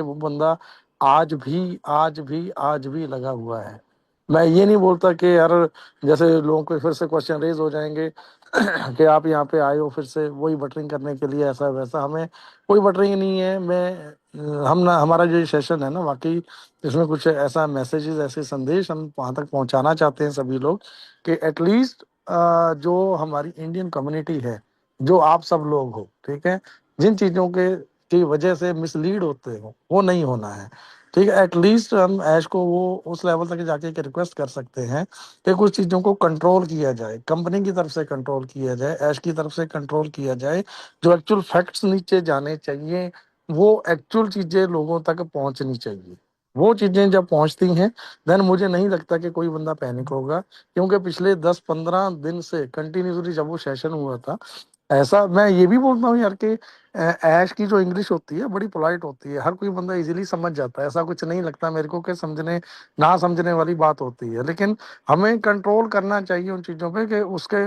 वो बंदा आज भी लगा हुआ है। मैं ये नहीं बोलता कि यार, जैसे लोगों को फिर से क्वेश्चन रेज हो जाएंगे कि आप यहाँ पे आए हो फिर से वही बटरिंग करने के लिए, ऐसा वैसा। हमें कोई बटरिंग नहीं है। हम ना, हमारा जो सेशन है ना, वाकई इसमें कुछ ऐसा मैसेजेस, ऐसे संदेश हम वहाँ तक पहुँचाना चाहते हैं सभी लोग, कि एटलीस्ट जो हमारी इंडियन कम्युनिटी है, जो आप सब लोग हो, ठीक है, जिन चीज़ों के की वजह से मिसलीड होते हो, वो नहीं होना है। ठीक है, एटलीस्ट हम ऐश को वो उस लेवल तक जाके के रिक्वेस्ट कर सकते हैं कि कुछ चीज़ों को कंट्रोल किया जाए, कंपनी की तरफ से कंट्रोल किया जाए, ऐश की तरफ से कंट्रोल किया जाए। जो एक्चुअल फैक्ट्स नीचे जाने चाहिए, वो एक्चुअल चीज़ें लोगों तक पहुंचनी चाहिए। वो चीज़ें जब पहुंचती हैं, देन मुझे नहीं लगता कि कोई बंदा पैनिक होगा। क्योंकि पिछले 10-15 दिन से कंटिन्यूसली जब वो सेशन हुआ था, ऐसा मैं ये भी बोलता हूँ यार कि ऐश की जो इंग्लिश होती है बड़ी पोलाइट होती है, हर कोई बंदा इजीली समझ जाता है। ऐसा कुछ नहीं लगता मेरे को कि समझने ना समझने वाली बात होती है। लेकिन हमें कंट्रोल करना चाहिए उन चीज़ों पे कि उसके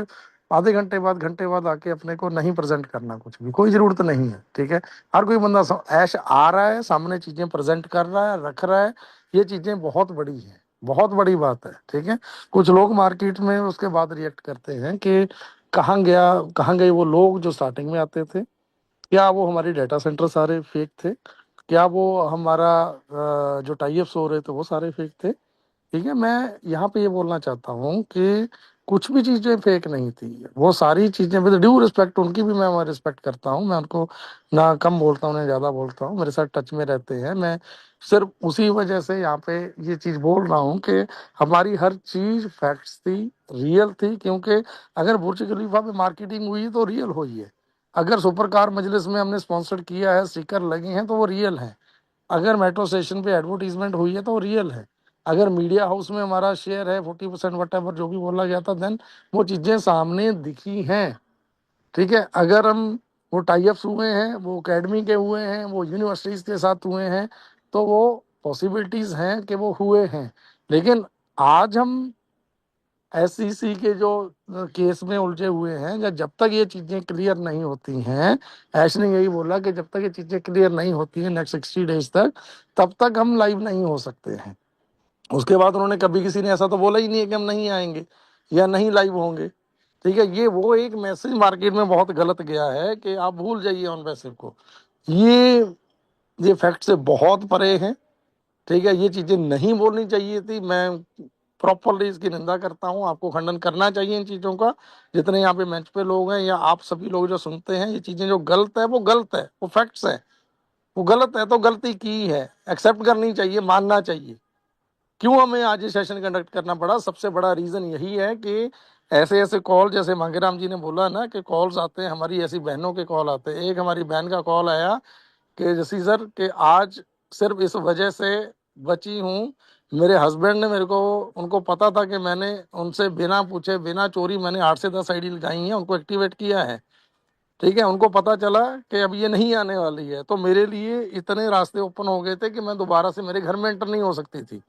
आधे घंटे बाद, घंटे बाद आके अपने को नहीं प्रेजेंट करना, कुछ भी कोई ज़रूरत नहीं है। ठीक है, हर कोई बंदा ऐश आ रहा है सामने, चीज़ें प्रेजेंट कर रहा है, रख रहा है। ये चीज़ें बहुत बड़ी हैं, बहुत बड़ी बात है। ठीक है, कुछ लोग मार्केट में उसके बाद रिएक्ट करते हैं कि कहाँ गए वो लोग जो स्टार्टिंग में आते थे। क्या वो हमारे डाटा सेंटर सारे फेक थे? क्या वो हमारा जो टाई अप्स हो रहे थे वो सारे फेक थे? ठीक है, मैं यहाँ पे ये बोलना चाहता हूँ कि कुछ भी चीज़ें फेक नहीं थी। वो सारी चीज़ें, विद ड्यू रिस्पेक्ट, उनकी भी मैं रिस्पेक्ट करता हूँ। मैं उनको ना कम बोलता हूँ ना ज़्यादा बोलता हूँ, मेरे साथ टच में रहते हैं। मैं सिर्फ उसी वजह से यहाँ पे ये चीज़ बोल रहा हूँ कि हमारी हर चीज़ फैक्ट्स थी, रियल थी। क्योंकि अगर बुर्ज खलीफा पे मार्केटिंग हुई तो रियल हुई है। अगर सुपर कार मजलिस में हमने स्पॉन्सर किया है, स्टिकर लगे हैं, तो वो रियल है। अगर मेट्रो स्टेशन पे एडवर्टीजमेंट हुई है तो रियल है। अगर मीडिया हाउस में हमारा शेयर है 40%, वट एवर जो भी बोला गया था, देन वो चीज़ें सामने दिखी हैं। ठीक है, अगर हम वो टाई अप्स हुए हैं, वो एकेडमी के हुए हैं, वो यूनिवर्सिटीज़ के साथ हुए हैं, तो वो पॉसिबिलिटीज़ हैं कि वो हुए हैं। लेकिन आज हम एसईसी के जो केस में उलझे हुए हैं, या जब तक ये चीज़ें क्लियर नहीं होती हैं, ऐश ने यही बोला कि जब तक ये चीज़ें क्लियर नहीं होती हैं नेक्स्ट 60 डेज तक, तब तक हम लाइव नहीं हो सकते हैं। उसके बाद उन्होंने कभी किसी ने ऐसा तो बोला ही नहीं है कि हम नहीं आएंगे या नहीं लाइव होंगे। ठीक है, ये वो एक मैसेज मार्केट में बहुत गलत गया है कि आप भूल जाइए ऑन पैसिव को। ये ये फैक्ट से बहुत परे हैं। ठीक है, ये चीज़ें नहीं बोलनी चाहिए थी। मैं प्रॉपरली इसकी निंदा करता हूँ, आपको खंडन करना चाहिए इन चीज़ों का। जितने यहाँ पे मंच पे लोग हैं या आप सभी लोग जो सुनते हैं, ये चीज़ें जो गलत है वो गलत है, वो फैक्ट्स है। वो गलत है तो गलती की है, एक्सेप्ट करनी चाहिए, मानना चाहिए। क्यों हमें आज ये सेशन कंडक्ट करना पड़ा? सबसे बड़ा रीज़न यही है कि ऐसे ऐसे कॉल, जैसे मांगेराम जी ने बोला ना कि कॉल्स आते हैं, हमारी ऐसी बहनों के कॉल आते हैं। एक हमारी बहन का कॉल आया कि जसी सर कि आज सिर्फ इस वजह से बची हूँ, मेरे हस्बैंड ने मेरे को, उनको पता था कि मैंने उनसे बिना पूछे बिना चोरी मैंने 8 से 10 आईडी लगाई हैं, उनको एक्टिवेट किया है। ठीक है, उनको पता चला कि अब ये नहीं आने वाली है, तो मेरे लिए इतने रास्ते ओपन हो गए थे कि मैं दोबारा से मेरे घर में एंटर नहीं हो सकती थी।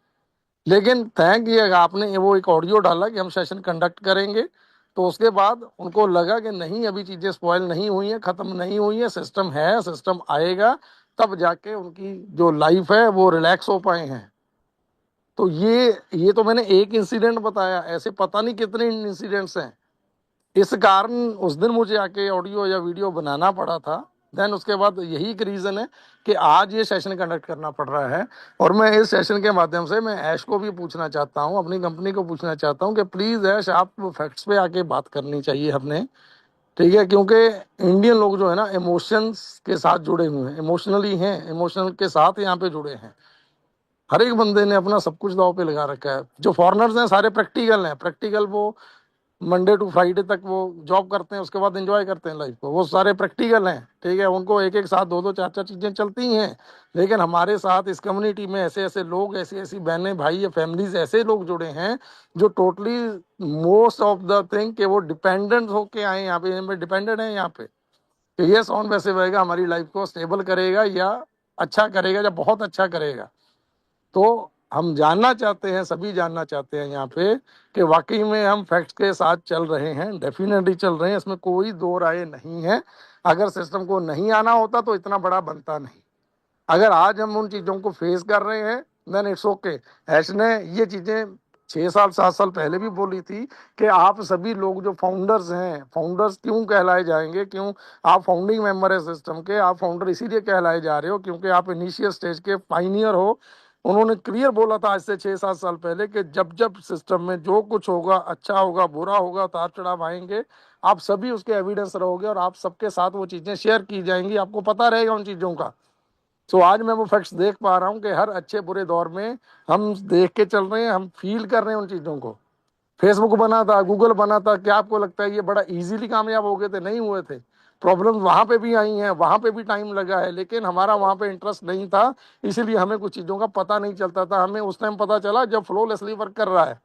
लेकिन थैंक ये आपने वो एक ऑडियो डाला कि हम सेशन कंडक्ट करेंगे, तो उसके बाद उनको लगा कि नहीं, अभी चीज़ें स्पॉइल नहीं हुई हैं, ख़त्म नहीं हुई है, सिस्टम है, सिस्टम आएगा, तब जाके उनकी जो लाइफ है वो रिलैक्स हो पाए हैं। तो ये तो मैंने एक इंसिडेंट बताया, ऐसे पता नहीं कितने इंसिडेंट्स हैं। इस कारण उस दिन मुझे आके ऑडियो या वीडियो बनाना पड़ा था। देन उसके बाद यही एक रीज़न है कि आज ये सेशन कंडक्ट करना पड़ रहा है। और मैं इस सेशन के माध्यम से मैं ऐश को भी पूछना चाहता हूँ, अपनी कंपनी को पूछना चाहता हूँ कि प्लीज़ ऐश, आप फैक्ट्स पे आके बात करनी चाहिए हमने। ठीक है, क्योंकि इंडियन लोग जो है ना, इमोशंस के साथ जुड़े हुए हैं, इमोशनली हैं, इमोशनल के साथ यहाँ पे जुड़े हैं। हर एक बंदे ने अपना सब कुछ दाव पे लगा रखा है। जो फॉरेनर्स हैं सारे प्रैक्टिकल हैं, प्रैक्टिकल। वो मंडे टू फ्राइडे तक वो जॉब करते हैं, उसके बाद एंजॉय करते हैं लाइफ को, वो सारे प्रैक्टिकल हैं। ठीक है, उनको एक एक साथ, दो दो चार चार चीज़ें चलती हैं। लेकिन हमारे साथ इस कम्युनिटी में ऐसे ऐसे लोग, ऐसी ऐसी बहनें, भाई या फैमिलीज, ऐसे लोग जुड़े हैं जो totally most of the thing कि वो डिपेंडेंट होके आए यहाँ पे, डिपेंडेंट है यहाँ पे कि ये सॉन वैसे बहेगा, हमारी लाइफ को स्टेबल करेगा या अच्छा करेगा या बहुत अच्छा करेगा। तो हम जानना चाहते हैं, सभी जानना चाहते हैं यहाँ पे कि वाकई में हम फैक्ट्स के साथ चल रहे हैं। डेफिनेटली चल रहे हैं, इसमें कोई दो राय नहीं है। अगर सिस्टम को नहीं आना होता तो इतना बड़ा बनता नहीं। अगर आज हम उन चीज़ों को फेस कर रहे हैं देन इट्स ओके। ऐश ने ये चीज़ें 6 साल 7 साल पहले भी बोली थी कि आप सभी लोग जो फाउंडर्स हैं, फाउंडर्स क्यों कहलाए जाएंगे, क्यों आप फाउंडिंग मेंबर है सिस्टम के, आप फाउंडर इसीलिए कहलाए जा रहे हो क्योंकि आप इनिशियल स्टेज के पाइनियर हो। उन्होंने क्लियर बोला था आज से 6 7 साल पहले कि जब जब सिस्टम में जो कुछ होगा, अच्छा होगा बुरा होगा, उतार चढ़ाव आएंगे, आप सभी उसके एविडेंस रहोगे और आप सबके साथ वो चीज़ें शेयर की जाएंगी, आपको पता रहेगा उन चीज़ों का। सो आज मैं वो फैक्ट्स देख पा रहा हूँ कि हर अच्छे बुरे दौर में हम देख के चल रहे हैं, हम फील कर रहे हैं उन चीज़ों को। फेसबुक बना था, गूगल बना था, क्या आपको लगता है ये बड़ा इजीली कामयाब हो गए थे? नहीं हुए थे। प्रॉब्लम वहां पे भी आई हैं, वहां पे भी टाइम लगा है, लेकिन हमारा वहां पे इंटरेस्ट नहीं था, इसीलिए हमें कुछ चीज़ों का पता नहीं चलता था। हमें उस टाइम पता चला जब फ्लोलेसली वर्क कर रहा है।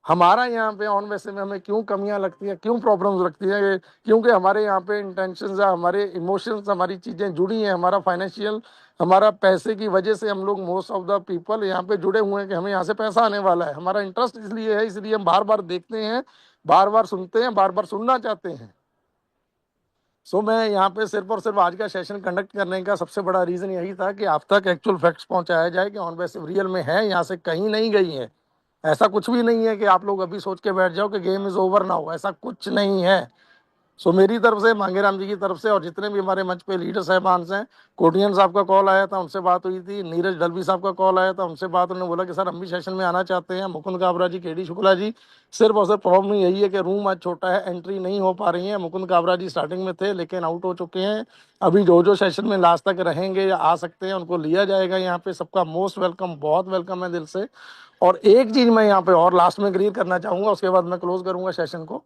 हमारा यहाँ पे ऑन वैसे में हमें क्यों कमियां लगती हैं, क्यों प्रॉब्लम्स लगती हैं? क्योंकि हमारे यहाँ पे इंटेंशंस है, हमारे इमोशंस, हमारी चीज़ें जुड़ी हैं, हमारा फाइनेंशियल, हमारा पैसे की वजह से हम लोग मोस्ट ऑफ द पीपल यहाँ पे जुड़े हुए हैं कि हमें यहाँ से पैसा आने वाला है। हमारा इंटरेस्ट इसलिए है, इसलिए हम बार बार देखते हैं, बार बार सुनते हैं, बार बार सुनना चाहते हैं। सो मैं यहाँ पे सिर्फ और सिर्फ आज का सेशन कंडक्ट करने का सबसे बड़ा रीज़न यही था कि आप तक एक्चुअल फैक्ट्स पहुँचाया जाए कि ऑन वैसे रियल में है, यहाँ से कहीं नहीं गई है। ऐसा कुछ भी नहीं है कि आप लोग अभी सोच के बैठ जाओ कि गेम इज ओवर नाउ, ऐसा कुछ नहीं है। सो मेरी तरफ से, मांगेराम जी की तरफ से और जितने भी हमारे मंच पे लीडर साहबान हैं, कोटियन साहब का कॉल आया था, उनसे बात हुई थी, नीरज डलवी साहब का कॉल आया था, उनसे बात, उन्होंने बोला कि सर हम भी सेशन में आना चाहते हैं, मुकुंद काबरा जी, केडी शुक्ला जी। सिर्फ और सिर्फ प्रॉब्लम यही है कि रूम आज छोटा है, एंट्री नहीं हो पा रही है। मुकुंद काबरा जी स्टार्टिंग में थे लेकिन आउट हो चुके हैं। अभी जो जो सेशन में लास्ट तक रहेंगे या आ सकते हैं उनको लिया जाएगा यहाँ पे। सबका मोस्ट वेलकम, बहुत वेलकम है दिल से। और एक चीज मैं यहाँ पे और लास्ट में क्लियर करना चाहूंगा, उसके बाद मैं क्लोज करूंगा सेशन को।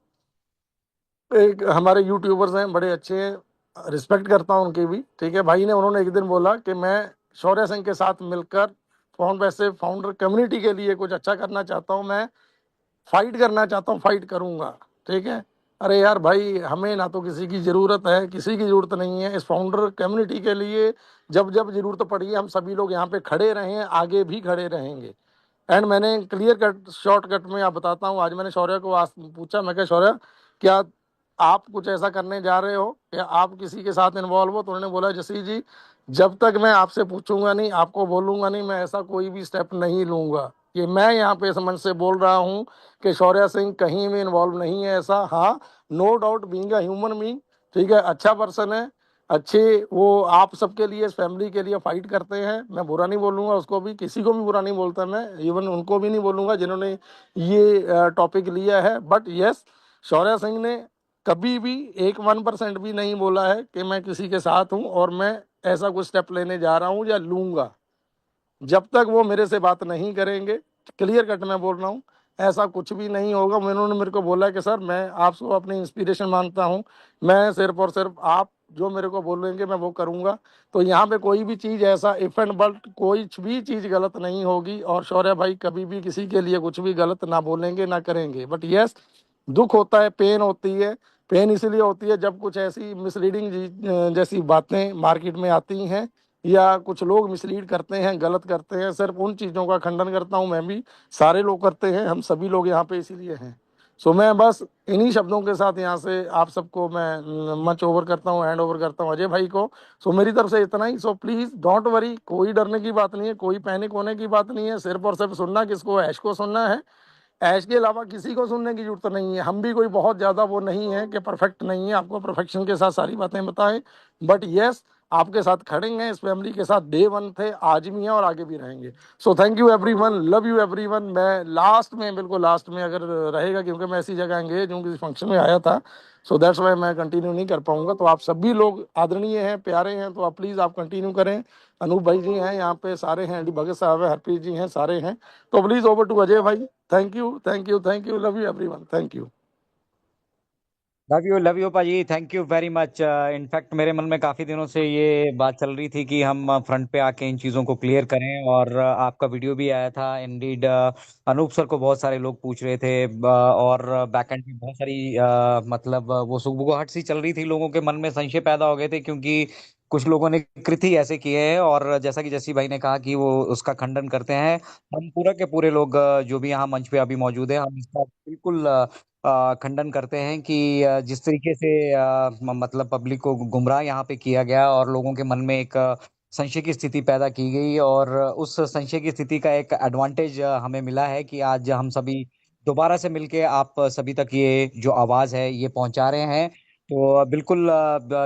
एक हमारे यूट्यूबर्स हैं, बड़े अच्छे हैं, रिस्पेक्ट करता हूँ उनकी भी, ठीक है भाई ने, उन्होंने एक दिन बोला कि मैं शौर्य सिंह के साथ मिलकर फाउंड वैसे फाउंडर कम्युनिटी के लिए कुछ अच्छा करना चाहता हूँ, मैं फाइट करना चाहता हूँ, फाइट करूंगा। ठीक है। अरे यार भाई, हमें ना तो किसी की ज़रूरत है, किसी की ज़रूरत नहीं है इस फाउंडर कम्युनिटी के लिए। जब जब ज़रूरत पड़ी है हम सभी लोग यहाँ पे खड़े रहे हैं, आगे भी खड़े रहेंगे। एंड मैंने क्लियर कट शॉर्टकट में आप बताता हूँ, आज मैंने शौर्य को आज पूछा, मैं क्या शौर्य, क्या आप कुछ ऐसा करने जा रहे हो या आप किसी के साथ इन्वॉल्व हो? तो उन्होंने बोला जसी जी, जब तक मैं आपसे पूछूंगा नहीं, आपको बोलूंगा नहीं, मैं ऐसा कोई भी स्टेप नहीं लूंगा। ये मैं यहाँ पे समझ से बोल रहा हूँ कि शौर्य सिंह कहीं भी इन्वॉल्व नहीं है ऐसा। हाँ, no doubt, being a human being, ठीक है, अच्छा पर्सन है, अच्छे, वो आप सबके लिए, फैमिली के लिए फाइट करते हैं। मैं बुरा नहीं बोलूंगा उसको भी, किसी को भी बुरा नहीं बोलता मैं, इवन उनको भी नहीं बोलूंगा जिन्होंने ये टॉपिक लिया है। बट यस, शौर्य सिंह ने कभी भी एक 1% भी नहीं बोला है कि मैं किसी के साथ हूं और मैं ऐसा कुछ स्टेप लेने जा रहा हूं या लूंगा। जब तक वो मेरे से बात नहीं करेंगे, क्लियर कट मैं बोल रहा हूँ, ऐसा कुछ भी नहीं होगा। उन्होंने मेरे को बोला कि सर मैं आपको अपनी इंस्पिरेशन मानता हूँ, मैं सिर्फ और सिर्फ आप जो मेरे को बोलेंगे मैं वो करूँगा। तो यहाँ पे कोई भी चीज़ ऐसा इफ एंड बट कोई भी चीज़ गलत नहीं होगी, और शौर्य भाई कभी भी किसी के लिए कुछ भी गलत ना बोलेंगे ना करेंगे। बट यस, दुख होता है, पेन होती है। पेन इसलिए होती है जब कुछ ऐसी मिसलीडिंग जैसी बातें मार्केट में आती हैं या कुछ लोग मिसलीड करते हैं, गलत करते हैं। सिर्फ उन चीज़ों का खंडन करता हूं मैं भी, सारे लोग करते हैं, हम सभी लोग यहाँ पे इसीलिए हैं। सो मैं बस इन्हीं शब्दों के साथ यहाँ से आप सबको मैं मच ओवर करता हूँ, हैंड ओवर करता हूँ अजय भाई को। सो मेरी तरफ से इतना ही। सो प्लीज़ डोंट वरी, कोई डरने की बात नहीं है, कोई पैनिक होने की बात नहीं है। सिर्फ और सिर्फ सुनना किसको, ऐश को सुनना है। ऐश के अलावा किसी को सुनने की जरूरत नहीं है। हम भी कोई बहुत ज़्यादा वो नहीं है कि परफेक्ट नहीं है, आपको परफेक्शन के साथ सारी बातें बताएं। बट यस, आपके साथ खड़े हैं, इस फैमिली के साथ डे वन थे, आज भी हैं और आगे भी रहेंगे। सो thank you everyone, love you everyone. मैं लास्ट में, बिल्कुल लास्ट में अगर रहेगा, क्योंकि मैं ऐसी जगह एंगेज हूँ, किसी फंक्शन में आया था, सो दैट्स वाई मैं कंटिन्यू नहीं कर पाऊंगा। तो आप सभी लोग आदरणीय हैं, प्यारे हैं, तो आप प्लीज़ आप कंटिन्यू करें। अनूप भाई जी हैं यहाँ पे, सारे हैं, डी भगत साहब है, हरप्रीत जी हैं, सारे हैं। तो प्लीज़ ओवर टू अजय भाई। Thank you, thank you, thank you, love you everyone, thank you. Love you पाजी, thank you very much. In fact मेरे मन में काफी दिनों से ये बात चल रही थी कि हम फ्रंट पे आके इन चीजों को क्लियर करें, और आपका वीडियो भी आया था इंडीड। अनूप सर को बहुत सारे लोग पूछ रहे थे, और बैकएंड पे बहुत सारी मतलब वो सुगबुगाहट सी चल रही थी, लोगों के मन में संशय पैदा हो गए थे, क्योंकि कुछ लोगों ने कृति ऐसे किए हैं। और जैसा कि जस्सी भाई ने कहा कि वो उसका खंडन करते हैं, हम पूरा के पूरे लोग जो भी यहाँ मंच पे अभी मौजूद है, हम इसका बिल्कुल खंडन करते हैं कि जिस तरीके से मतलब पब्लिक को गुमराह यहाँ पे किया गया और लोगों के मन में एक संशय की स्थिति पैदा की गई, और उस संशय की स्थिति का एक एडवांटेज हमें मिला है कि आज हम सभी दोबारा से मिलके आप सभी तक ये जो आवाज है ये पहुंचा रहे हैं। तो बिल्कुल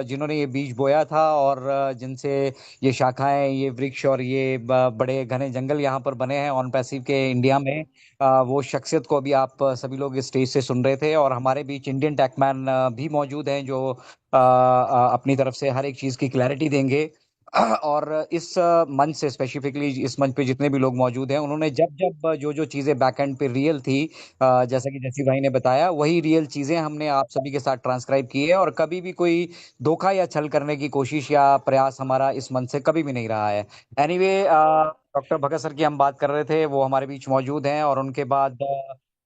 जिन्होंने ये बीज बोया था, और जिनसे ये शाखाएं, ये वृक्ष और ये बड़े घने जंगल यहाँ पर बने हैं ऑन पैसिव के इंडिया में, वो शख्सियत को भी आप सभी लोग इस स्टेज से सुन रहे थे। और हमारे बीच इंडियन टैकमैन भी मौजूद हैं, जो अपनी तरफ से हर एक चीज की क्लैरिटी देंगे। और इस मंच से स्पेसिफिकली, इस मंच पे जितने भी लोग मौजूद हैं, उन्होंने जब जब जो जो चीजें बैक एंड पे रियल थी, जैसा कि जसी भाई ने बताया, वही रियल चीजें हमने आप सभी के साथ ट्रांसक्राइब की है। और कभी भी कोई धोखा या छल करने की कोशिश या प्रयास हमारा इस मंच से कभी भी नहीं रहा है। एनीवे, डॉक्टर भगत सर की हम बात कर रहे थे, वो हमारे बीच मौजूद हैं। और उनके बाद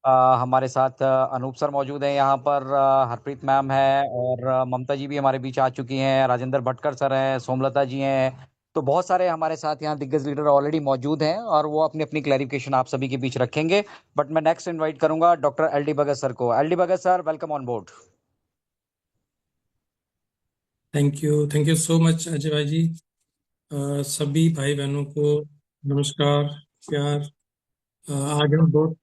हमारे साथ अनूप सर मौजूद हैं यहाँ पर, हरप्रीत मैम है, और ममता जी भी हमारे बीच आ चुकी हैं, राजेंद्र भटकर सर हैं, सोमलता जी हैं। तो बहुत सारे हमारे साथ यहाँ दिग्गज लीडर ऑलरेडी मौजूद हैं, और वो अपनी अपनी क्लैरिफिकेशन आप सभी के बीच रखेंगे। बट मैं नेक्स्ट इनवाइट करूंगा doctor L D Bhagat sir को। L D Bhagat sir, welcome on board. Thank you so much Ajay भाई जी। सभी भाई बहनों को नमस्कार, प्यार। आज हम बहुत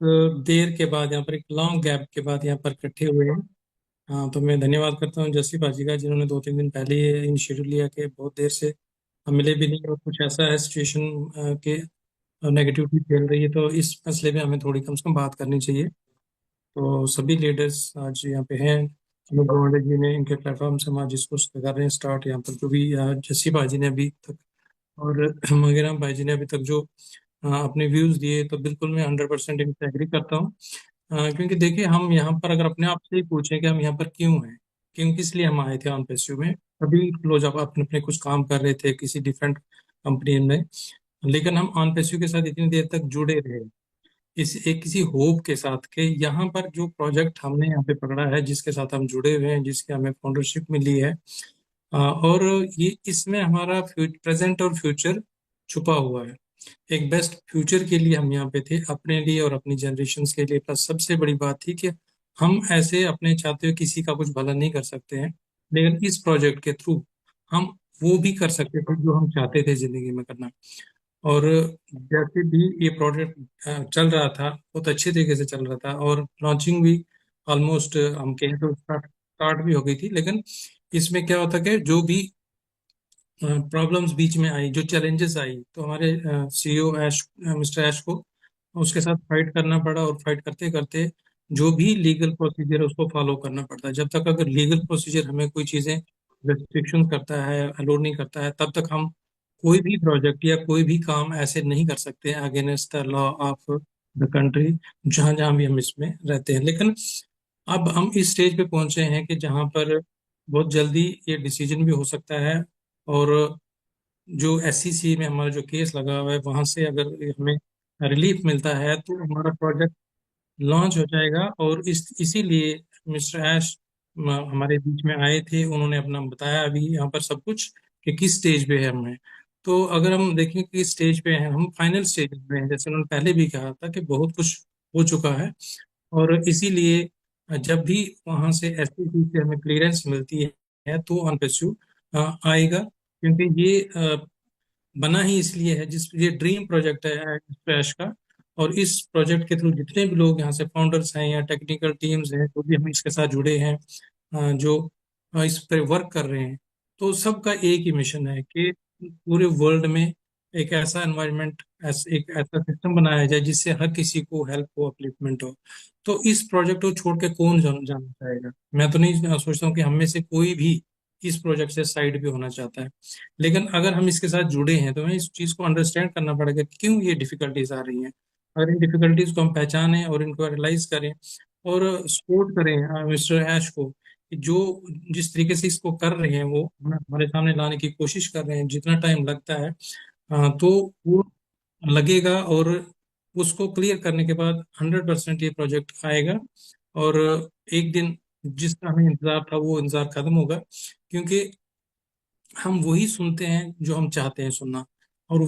देर के बाद, यहाँ पर एक लॉन्ग गैप के बाद यहाँ पर इकट्ठे हुए हैं। तो मैं धन्यवाद करता हूँ जस्सी बाजी का, जिन्होंने 2-3 दिन पहले ये इनिशिएटिव लिया कि बहुत देर से हम मिले भी नहीं, और कुछ ऐसा है सिचुएशन के नेगेटिविटी फैल रही है, तो इस मसले में हमें थोड़ी कम से कम बात करनी चाहिए। तो सभी लीडर्स आज यहाँ पे हैं। अमित गोविंद जी ने इनके प्लेटफॉर्म से हम आज इसको कर रहे हैं स्टार्ट, यहाँ पर जो भी जस्सी बाजी ने अभी तक और मगेराम भाई जी ने अभी तक जो अपने व्यूज दिए, तो बिल्कुल मैं 100% इनसे एग्री करता हूँ। क्योंकि देखिए, हम यहाँ पर अगर अपने आप से ही पूछें कि हम यहाँ पर क्यों हैं, क्यों किस लिए हम आए थे ऑन पेस्यू में। सभी लोग जब अपने अपने कुछ काम कर रहे थे किसी डिफरेंट कंपनी में, लेकिन हम ऑन पेस्यू के साथ इतनी देर तक जुड़े रहे इस एक किसी होप के साथ के यहाँ पर जो प्रोजेक्ट हमने यहाँ पे पकड़ा है, जिसके साथ हम जुड़े हुए हैं, जिसके हमें फाउंडरशिप मिली है, और ये इसमें हमारा प्रेजेंट और फ्यूचर छुपा हुआ है। एक बेस्ट फ्यूचर के लिए हम यहाँ पे थे, अपने लिए और अपनी जनरेशन के लिए। प्लस सबसे बड़ी बात थी कि हम ऐसे अपने चाहते हुए किसी का कुछ भला नहीं कर सकते हैं, लेकिन इस प्रोजेक्ट के थ्रू हम वो भी कर सकते थे जो हम चाहते थे जिंदगी में करना। और जैसे भी ये प्रोजेक्ट चल रहा था, बहुत अच्छे तरीके से चल रहा था, और लॉन्चिंग भी ऑलमोस्ट हम कहें तो स्टार्ट भी हो गई थी। लेकिन इसमें क्या होता कि जो भी प्रॉब्लम्स बीच में आई, जो चैलेंजेस आई, तो हमारे सीईओ ऐश, मिस्टर ऐश को उसके साथ फाइट करना पड़ा। और फाइट करते करते जो भी लीगल प्रोसीजर है उसको फॉलो करना पड़ता है। जब तक अगर लीगल प्रोसीजर हमें कोई चीज़ें रेस्ट्रिक्शन करता है, अलाउ नहीं करता है, तब तक हम कोई भी प्रोजेक्ट या कोई भी काम ऐसे नहीं कर सकते against the law of the country, जहाँ जहाँ भी हम इसमें रहते हैं। लेकिन अब हम इस स्टेज पे पहुंचे हैं कि जहाँ पर बहुत जल्दी ये डिसीजन भी हो सकता है। और जो एससीसी में हमारा जो केस लगा हुआ है, वहां से अगर हमें रिलीफ मिलता है तो हमारा प्रोजेक्ट लॉन्च हो जाएगा। और इसीलिए मिस्टर ऐश हमारे बीच में आए थे, उन्होंने अपना बताया अभी यहाँ पर सब कुछ कि किस स्टेज पे है हमें। तो अगर हम देखें कि किस स्टेज पे हैं, हम फाइनल स्टेज में हैं, जैसे उन्होंने पहले भी कहा था कि बहुत कुछ हो चुका है। और इसीलिए जब भी वहां से एससीसी से हमें क्लियरेंस मिलती है तो ऑन परस्यू आएगा। क्योंकि ये बना ही इसलिए है, जिस ये ड्रीम प्रोजेक्ट है क्रैश का। और इस प्रोजेक्ट के थ्रू जितने भी लोग यहाँ से फाउंडर्स हैं या टेक्निकल टीम्स हैं, जो भी हम इसके साथ जुड़े हैं, जो इस पर वर्क कर रहे हैं, तो सबका एक ही मिशन है कि पूरे वर्ल्ड में एक ऐसा एनवायरनमेंट, एक ऐसा सिस्टम बनाया जाए जिससे हर किसी को हेल्प हो, अपलिफ्टमेंट हो। तो इस प्रोजेक्ट को छोड़ के कौन जाना चाहेगा। मैं तो नहीं सोचता हूँ कि हम में से कोई भी इस प्रोजेक्ट से साइड भी होना चाहता है। लेकिन अगर हम इसके साथ जुड़े हैं तो हमें इस चीज़ को अंडरस्टैंड करना पड़ेगा कि क्यों ये डिफिकल्टीज आ रही हैं। अगर इन डिफिकल्टीज को हम पहचानें और इनको रियलाइज करें और सपोर्ट करें मिस्टर ऐश को, कि जो जिस तरीके से इसको कर रहे हैं वो हमारे सामने लाने की कोशिश कर रहे हैं, जितना टाइम लगता है तो वो लगेगा। और उसको क्लियर करने के बाद 100% ये प्रोजेक्ट आएगा। और एक दिन जिसका हमें इंतजार था वो इंतजार खत्म होगा। क्योंकि हम वही सुनते हैं जो हम चाहते हैं सुनना, और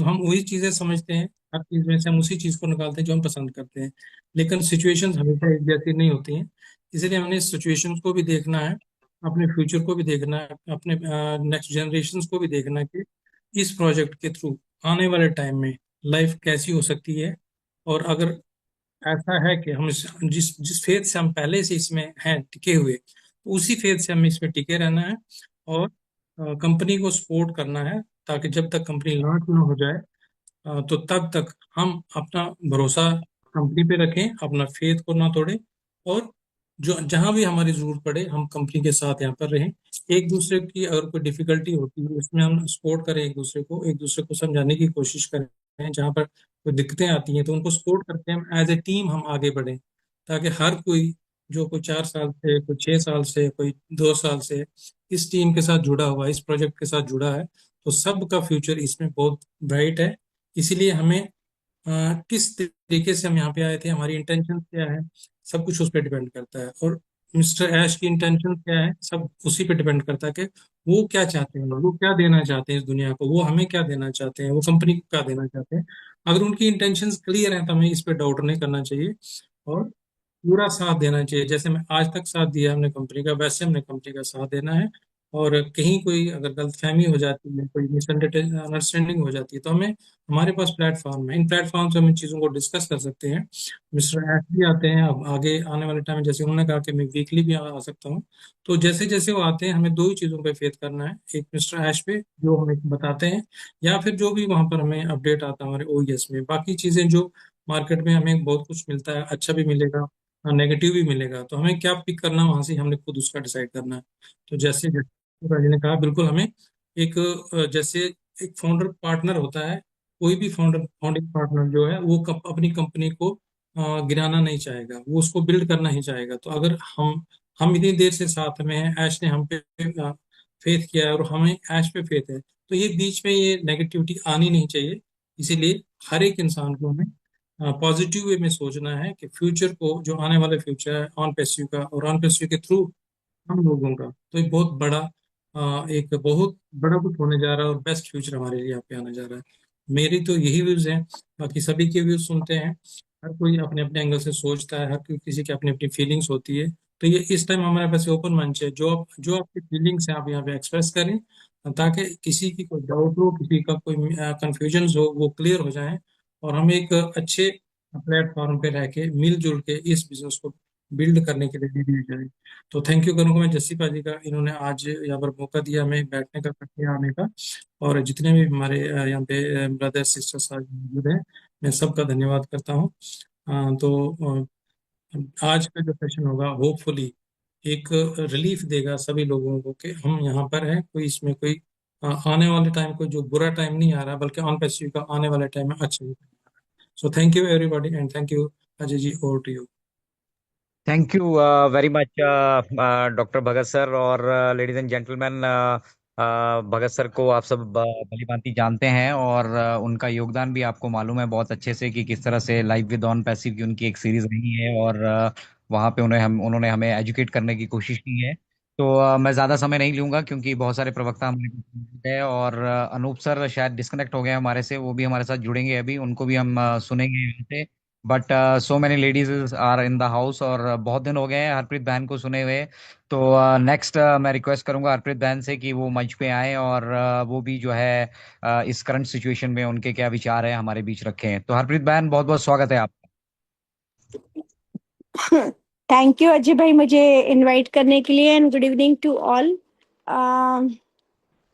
हम वही चीजें समझते हैं, हर चीज में से हम उसी चीज को निकालते हैं जो हम पसंद करते हैं। लेकिन सिचुएशंस हमेशा एक जैसी नहीं होती हैं। इसलिए हमने सिचुएशंस को भी देखना है, अपने फ्यूचर को भी देखना है, अपने नेक्स्ट जनरेशन को भी देखना है कि इस प्रोजेक्ट के थ्रू आने वाले टाइम में लाइफ कैसी हो सकती है, और अगर ऐसा है कि हम जिस जिस फेज से हम पहले से इसमें हैं टिके हुए, तो उसी फेज से हमें इसमें टिके रहना है और कंपनी को सपोर्ट करना है, ताकि जब तक कंपनी लॉन्च ना हो जाए तो तब तक हम अपना भरोसा कंपनी पे रखें, अपना फेथ को ना तोड़ें, और जो जहां भी हमारी जरूरत पड़े हम कंपनी के साथ यहाँ पर रहें। एक दूसरे की अगर कोई डिफिकल्टी होती है उसमें हम सपोर्ट करें, एक दूसरे को समझाने की कोशिश करें। जहाँ पर कोई दिक्कतें आती हैं तो उनको सपोर्ट करके हम एज ए टीम हम आगे बढ़ें, ताकि हर कोई, जो कोई 4 साल से, कोई 6 साल से, कोई 2 साल से इस टीम के साथ जुड़ा हुआ है, इस प्रोजेक्ट के साथ जुड़ा है, तो सबका फ्यूचर इसमें बहुत ब्राइट है। इसीलिए हमें किस तरीके से हम यहाँ पे आए थे, हमारी इंटेंशन क्या है, सब कुछ उस पर डिपेंड करता है। और मिस्टर ऐश की इंटेंशन क्या है, सब उसी पे डिपेंड करता है कि वो क्या चाहते हैं, वो क्या देना चाहते हैं इस दुनिया को, वो हमें क्या देना चाहते हैं, वो कंपनी को क्या देना चाहते हैं। अगर उनकी इंटेंशंस क्लियर है तो हमें इस पे डाउट नहीं करना चाहिए और पूरा साथ देना चाहिए। जैसे मैं आज तक साथ दिया हमने कंपनी का, वैसे हमने कंपनी का साथ देना है। और कहीं कोई अगर गलतफहमी हो जाती है, कोई मिसअंडरस्टैंडिंग हो जाती है, तो हमें, हमारे पास प्लेटफॉर्म है, इन प्लेटफॉर्म से हम इन चीज़ों को डिस्कस कर सकते हैं। मिस्टर एस भी आते हैं अब आगे आने वाले टाइम में, जैसे उन्होंने कहा कि मैं वीकली भी आ सकता हूँ। तो जैसे जैसे वो आते हैं हमें दो ही चीज़ों पे फेथ करना है, एक मिस्टर ऐश पे जो हमें बताते हैं, या फिर जो भी वहाँ पर हमें अपडेट आता है हमारे ओएस में। बाकी चीज़ें जो मार्केट में हमें बहुत कुछ मिलता है, अच्छा भी मिलेगा और नेगेटिव भी मिलेगा, तो हमें क्या पिक करना है वहां से हमने खुद उसका डिसाइड करना है। तो जैसे जैसे राजी ने कहा, बिल्कुल हमें एक जैसे एक फाउंडर पार्टनर होता है, कोई भी फाउंडिंग पार्टनर जो है वो अपनी कंपनी को गिराना नहीं चाहेगा, वो उसको बिल्ड करना ही चाहेगा। तो अगर हम इतनी देर से साथ में हैं, ऐश ने हम पे फेथ किया है और हमें ऐश पे फेथ है, तो ये बीच में ये नेगेटिविटी आनी नहीं चाहिए। इसीलिए हर एक इंसान को हमें पॉजिटिव वे में सोचना है कि फ्यूचर को, जो आने वाले फ्यूचर है ऑन पैसिव का, और ऑन पैसिव के थ्रू हम लोगों का, तो एक बहुत बड़ा एक बहुत बड़ा कुछ होने जा रहा है और बेस्ट फ्यूचर हमारे लिए यहाँ पे आने जा रहा है। मेरी तो यही व्यूज हैं, बाकी सभी के व्यूज सुनते हैं। हर कोई अपने अपने एंगल से सोचता है, हर कोई किसी की अपनी अपनी फीलिंग्स होती है। तो ये इस टाइम हमारे पास ओपन मंच है, जो आपकी फीलिंग्स हैं आप यहाँ पे एक्सप्रेस करें, ताकि किसी की कोई डाउट हो, किसी का कोई कंफ्यूजन हो, वो क्लियर हो जाए, और हम एक अच्छे प्लेटफॉर्म पे रह के मिलजुल के इस बिजनेस को बिल्ड करने के लिए रेडी हो जाए। तो थैंक यू करूंगा मैं जस्सी पाजी का, इन्होंने आज यहाँ पर मौका दिया हमें बैठने का, करके आने का। और जितने भी हमारे यहाँ पे ब्रदर सिस्टर्स आज मौजूद हैं, मैं सबका धन्यवाद करता हूँ। तो आज का जो सेशन होगा होपफुली एक रिलीफ देगा सभी लोगों को कि हम यहाँ पर हैं, कोई इसमें कोई आने वाले टाइम कोई जो बुरा टाइम नहीं आ रहा, बल्कि ऑन पैसिव का आने वाले टाइम में अच्छा ही। So thank you everybody and thank you Ajay ji, over to you. Thank you very much doctor Bhagat sir. और ladies and gentleman, Bhagat sir को आप सब भली भांति जानते हैं, और उनका योगदान भी आपको मालूम है बहुत अच्छे से कि किस तरह से लाइफ विद ऑन पैसिव की उनकी एक सीरीज रही है, और वहाँ पे उन्होंने हमें एजुकेट करने की कोशिश की है। तो मैं ज़्यादा समय नहीं लूंगा क्योंकि बहुत सारे प्रवक्ता हमारे पास मौजूद है, और अनूप सर शायद डिस्कनेक्ट हो गए हैं हमारे से, वो भी हमारे साथ जुड़ेंगे अभी, उनको भी हम सुनेंगे यहाँ से। But so many ladies are in the house, और बहुत दिन हो गए हैं हरप्रीत बहन को सुने हुए। तो नेक्स्ट मैं रिक्वेस्ट करूंगा हरप्रीत बहन से कि वो मंच पे आए, और वो भी जो है इस करंट सिचुएशन में उनके क्या विचार है हमारे बीच रखें। तो हरप्रीत बहन, बहुत बहुत स्वागत है आपका। थैंक यू अजय भाई मुझे इनवाइट करने के लिए, and good evening to all.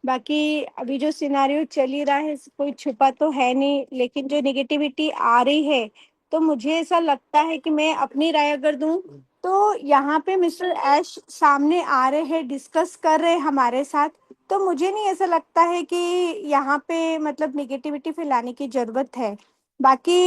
बाकी अभी जो सिनारियो चल ही रहा है कोई छुपा तो है नहीं, लेकिन जो नेगेटिविटी आ रही है, तो मुझे ऐसा लगता है कि मैं अपनी राय अगर दूं, तो यहाँ पे मिस्टर ऐश सामने आ रहे हैं, डिस्कस कर रहे हैं हमारे साथ, तो मुझे नहीं ऐसा लगता है कि यहाँ पे मतलब नेगेटिविटी फैलाने की जरूरत है। बाकी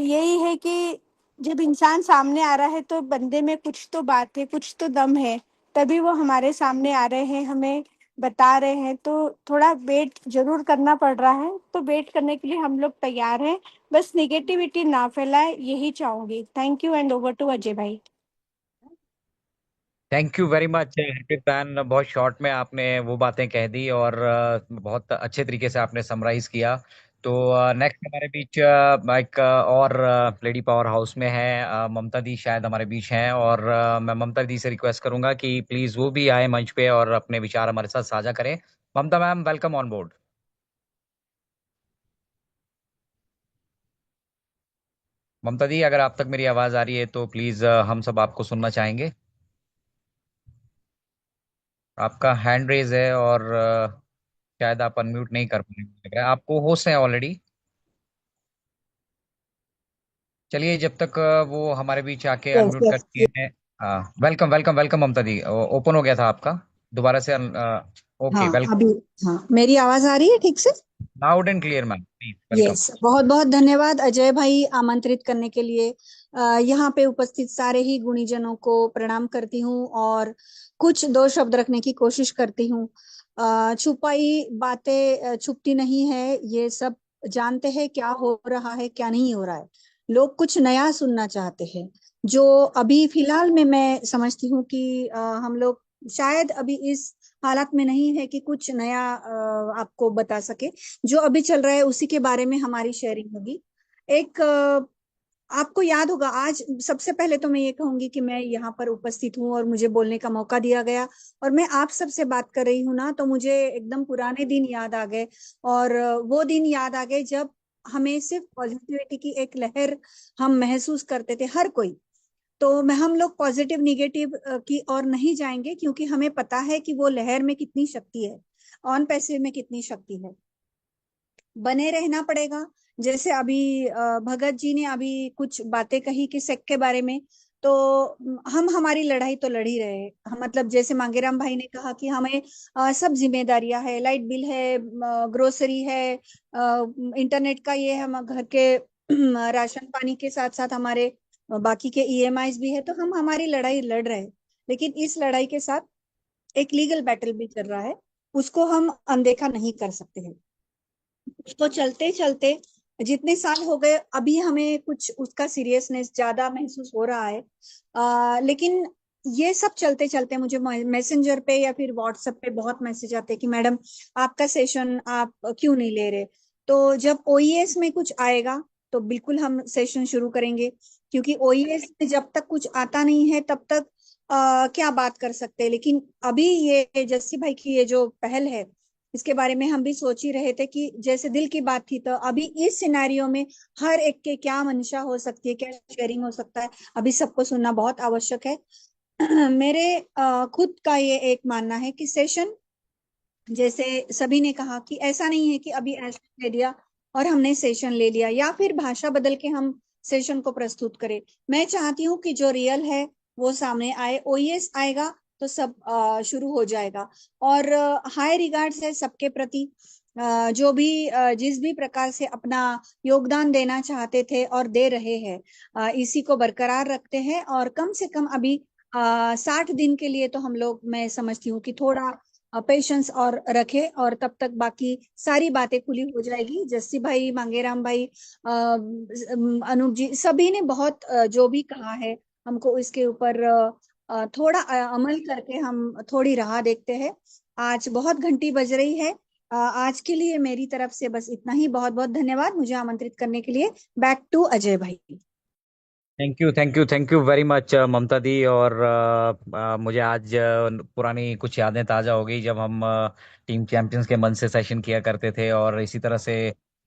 यही है कि जब इंसान सामने आ रहा है तो बंदे में कुछ तो बात है, कुछ तो दम है, तभी वो हमारे सामने आ रहे हैं, हमें बता रहे हैं। तो थोड़ा वेट जरूर करना पड़ रहा है, तो वेट करने के लिए हम लोग तैयार हैं। बस नेगेटिविटी ना फैलाए, यही चाहूंगी। Thank you and over to Ajay भाई। Thank you very much Harpreet बहन, बहुत शॉर्ट में आपने वो बातें कह दी, और बहुत अच्छे तरीके से आपने समराइज किया। तो नेक्स्ट हमारे बीच एक और लेडी पावर हाउस में है, ममता दी शायद हमारे बीच हैं, और मैं ममता दी से रिक्वेस्ट करूंगा कि प्लीज वो भी आए मंच पे और अपने विचार हमारे साथ साझा करें। ममता मैम, वेलकम ऑन बोर्ड। ममता दी, अगर आप तक मेरी आवाज आ रही है तो प्लीज हम सब आपको सुनना चाहेंगे। आपका हैंड रेज है और शायद आप अनम्यूट नहीं कर पाएंगे, लग रहा है आपको होस्ट है ऑलरेडी। चलिए, जब तक वो हमारे बीच आके यस अनम्यूट यस। करती हैं। वेलकम वेलकम वेलकम ममता दी, ओपन हो गया था आपका दोबारा से। ओके, हाँ वेलकम। अभी, हाँ मेरी आवाज आ रही है ठीक से? Loud and clear ma'am, please welcome. Yes, बहुत बहुत धन्यवाद अजय भाई आमंत्रित करने के लिए। यहाँ पे उपस्थित सारे ही गुणीजनों को प्रणाम करती हूँ और कुछ दो शब्द रखने की कोशिश करती हूँ। छुपाई बातें छुपती नहीं है, ये सब जानते हैं क्या हो रहा है क्या नहीं हो रहा है। लोग कुछ नया सुनना चाहते हैं। जो अभी फिलहाल में मैं समझती हूँ कि हम लोग शायद अभी इस हालात में नहीं है कि कुछ नया आपको बता सके। जो अभी चल रहा है उसी के बारे में हमारी शेयरिंग होगी। एक आपको याद होगा, आज सबसे पहले तो मैं ये कहूंगी कि मैं यहाँ पर उपस्थित हूँ और मुझे बोलने का मौका दिया गया और मैं आप सबसे बात कर रही हूँ ना, तो मुझे एकदम पुराने दिन याद आ गए। और वो दिन याद आ गए जब हमें सिर्फ पॉजिटिविटी की एक लहर हम महसूस करते थे, हर कोई। तो मैं हम लोग पॉजिटिव निगेटिव की ओर नहीं जाएंगे, क्योंकि हमें पता है कि वो लहर में कितनी शक्ति है, ऑन पैसिव में कितनी शक्ति है। बने रहना पड़ेगा। जैसे अभी भगत जी ने अभी कुछ बातें कही कि सेक के बारे में, तो हम हमारी लड़ाई तो लड़ ही रहे हैं। हम मतलब जैसे मांगेराम भाई ने कहा कि हमें सब जिम्मेदारियां है, लाइट बिल है, ग्रोसरी है, इंटरनेट का ये है, हम घर के राशन पानी के साथ साथ हमारे बाकी के ईएमआईज भी है। तो हम हमारी लड़ाई लड़ रहे हैं, लेकिन इस लड़ाई के साथ एक लीगल बैटल भी चल रहा है, उसको हम अनदेखा नहीं कर सकते हैं। तो चलते चलते जितने साल हो गए, अभी हमें कुछ उसका सीरियसनेस ज्यादा महसूस हो रहा है। लेकिन ये सब चलते चलते मुझे मैसेंजर पे या फिर व्हाट्सएप पे बहुत मैसेज आते हैं कि मैडम आपका सेशन आप क्यों नहीं ले रहे। तो जब ओईएस में कुछ आएगा तो बिल्कुल हम सेशन शुरू करेंगे, क्योंकि ओईएस में जब तक कुछ आता नहीं है तब तक क्या बात कर सकते हैं। लेकिन अभी ये जस्सी भाई की ये जो पहल है, इसके बारे में हम भी सोच ही रहे थे कि जैसे दिल की बात थी, तो अभी इस सिनेरियो में हर एक के क्या मंशा हो सकती है, क्या शेयरिंग हो सकता है, अभी सबको सुनना बहुत आवश्यक है। मेरे खुद का ये एक मानना है कि सेशन, जैसे सभी ने कहा कि ऐसा नहीं है कि अभी ऐसा दे दिया और हमने सेशन ले लिया या फिर भाषा बदल के हम सेशन को प्रस्तुत करें। मैं चाहती हूँ कि जो रियल है वो सामने आए। ओईएस आएगा तो सब शुरू हो जाएगा। और हाई रिगार्ड्स है सबके प्रति, जो भी जिस भी प्रकार से अपना योगदान देना चाहते थे और दे रहे हैं, इसी को बरकरार रखते हैं। और कम से कम अभी 60 दिन के लिए तो हम लोग, मैं समझती हूँ कि थोड़ा पेशेंस और रखे, और तब तक बाकी सारी बातें खुली हो जाएगी। जस्सी भाई, मांगेराम भाई, अनूप जी, सभी ने बहुत जो भी कहा है, हमको इसके ऊपर थोड़ा अमल करके हम थोड़ी राह देखते हैं। आज बहुत घंटी बज रही है। आज के लिए मेरी तरफ से बस इतना ही। बहुत बहुत धन्यवाद मुझे आमंत्रित करने के लिए। बैक टू अजय भाई। थैंक यू वेरी मच ममता दी। और मुझे आज पुरानी कुछ यादें ताज़ा हो गई जब हम टीम चैंपियंस के मन से सेशन किया करते थे, और इसी तरह से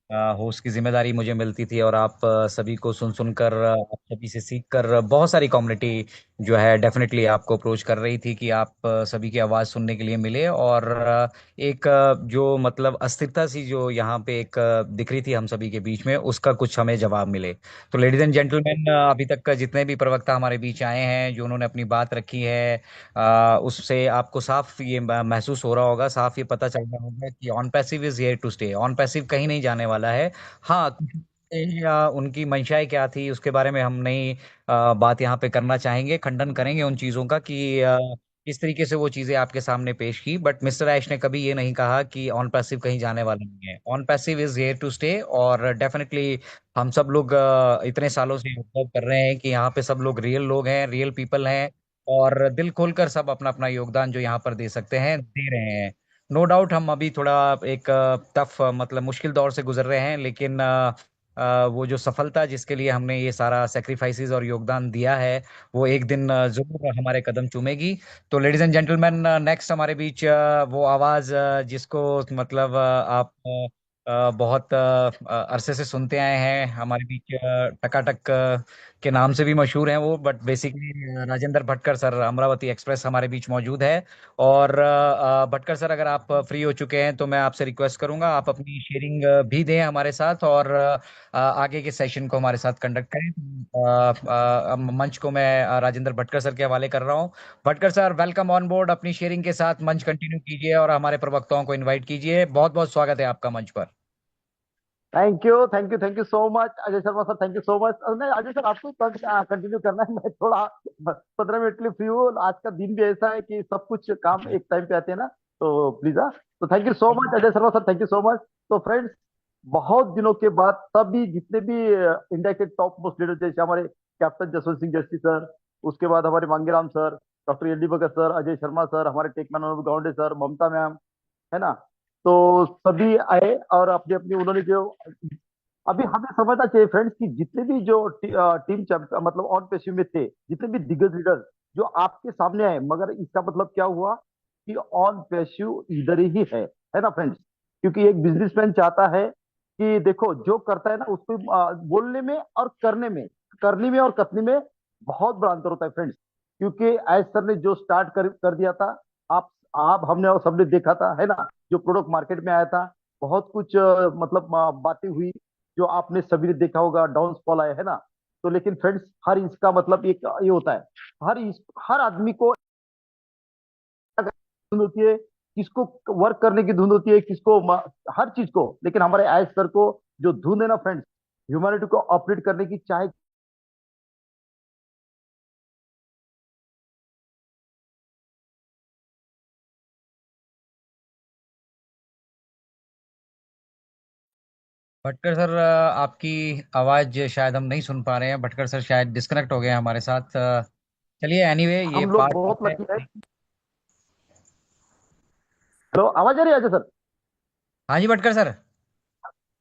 होस्ट की जिम्मेदारी मुझे मिलती थी, और आप सभी को सुन सुनकर आप सभी से सीख कर बहुत सारी कम्युनिटी जो है डेफिनेटली आपको अप्रोच कर रही थी कि आप सभी की आवाज़ सुनने के लिए मिले। और एक जो मतलब अस्थिरता सी जो यहाँ पे एक दिख रही थी हम सभी के बीच में, उसका कुछ हमें जवाब मिले। तो लेडीज एंड जेंटलमैन, अभी तक का जितने भी प्रवक्ता हमारे बीच आए हैं, जो उन्होंने अपनी बात रखी है, उससे आपको साफ ये महसूस हो रहा होगा, साफ ये पता चल रहा होगा कि on passive is here to stay. OnPassive कहीं नहीं जाने वाला है। हाँ, उनकी मंशाएं क्या थी उसके बारे में हम नहीं बात यहाँ पे करना चाहेंगे, खंडन करेंगे उन चीज़ों का कि किस तरीके से वो चीज़ें आपके सामने पेश की। बट मिस्टर ऐश ने कभी ये नहीं कहा कि ऑन पैसिव कहीं जाने वाला नहीं है। On passive is here to stay. और डेफिनेटली हम सब लोग इतने सालों से ऑब्जर्व कर रहे हैं कि यहाँ पे सब लोग रियल लोग हैं, रियल पीपल हैं, और दिल खोलकर सब अपना अपना योगदान जो यहाँ पर दे सकते हैं दे रहे हैं। नो डाउट हम अभी थोड़ा एक टफ मतलब मुश्किल दौर से गुजर रहे हैं, लेकिन वो जो सफलता जिसके लिए हमने ये सारा सेक्रीफाइसेस और योगदान दिया है, वो एक दिन जरूर हमारे कदम चूमेगी। तो लेडीज एंड जेंटलमैन, नेक्स्ट हमारे बीच वो आवाज जिसको मतलब आप बहुत अरसे से सुनते आए हैं। हमारे बीच टकाटक के नाम से भी मशहूर हैं वो, but basically Rajendra Bhatkar sir, Amravati express हमारे बीच मौजूद है। और भटकर सर, अगर आप फ्री हो चुके हैं तो मैं आपसे रिक्वेस्ट करूंगा आप अपनी शेयरिंग भी दें हमारे साथ, और आगे के सेशन को हमारे साथ कंडक्ट करें। मंच को मैं राजेंद्र भटकर सर के हवाले कर रहा हूँ। Bhatkar sir, welcome on board. अपनी शेयरिंग के साथ मंच कंटिन्यू कीजिए और हमारे प्रवक्ताओं को इनवाइट कीजिए। बहुत बहुत स्वागत है आपका मंच पर। Thank you so much Ajay Sharma sir, thank you so much. नहीं अजय सर, आपको कंटिन्यू करना है, मैं थोड़ा 15 मिनट के लिए फ्री हूँ। आज का दिन भी ऐसा है कि सब कुछ काम एक टाइम पे आते हैं ना, तो प्लीज। हाँ, तो thank you so much Ajay Sharma sir, thank you so much. तो फ्रेंड्स, बहुत दिनों के बाद सभी जितने भी इंडिया के टॉप मोस्ट लीडर, जैसे हमारे कैप्टन जसवंत सिंह जस्सी सर, उसके बाद हमारे Mangeram sir, doctor L D Bhagat sir, Ajay Sharma sir, हमारे टेकमैन अनुभव गावंडे सर, ममता मैम, है ना। तो सभी आए और अपनी अपनी उन्होंने जो, अभी हमें समझना चाहिए फ्रेंड्स कि जितने भी जो टीम मतलब ऑन पेशिव में थे, जितने भी दिग्गज लीडर जो आपके सामने आए, मगर इसका मतलब क्या हुआ कि ऑन पेशिव इधर ही है ना फ्रेंड्स। क्योंकि एक बिजनेसमैन चाहता है कि देखो, जो करता है ना उसको बोलने में और करने में और कथनी में बहुत बड़ा अंतर होता है फ्रेंड्स। क्योंकि एज सर ने जो स्टार्ट कर दिया था, आप आप हमने और सबने देखा था, है ना। जो प्रोडक्ट मार्केट में आया था, बहुत कुछ मतलब बातें हुई, जो आपने सभी ने देखा होगा, डाउनफॉल आया, है ना। तो लेकिन फ्रेंड्स, हर इसका मतलब एक ये होता है, हर आदमी को धुन होती है, किसको वर्क करने की धुन होती है, किसको हर चीज को। लेकिन हमारे आयस सर को जो धुन है ना फ्रेंड्स, ह्यूमैनिटी को ऑपरेट करने की, चाहे भटकर सर, आपकी आवाज शायद हम नहीं सुन पा रहे हैं। भटकर सर शायद डिस्कनेक्ट हो गए हैं हमारे साथ। चलिए, एनीवे, ये हम लोग पार्ट बहुत ऑफ है। लकी है। हेलो, आवाज आ रही है अजय सर? हाँ जी Bhatkar sir.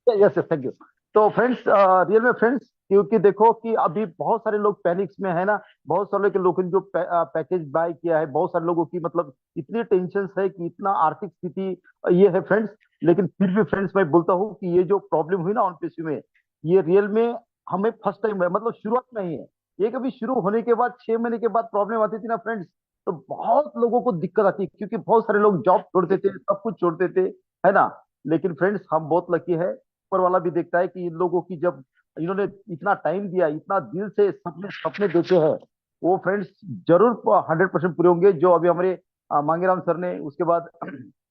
Yes yes, thank you. तो फ्रेंड्स, रियल में फ्रेंड्स, क्योंकि देखो कि अभी बहुत सारे लोग पैनिक्स में है ना। बहुत सारे के लोगों ने जो पैकेज बाय किया है, बहुत सारे लोगों की मतलब इतनी टेंशन है कि इतना आर्थिक स्थिति ये है फ्रेंड्स। लेकिन फिर भी फ्रेंड्स, मैं बोलता हूँ कि ये जो प्रॉब्लम हुई ना ऑन पीसी में, ये रियल में हमें फर्स्ट टाइम है, मतलब शुरुआत नहीं है। ये कभी शुरू होने के बाद 6 महीने के बाद प्रॉब्लम आती थी ना फ्रेंड्स, तो बहुत लोगों को दिक्कत आती है, क्योंकि बहुत सारे लोग जॉब छोड़ते थे, सब कुछ छोड़ते थे, है ना। लेकिन फ्रेंड्स, हम बहुत लकी है, ऊपर वाला भी देखता है कि इन लोगों की जब इन्होंने इतना टाइम दिया, इतना दिल से सपने सपने देखे हैं, वो फ्रेंड्स जरूर 100% पूरे होंगे। जो अभी हमारे मांगेराम सर ने, उसके बाद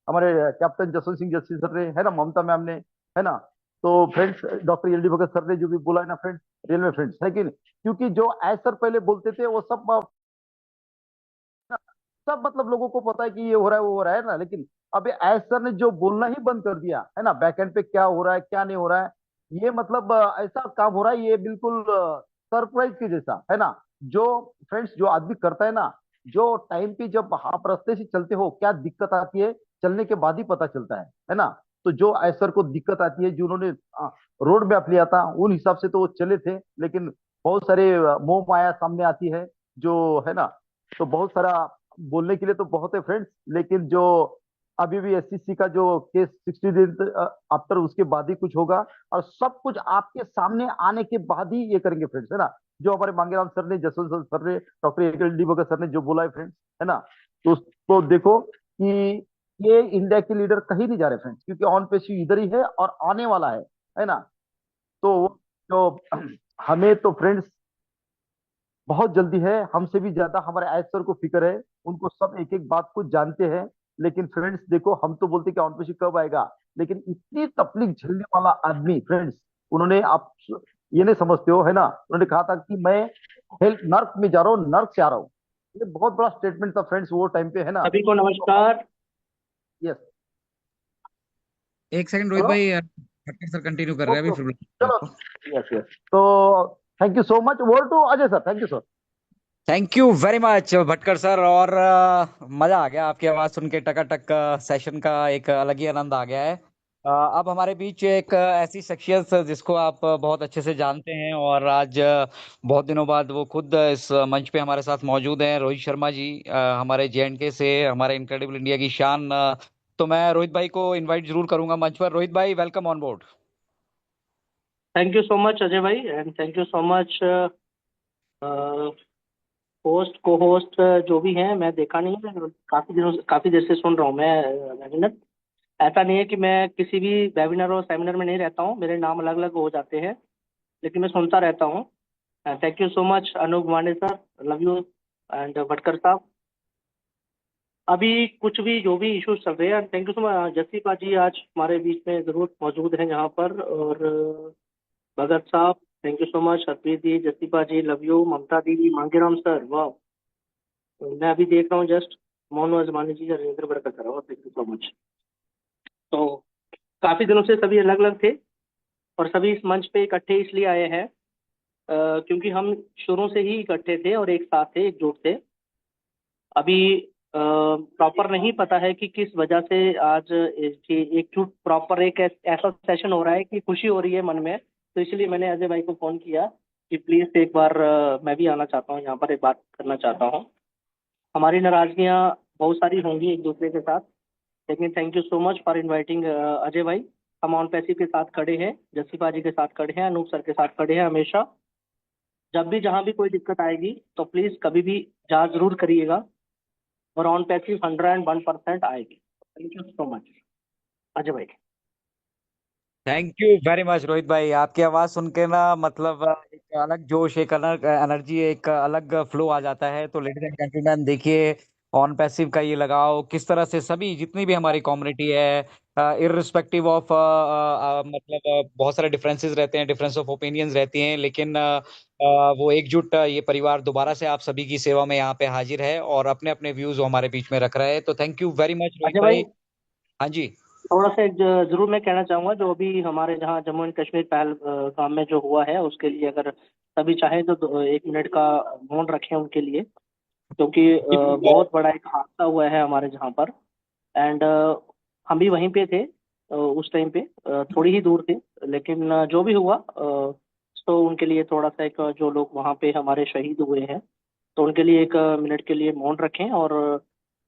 हमारे कैप्टन जसवंत सिंह जस्सी सर ने, है ना, ममता मैम ने, है ना। तो friends, doctor L D Bhagat sir ने जो भी बोला है ना फ्रेंड्स, रियल में फ्रेंड्स है कि नहीं? क्योंकि जो एज सर पहले बोलते थे वो सब सब मतलब लोगों को पता है कि ये हो रहा है, वो हो रहा है ना। लेकिन अब एज सर ने जो बोलना ही बंद कर दिया है ना, बैकएंड पे क्या हो रहा है क्या नहीं हो रहा है, ये मतलब ऐसा काम हो रहा है, ये बिल्कुल सरप्राइज के जैसा, है ना। जो फ्रेंड्स, जो आदमी करता है ना, जो टाइम पे जब आप रास्ते से चलते हो क्या दिक्कत आती है, चलने के बाद ही पता चलता है ना। तो जो एज सर को दिक्कत आती है, जो उन्होंने रोड मैप लिया था, उन हिसाब से तो वो चले थे। लेकिन बहुत सारे मोह माया सामने आती है, जो है ना। तो बहुत सारा बोलने के लिए तो बहुत है फ्रेंड्स, लेकिन जो अभी भी एससीसी का जो केस 60 दिन आफ्टर, उसके बाद ही कुछ होगा। और सब कुछ आपके सामने आने के बाद ही ये करेंगे फ्रेंड्स, है ना। जो हमारे मांगेराम सर ने, जसवंत सर ने, doctor L D Bhagat sir ने जो बोला है फ्रेंड्स, है ना। तो उसको देखो कि ये इंडिया के लीडर कहीं नहीं जा रहे फ्रेंड्स, क्योंकि ऑन पेशी इधर ही है और आने वाला है ना। तो जो हमें तो फ्रेंड्स बहुत जल्दी है, हमसे भी ज्यादा हमारे आयत सर को फिक्र है, उनको सब एक एक बात को जानते हैं। लेकिन फ्रेंड्स देखो, हम तो बोलते कि ऑनपेशी कब आएगा, लेकिन इतनी तकलीफ झेलने वाला आदमी फ्रेंड्स, उन्होंने, आप ये नहीं समझते हो, है ना। उन्होंने कहा था कि मैं हेल्थ नर्क में जा रहा हूँ, नर्क से आ रहा हूँ। ये बहुत बड़ा स्टेटमेंट था फ्रेंड्स, वो टाइम पे, है ना। सभी को नमस्कार। यस। एक सेकंड रोहित हेलो। भाई, भटकर सर कंटिन्यू कर रहे हैं ओके अभी, ओके, फिर चलो। आपको। Yes yes. तो thank you so much, word to Ajay sir, thank you sir. Thank you very much Bhatkar sir. और मजा आ गया आपकी आवाज सुन के। टकाटक सेशन का एक अलग ही आनंद आ गया है। अब हमारे बीच एक ऐसी शख्सियत जिसको आप बहुत अच्छे से जानते हैं, और आज बहुत दिनों बाद वो खुद इस मंच पे हमारे साथ मौजूद हैं। रोहित शर्मा जी, हमारे जेएंडके से, हमारे इनक्रेडिबल इंडिया की शान। तो मैं रोहित भाई को इनवाइट जरूर करूंगा मंच पर। रोहित भाई, welcome on board. Thank you so much Ajay भाई, and thank you so much host को होस्ट जो भी हैं। मैं देखा नहीं है, काफी देर से सुन रहा हूँ मैं वेबिनार। ऐसा नहीं है कि मैं किसी भी वेबिनार और सेमिनार में नहीं रहता हूँ, मेरे नाम अलग अलग हो जाते हैं, लेकिन मैं सुनता रहता हूँ। Thank you so much Anoop Mande sir, love you, and Bhatkar साहब। अभी कुछ भी जो भी इश्यूज चल रहे हैं, थैंक यू सो मच जसीपा जी आज हमारे बीच में जरूर मौजूद हैं यहाँ पर, और भगत साहब, thank you so much, Harpreet ji, Jasipa ji, love you, Mamta दीदी, मांगेराम सर, वाह। मैं अभी देख रहा हूँ जस्ट मोनू अजमानी जी, राजेंद्र बड़कर सर, और थैंक यू सो मच। तो काफी दिनों से सभी अलग अलग थे, और सभी इस मंच पे इकट्ठे इसलिए आए हैं क्योंकि हम शुरू से ही इकट्ठे थे और एक साथ थे, एकजुट थे। अभी प्रॉपर नहीं पता है कि किस वजह से आज एकजुट प्रॉपर एक ऐसा सेशन हो रहा है कि खुशी हो रही है मन में। तो इसलिए मैंने अजय भाई को फोन किया कि प्लीज एक बार मैं भी आना चाहता हूँ यहाँ पर, एक बात करना चाहता हूँ। हमारी नाराजगियाँ बहुत सारी होंगी एक दूसरे के साथ, लेकिन thank you so much for inviting Ajay भाई। हम ऑन पैसिव के साथ खड़े हैं, जसीपा जी के साथ खड़े हैं, अनूप सर के साथ खड़े हैं हमेशा। जब भी जहां भी कोई दिक्कत आएगी तो प्लीज कभी भी जा जरूर करिएगा, और ऑन पैसिव 101% आएगी। Thank you so much Ajay भाई। Thank you very much Rohit भाई। आपकी आवाज सुन के ना मतलब एक अलग जोश, एक अलग एनर्जी, एक अलग फ्लो आ जाता है। तो लेडीज एंड जेंटलमैन, देखिए ऑन पैसिव का ये लगाव किस तरह से सभी जितनी भी हमारी कम्युनिटी है, इररिस्पेक्टिव ऑफ मतलब बहुत सारे डिफरेंसेस रहते हैं, डिफरेंस ऑफ ओपिनियंस रहती हैं, लेकिन वो एकजुट ये परिवार दोबारा से आप सभी की सेवा में यहाँ पे हाजिर है और अपने अपने व्यूज हमारे बीच में रख रहा है। तो thank you very much Rohit Ajay भाई, भाई। हाँ जी। थोड़ा सा जरूर मैं कहना चाहूंगा, जो अभी हमारे जहाँ जम्मू एंड कश्मीर पहलगाम में जो हुआ है उसके लिए अगर सभी चाहे तो 1 मिनट का मौन रखें उनके लिए, क्योंकि बहुत बड़ा एक हादसा हुआ है हमारे जहाँ पर। एंड हम भी वहीं पे थे उस टाइम पे, थोड़ी ही दूर थे, लेकिन जो भी हुआ तो उनके लिए थोड़ा सा एक जो लोग वहाँ पे हमारे शहीद हुए हैं, तो उनके लिए 1 मिनट के लिए मौन रखें। और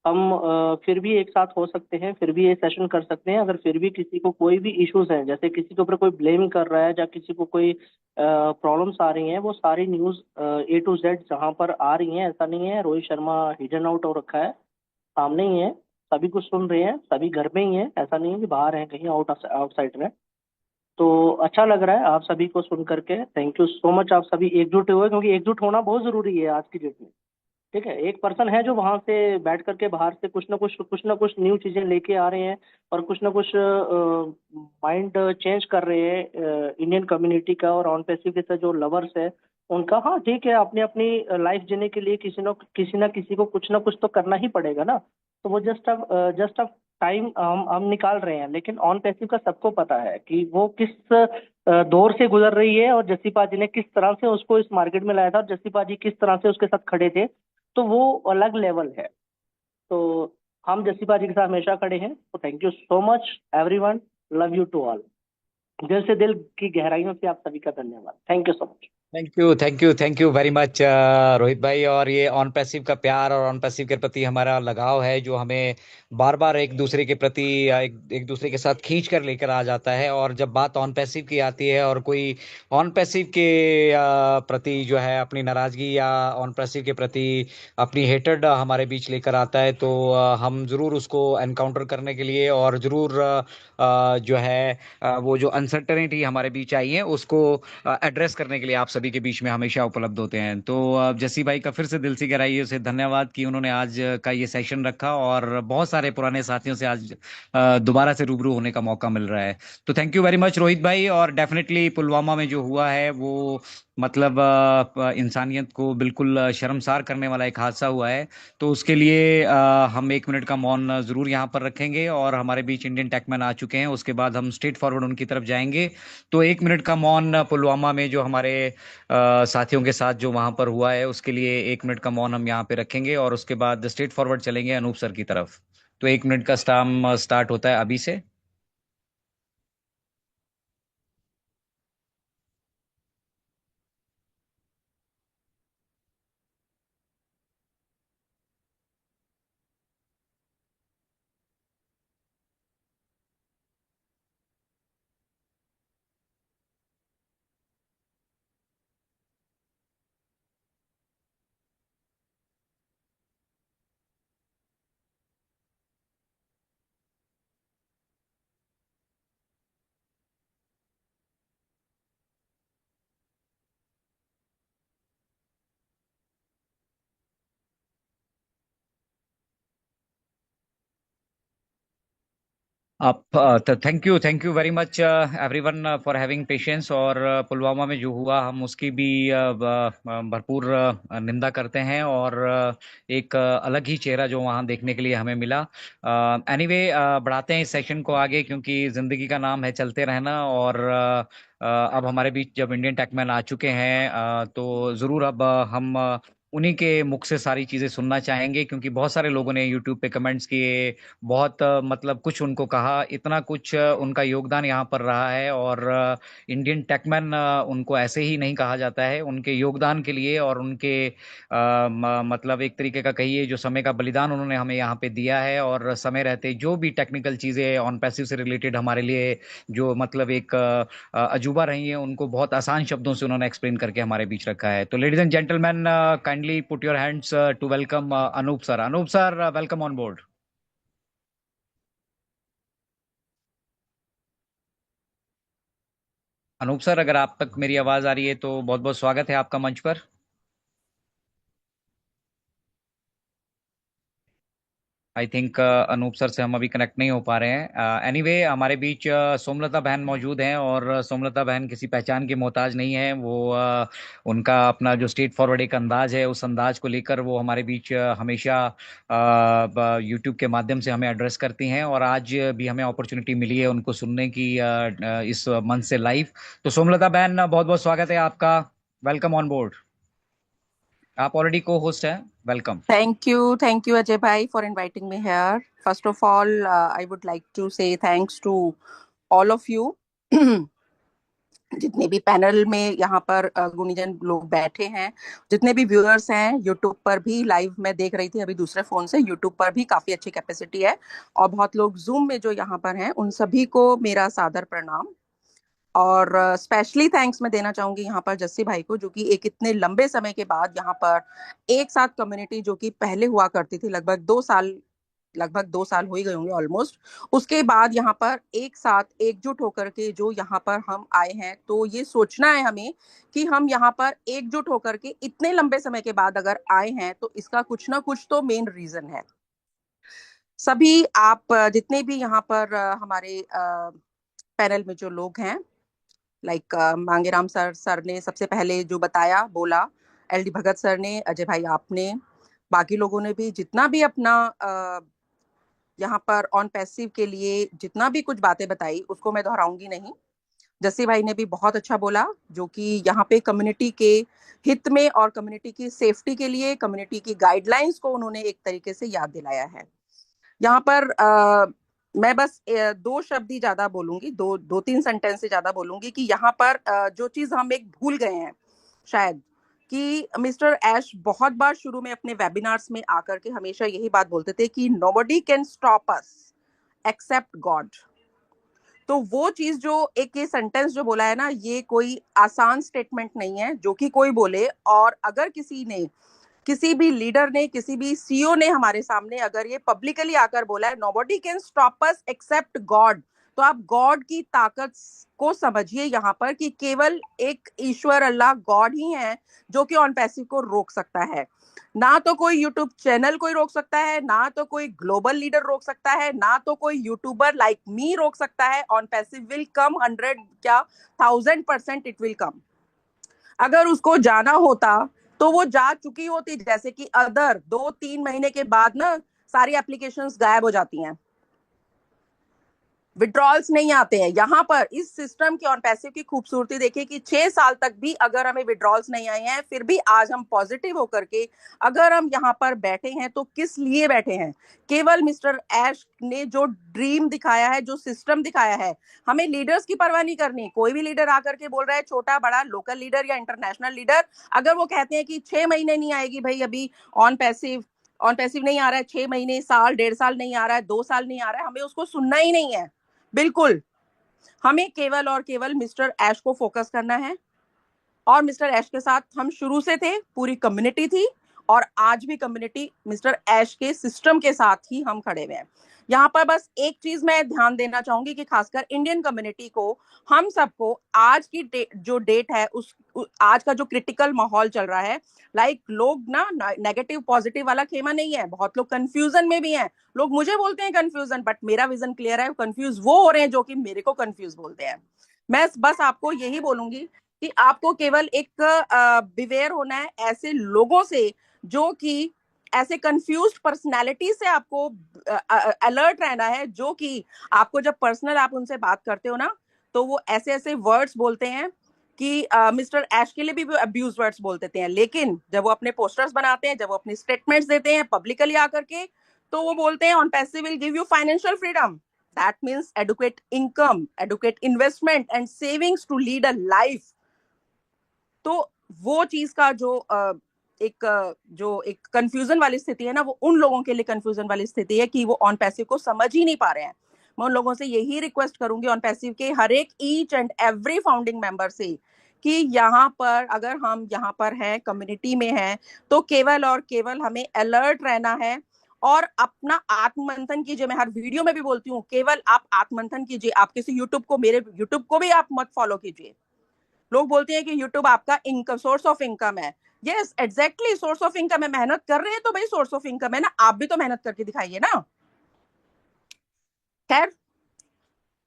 हम फिर भी एक साथ हो सकते हैं, फिर भी ये सेशन कर सकते हैं। अगर फिर भी किसी को कोई भी इश्यूज हैं, जैसे किसी के ऊपर कोई ब्लेम कर रहा है या किसी को कोई प्रॉब्लम्स आ रही हैं, वो सारी न्यूज़ A to Z जहाँ पर आ रही हैं, ऐसा नहीं है रोहित शर्मा हिडन आउट हो रखा है, सामने ही है, सभी कुछ सुन रहे हैं, सभी घर में ही है, ऐसा नहीं है कि बाहर हैं कहीं आउटसाइड में। तो अच्छा लग रहा है आप सभी को सुन करके, थैंक यू सो मच। आप सभी एकजुट हुए, क्योंकि एकजुट होना बहुत जरूरी है आज की डेट में। ठीक है, एक पर्सन है जो वहां से बैठ करके बाहर से कुछ ना कुछ न्यू चीजें लेके आ रहे हैं, और कुछ ना कुछ माइंड चेंज कर रहे हैं इंडियन कम्युनिटी का और ऑन पैसिव के साथ जो लवर्स है उनका। हाँ ठीक है, अपनी अपनी लाइफ जीने के लिए किसी को कुछ ना कुछ तो करना ही पड़ेगा ना। तो वो जस्ट अब टाइम हम निकाल रहे हैं, लेकिन ऑन पैसिव का सबको पता है कि वो किस दौर से गुजर रही है, और जसीपा जी ने किस तरह से उसको इस मार्केट में लाया था, और जसीपा जी किस तरह से उसके साथ खड़े थे। तो वो अलग लेवल है। तो हम जसीपा जी के साथ हमेशा खड़े हैं। तो thank you so much everyone, love you to all. दिल से, दिल की गहराइयों से आप सभी का धन्यवाद। Thank you so much. Thank you very much Rohit भाई। और ये ऑन पैसिव का प्यार और ऑन पैसिव के प्रति हमारा लगाव है जो हमें बार बार एक दूसरे के प्रति एक दूसरे के साथ खींच कर लेकर आ जाता है। और जब बात ऑन पैसिव की आती है और कोई ऑन पैसिव के प्रति जो है अपनी नाराजगी या ऑन पैसिव के प्रति अपनी हेटेड हमारे बीच लेकर आता है, तो हम जरूर उसको एनकाउंटर करने के लिए और जरूर जो है वो जो अनसर्टेनिटी हमारे बीच आई है उसको एड्रेस करने के लिए आप सभी के बीच में हमेशा उपलब्ध होते हैं। तो जसी भाई का फिर से दिल से गहराइयों से धन्यवाद कि उन्होंने आज का ये सेशन रखा और बहुत सारे पुराने साथियों से आज दोबारा से रूबरू होने का मौका मिल रहा है। तो thank you very much Rohit भाई। और डेफिनेटली पुलवामा में जो हुआ है वो मतलब इंसानियत को बिल्कुल शर्मसार करने वाला एक हादसा हुआ है। तो उसके लिए हम 1 मिनट का मौन जरूर यहाँ पर रखेंगे। और हमारे बीच इंडियन टेकमैन आ चुके हैं, उसके बाद हम स्ट्रेट फॉरवर्ड उनकी तरफ जाएंगे। तो 1 मिनट का मौन पुलवामा में जो हमारे साथियों के साथ जो वहां पर हुआ है उसके लिए 1 मिनट का मौन हम यहाँ पे रखेंगे और उसके बाद स्ट्रेट फॉरवर्ड चलेंगे अनूप सर की तरफ। तो 1 मिनट का स्टाम स्टार्ट होता है अभी से। Thank you very much everyone for having patience. और पुलवामा में जो हुआ हम उसकी भी भरपूर निंदा करते हैं, और एक अलग ही चेहरा जो वहाँ देखने के लिए हमें मिला। एनीवे, बढ़ाते हैं इस सेशन को आगे, क्योंकि जिंदगी का नाम है चलते रहना। और अब हमारे बीच जब इंडियन टेकमैन आ चुके हैं, तो ज़रूर अब हम उन्हीं के मुख से सारी चीज़ें सुनना चाहेंगे, क्योंकि बहुत सारे लोगों ने यूट्यूब पे कमेंट्स किए, बहुत मतलब कुछ उनको कहा, इतना कुछ उनका योगदान यहाँ पर रहा है। और इंडियन टेकमैन उनको ऐसे ही नहीं कहा जाता है, उनके योगदान के लिए और उनके मतलब एक तरीके का कहिए जो समय का बलिदान उन्होंने हमें यहाँ पे दिया है। और समय रहते जो भी टेक्निकल चीज़ें ऑन पैसिव से रिलेटेड हमारे लिए जो मतलब एक अजूबा रही है, उनको बहुत आसान शब्दों से उन्होंने एक्सप्लेन करके हमारे बीच रखा है। तो ladies and gentleman, kindly put your hands to welcome Anoop sir. Anoop sir, welcome on board. Anoop sir, अगर आप तक मेरी आवाज आ रही है तो बहुत बहुत स्वागत है आपका मंच पर। आई थिंक अनूप सर से हम अभी कनेक्ट नहीं हो पा रहे हैं। एनीवे, हमारे बीच सोमलता बहन मौजूद हैं, और सोमलता बहन किसी पहचान की मोहताज नहीं है। वो उनका अपना जो स्ट्रेट फॉरवर्ड एक अंदाज है, उस अंदाज को लेकर वो हमारे बीच हमेशा यूट्यूब के माध्यम से हमें एड्रेस करती हैं, और आज भी हमें अपॉर्चुनिटी मिली है उनको सुनने की इस मंच से लाइव। तो सोमलता बहन, बहुत बहुत स्वागत है आपका। Welcome on board. आप ऑलरेडी को होस्ट हैं, welcome. Thank you, Ajay Bhai, for inviting me here. First of all, I would like to say thanks to all of you, जितने भी पैनल में यहाँ पर गुणीजन लोग बैठे हैं, जितने भी व्यूअर्स हैं, यूट्यूब पर भी लाइव मैं देख रही थी अभी दूसरे फोन से, यूट्यूब पर भी काफी अच्छी कैपेसिटी है, और बहुत लोग जूम में जो यहाँ पर हैं, उन सभी को मेरा सादर प्रणाम। और स्पेशली थैंक्स मैं देना चाहूंगी यहाँ पर जस्सी भाई को, जो कि एक इतने लंबे समय के बाद यहाँ पर एक साथ कम्युनिटी जो कि पहले हुआ करती थी, लगभग 2 साल हो ही गए होंगे ऑलमोस्ट, उसके बाद यहाँ पर एक साथ एकजुट होकर के जो यहाँ पर हम आए हैं, तो ये सोचना है हमें कि हम यहाँ पर एकजुट होकर के इतने लंबे समय के बाद अगर आए हैं, तो इसका कुछ ना कुछ तो मेन रीजन है। सभी आप जितने भी यहाँ पर हमारे पैनल में जो लोग हैं, लाइक मांगेराम सर ने सबसे पहले जो बताया बोला, एलडी भगत सर ने, अजय भाई आपने, बाकी लोगों ने भी जितना भी अपना यहाँ पर ऑन पैसिव के लिए जितना भी कुछ बातें बताई, उसको मैं दोहराऊंगी नहीं। जस्सी भाई ने भी बहुत अच्छा बोला, जो कि यहाँ पे कम्युनिटी के हित में और कम्युनिटी की सेफ्टी के लिए कम्युनिटी की गाइडलाइंस को उन्होंने एक तरीके से याद दिलाया है। यहाँ पर मैं बस 2 शब्द ही ज्यादा बोलूंगी, 2-3 सेंटेंस से ज्यादा बोलूंगी कि यहाँ पर जो चीज हम एक भूल गए हैं शायद, कि मिस्टर ऐश बहुत बार शुरू में अपने वेबिनार्स में आकर के हमेशा यही बात बोलते थे कि nobody can stop us except God. तो वो चीज जो एक ये सेंटेंस जो बोला है ना, ये कोई आसान स्टेटमेंट नहीं है जो कि कोई बोले, और अगर किसी भी लीडर ने, किसी भी सीईओ ने हमारे सामने अगर ये पब्लिकली आकर बोला है nobody can stop us except God, तो आप गॉड की ताकत को समझिए यहाँ पर, कि केवल एक ईश्वर अल्लाह गॉड ही है जो कि ऑन पैसिव को रोक सकता है। ना तो कोई यूट्यूब चैनल कोई रोक सकता है, ना तो कोई ग्लोबल लीडर रोक सकता है, ना तो कोई यूट्यूबर लाइक मी रोक सकता है। ऑन पैसिव विल कम 100 क्या 1000% इट विल कम। अगर उसको जाना होता तो वो जा चुकी होती, जैसे कि अदर 2-3 महीने के बाद ना सारी एप्लीकेशंस गायब हो जाती हैं, विड्रॉल्स नहीं आते हैं। यहाँ पर इस सिस्टम की ऑन पैसिव की खूबसूरती देखिए कि 6 साल तक भी अगर हमें विड्रॉल्स नहीं आए हैं, फिर भी आज हम पॉजिटिव होकर के अगर हम यहाँ पर बैठे हैं, तो किस लिए बैठे हैं? केवल मिस्टर ऐश ने जो ड्रीम दिखाया है, जो सिस्टम दिखाया है, हमें लीडर्स की परवाह नहीं करनी। कोई भी लीडर आकर के बोल रहा है, छोटा बड़ा लोकल लीडर या इंटरनेशनल लीडर, अगर वो कहते हैं कि 6 महीने नहीं आएगी भाई अभी ऑन पैसिव नहीं आ रहा है, 6 महीने, साल, 1.5 साल नहीं आ रहा है, 2 साल नहीं आ रहा है, हमें उसको सुनना ही नहीं है। बिल्कुल, हमें केवल और केवल मिस्टर ऐश को फोकस करना है, और मिस्टर ऐश के साथ हम शुरू से थे, पूरी कम्युनिटी थी, और आज भी कम्युनिटी मिस्टर ऐश के सिस्टम के साथ ही हम खड़े हुए हैं। यहाँ पर बस एक चीज मैं ध्यान देना चाहूंगी कि खासकर इंडियन कम्युनिटी को, हम सबको आज की जो डेट है आज का जो क्रिटिकल माहौल चल रहा है, लोग ना नेगेटिव पॉजिटिव वाला खेमा नहीं है, बहुत लोग कंफ्यूजन में भी हैं। लोग मुझे बोलते हैं कंफ्यूजन, बट मेरा विजन क्लियर है, कंफ्यूज वो हो रहे हैं जो कि मेरे को कंफ्यूज बोलते हैं। मैं बस आपको यही बोलूंगी कि आपको केवल एक बिवेयर होना है ऐसे लोगों से, जो कि ऐसे कंफ्यूज्ड पर्सनैलिटी से आपको अलर्ट रहना है, जो कि आपको जब पर्सनल आप उनसे बात करते हो ना, तो वो ऐसे ऐसे वर्ड्स बोलते हैं कि मिस्टर ऐश के लिए भी अब्यूज वर्ड्स बोल देते हैं, लेकिन जब वो अपने पोस्टर्स बनाते हैं, जब वो अपनी स्टेटमेंट्स देते हैं पब्लिकली आकर के, तो वो बोलते हैं OnPassive will give you financial freedom, that means educate income, educate investment and savings to lead a life. तो वो चीज का जो एक कंफ्यूजन वाली स्थिति है ना, वो उन लोगों के लिए कंफ्यूजन वाली स्थिति है कि वो ऑन पैसिव को समझ ही नहीं पा रहे हैं। मैं उन लोगों से यही रिक्वेस्ट करूंगी, ऑन पैसिव के हर एक each and every founding member से, कि यहाँ पर अगर हम यहाँ पर हैं, कम्युनिटी में हैं, तो केवल और केवल हमें अलर्ट रहना है और अपना आत्ममंथन कीजिए। मैं हर वीडियो में भी बोलती हूँ, केवल आप आत्ममंथन कीजिए। आप किसी यूट्यूब को, मेरे यूट्यूब को भी आप मत फॉलो कीजिए। लोग बोलते हैं कि यूट्यूब आपका इनकम, सोर्स ऑफ इनकम है। Yes, exactly, source of income है। मेहनत कर रहे हैं तो भाई सोर्स ऑफ इनकम है ना, आप भी तो मेहनत करके दिखाइए ना। खैर,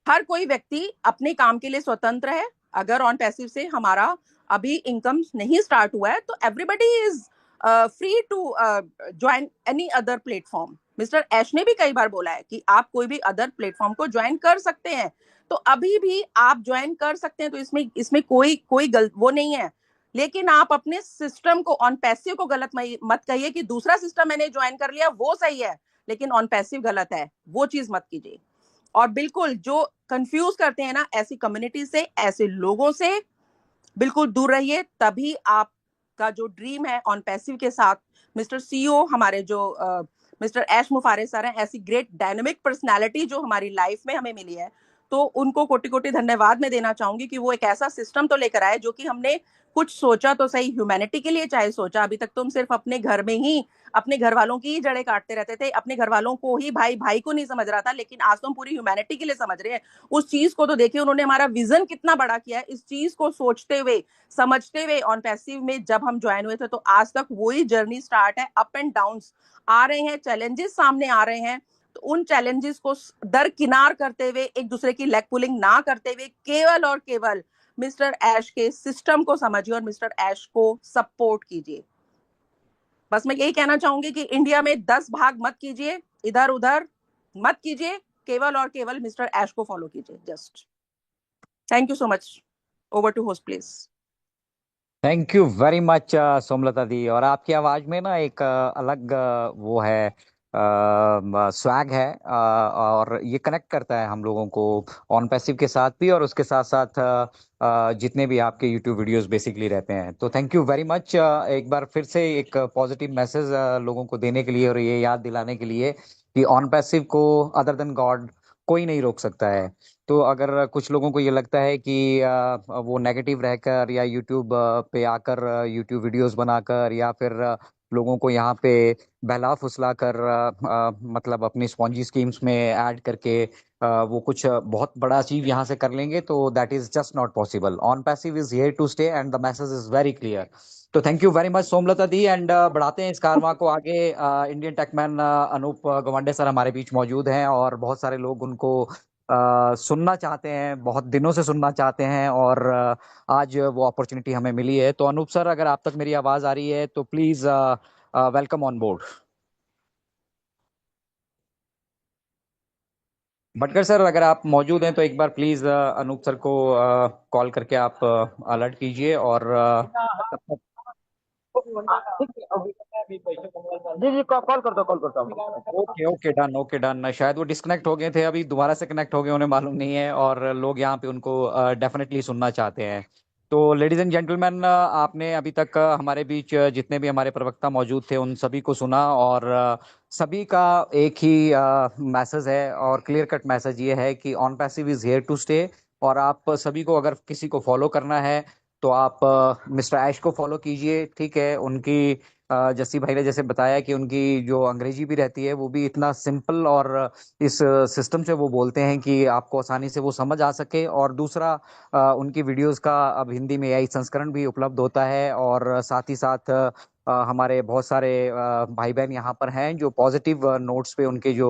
हर कोई व्यक्ति अपने काम के लिए स्वतंत्र है। अगर ऑन पैसिव से हमारा अभी इनकम नहीं स्टार्ट हुआ है, तो everybody is free to join any other platform. Mister Ash ने भी कई बार बोला है कि आप कोई भी अदर प्लेटफॉर्म को ज्वाइन कर सकते हैं, तो अभी भी आप ज्वाइन कर सकते हैं। तो इसमें कोई गलत वो नहीं है। लेकिन आप अपने सिस्टम को, ऑन पैसिव को गलत मत कहिए कि दूसरा सिस्टम मैंने ज्वाइन कर लिया वो सही है लेकिन ऑन पैसिव गलत है, वो चीज मत कीजिए। और बिल्कुल जो कंफ्यूज करते हैं ना, ऐसी कम्युनिटी से, ऐसे लोगों से बिल्कुल दूर रहिए। तभी आपका जो ड्रीम है ऑन पैसिव के साथ, मिस्टर सीईओ हमारे जो मिस्टर ऐश मुफारे सर हैं, ऐसी ग्रेट डायनामिक पर्सनालिटी जो हमारी लाइफ में हमें मिली है, तो उनको कोटि कोटि धन्यवाद मैं देना चाहूंगी कि वो एक ऐसा सिस्टम तो लेकर आए जो कि हमने कुछ सोचा तो सही, ह्यूमैनिटी के लिए चाहे सोचा। अभी तक तुम सिर्फ अपने घर में ही अपने घर वालों की ही जड़ें काटते रहते थे, अपने घर वालों को ही, भाई भाई को नहीं समझ रहा था, लेकिन आज तुम पूरी ह्यूमैनिटी के लिए समझ रहे हैं। उस चीज को तो देखिए, उन्होंने हमारा विजन कितना बड़ा किया है। इस चीज को सोचते हुए, समझते हुए ऑन पैसिव में जब हम ज्वाइन हुए थे, तो आज तक वही जर्नी स्टार्ट है। अप एंड डाउन्स आ रहे हैं, चैलेंजेस सामने आ रहे हैं, तो उन चैलेंजेस को दरकिनार करते हुए, एक दूसरे की लेग पुलिंग ना करते हुए, केवल और केवल मिस्टर ऐश के सिस्टम को समझिए और मिस्टर ऐश को सपोर्ट कीजिए। बस मैं यही कहना चाहूंगी कि इंडिया में 10 भाग मत कीजिए, इधर उधर मत कीजिए, केवल और केवल मिस्टर ऐश को फॉलो कीजिए। Just thank you so much. Over to host please. Thank you very much Somlata दी। और आपकी आवाज में ना एक अलग वो है, स्वैग है, और ये कनेक्ट करता है हम लोगों को ऑन पैसिव के साथ भी, और उसके साथ साथ जितने भी आपके यूट्यूब वीडियोस बेसिकली रहते हैं। तो थैंक यू वेरी मच एक बार फिर से एक पॉजिटिव मैसेज लोगों को देने के लिए, और ये याद दिलाने के लिए कि ऑन पैसिव को अदर देन गॉड कोई नहीं रोक सकता है। तो अगर कुछ लोगों को ये लगता है कि वो नेगेटिव रहकर या यूट्यूब पे आकर यूट्यूब वीडियोस बनाकर या फिर लोगों को यहाँ पे बहला फुसला कर मतलब अपनी स्पॉन्जी स्कीम्स में ऐड करके वो कुछ बहुत बड़ा अचीव यहाँ से कर लेंगे, तो that is just not possible. On passive is here to stay and the message is very clear. तो thank you very much Somlata दी, एंड बढ़ाते हैं इस कारवां को आगे। Indian techman Anoop Gawande sir हमारे बीच मौजूद हैं, और बहुत सारे लोग उनको सुनना चाहते हैं, बहुत दिनों से सुनना चाहते हैं, और आज वो अपॉर्चुनिटी हमें मिली है। तो अनूप सर, अगर आप तक मेरी आवाज आ रही है तो please welcome on board. Bhatkar sir, अगर आप मौजूद हैं तो एक बार प्लीज अनूप सर को कॉल करके आप अलर्ट कीजिए। और जी जी, कॉल करता हूँ। Okay done, okay done. शायद वो डिस्कनेक्ट हो गए थे, अभी दोबारा से कनेक्ट हो गए, उन्हें मालूम नहीं है, और लोग यहाँ पे उनको डेफिनेटली सुनना चाहते हैं। तो लेडीज एंड जेंटलमैन, आपने अभी तक हमारे बीच जितने भी हमारे प्रवक्ता मौजूद थे उन सभी को सुना, और सभी का एक ही मैसेज है, और क्लियर कट मैसेज ये है कि on passive is here to stay. और आप सभी को अगर किसी को फॉलो करना है तो आप मिस्टर ऐश को फॉलो कीजिए, ठीक है। उनकी जस्सी भाई ने जैसे बताया कि उनकी जो अंग्रेजी भी रहती है वो भी इतना सिंपल और इस सिस्टम से वो बोलते हैं कि आपको आसानी से वो समझ आ सके। और दूसरा, उनकी वीडियोस का अब हिंदी में एआई संस्करण भी उपलब्ध होता है, और साथ ही साथ हमारे बहुत सारे भाई बहन यहाँ पर हैं जो पॉजिटिव नोट्स पे उनके जो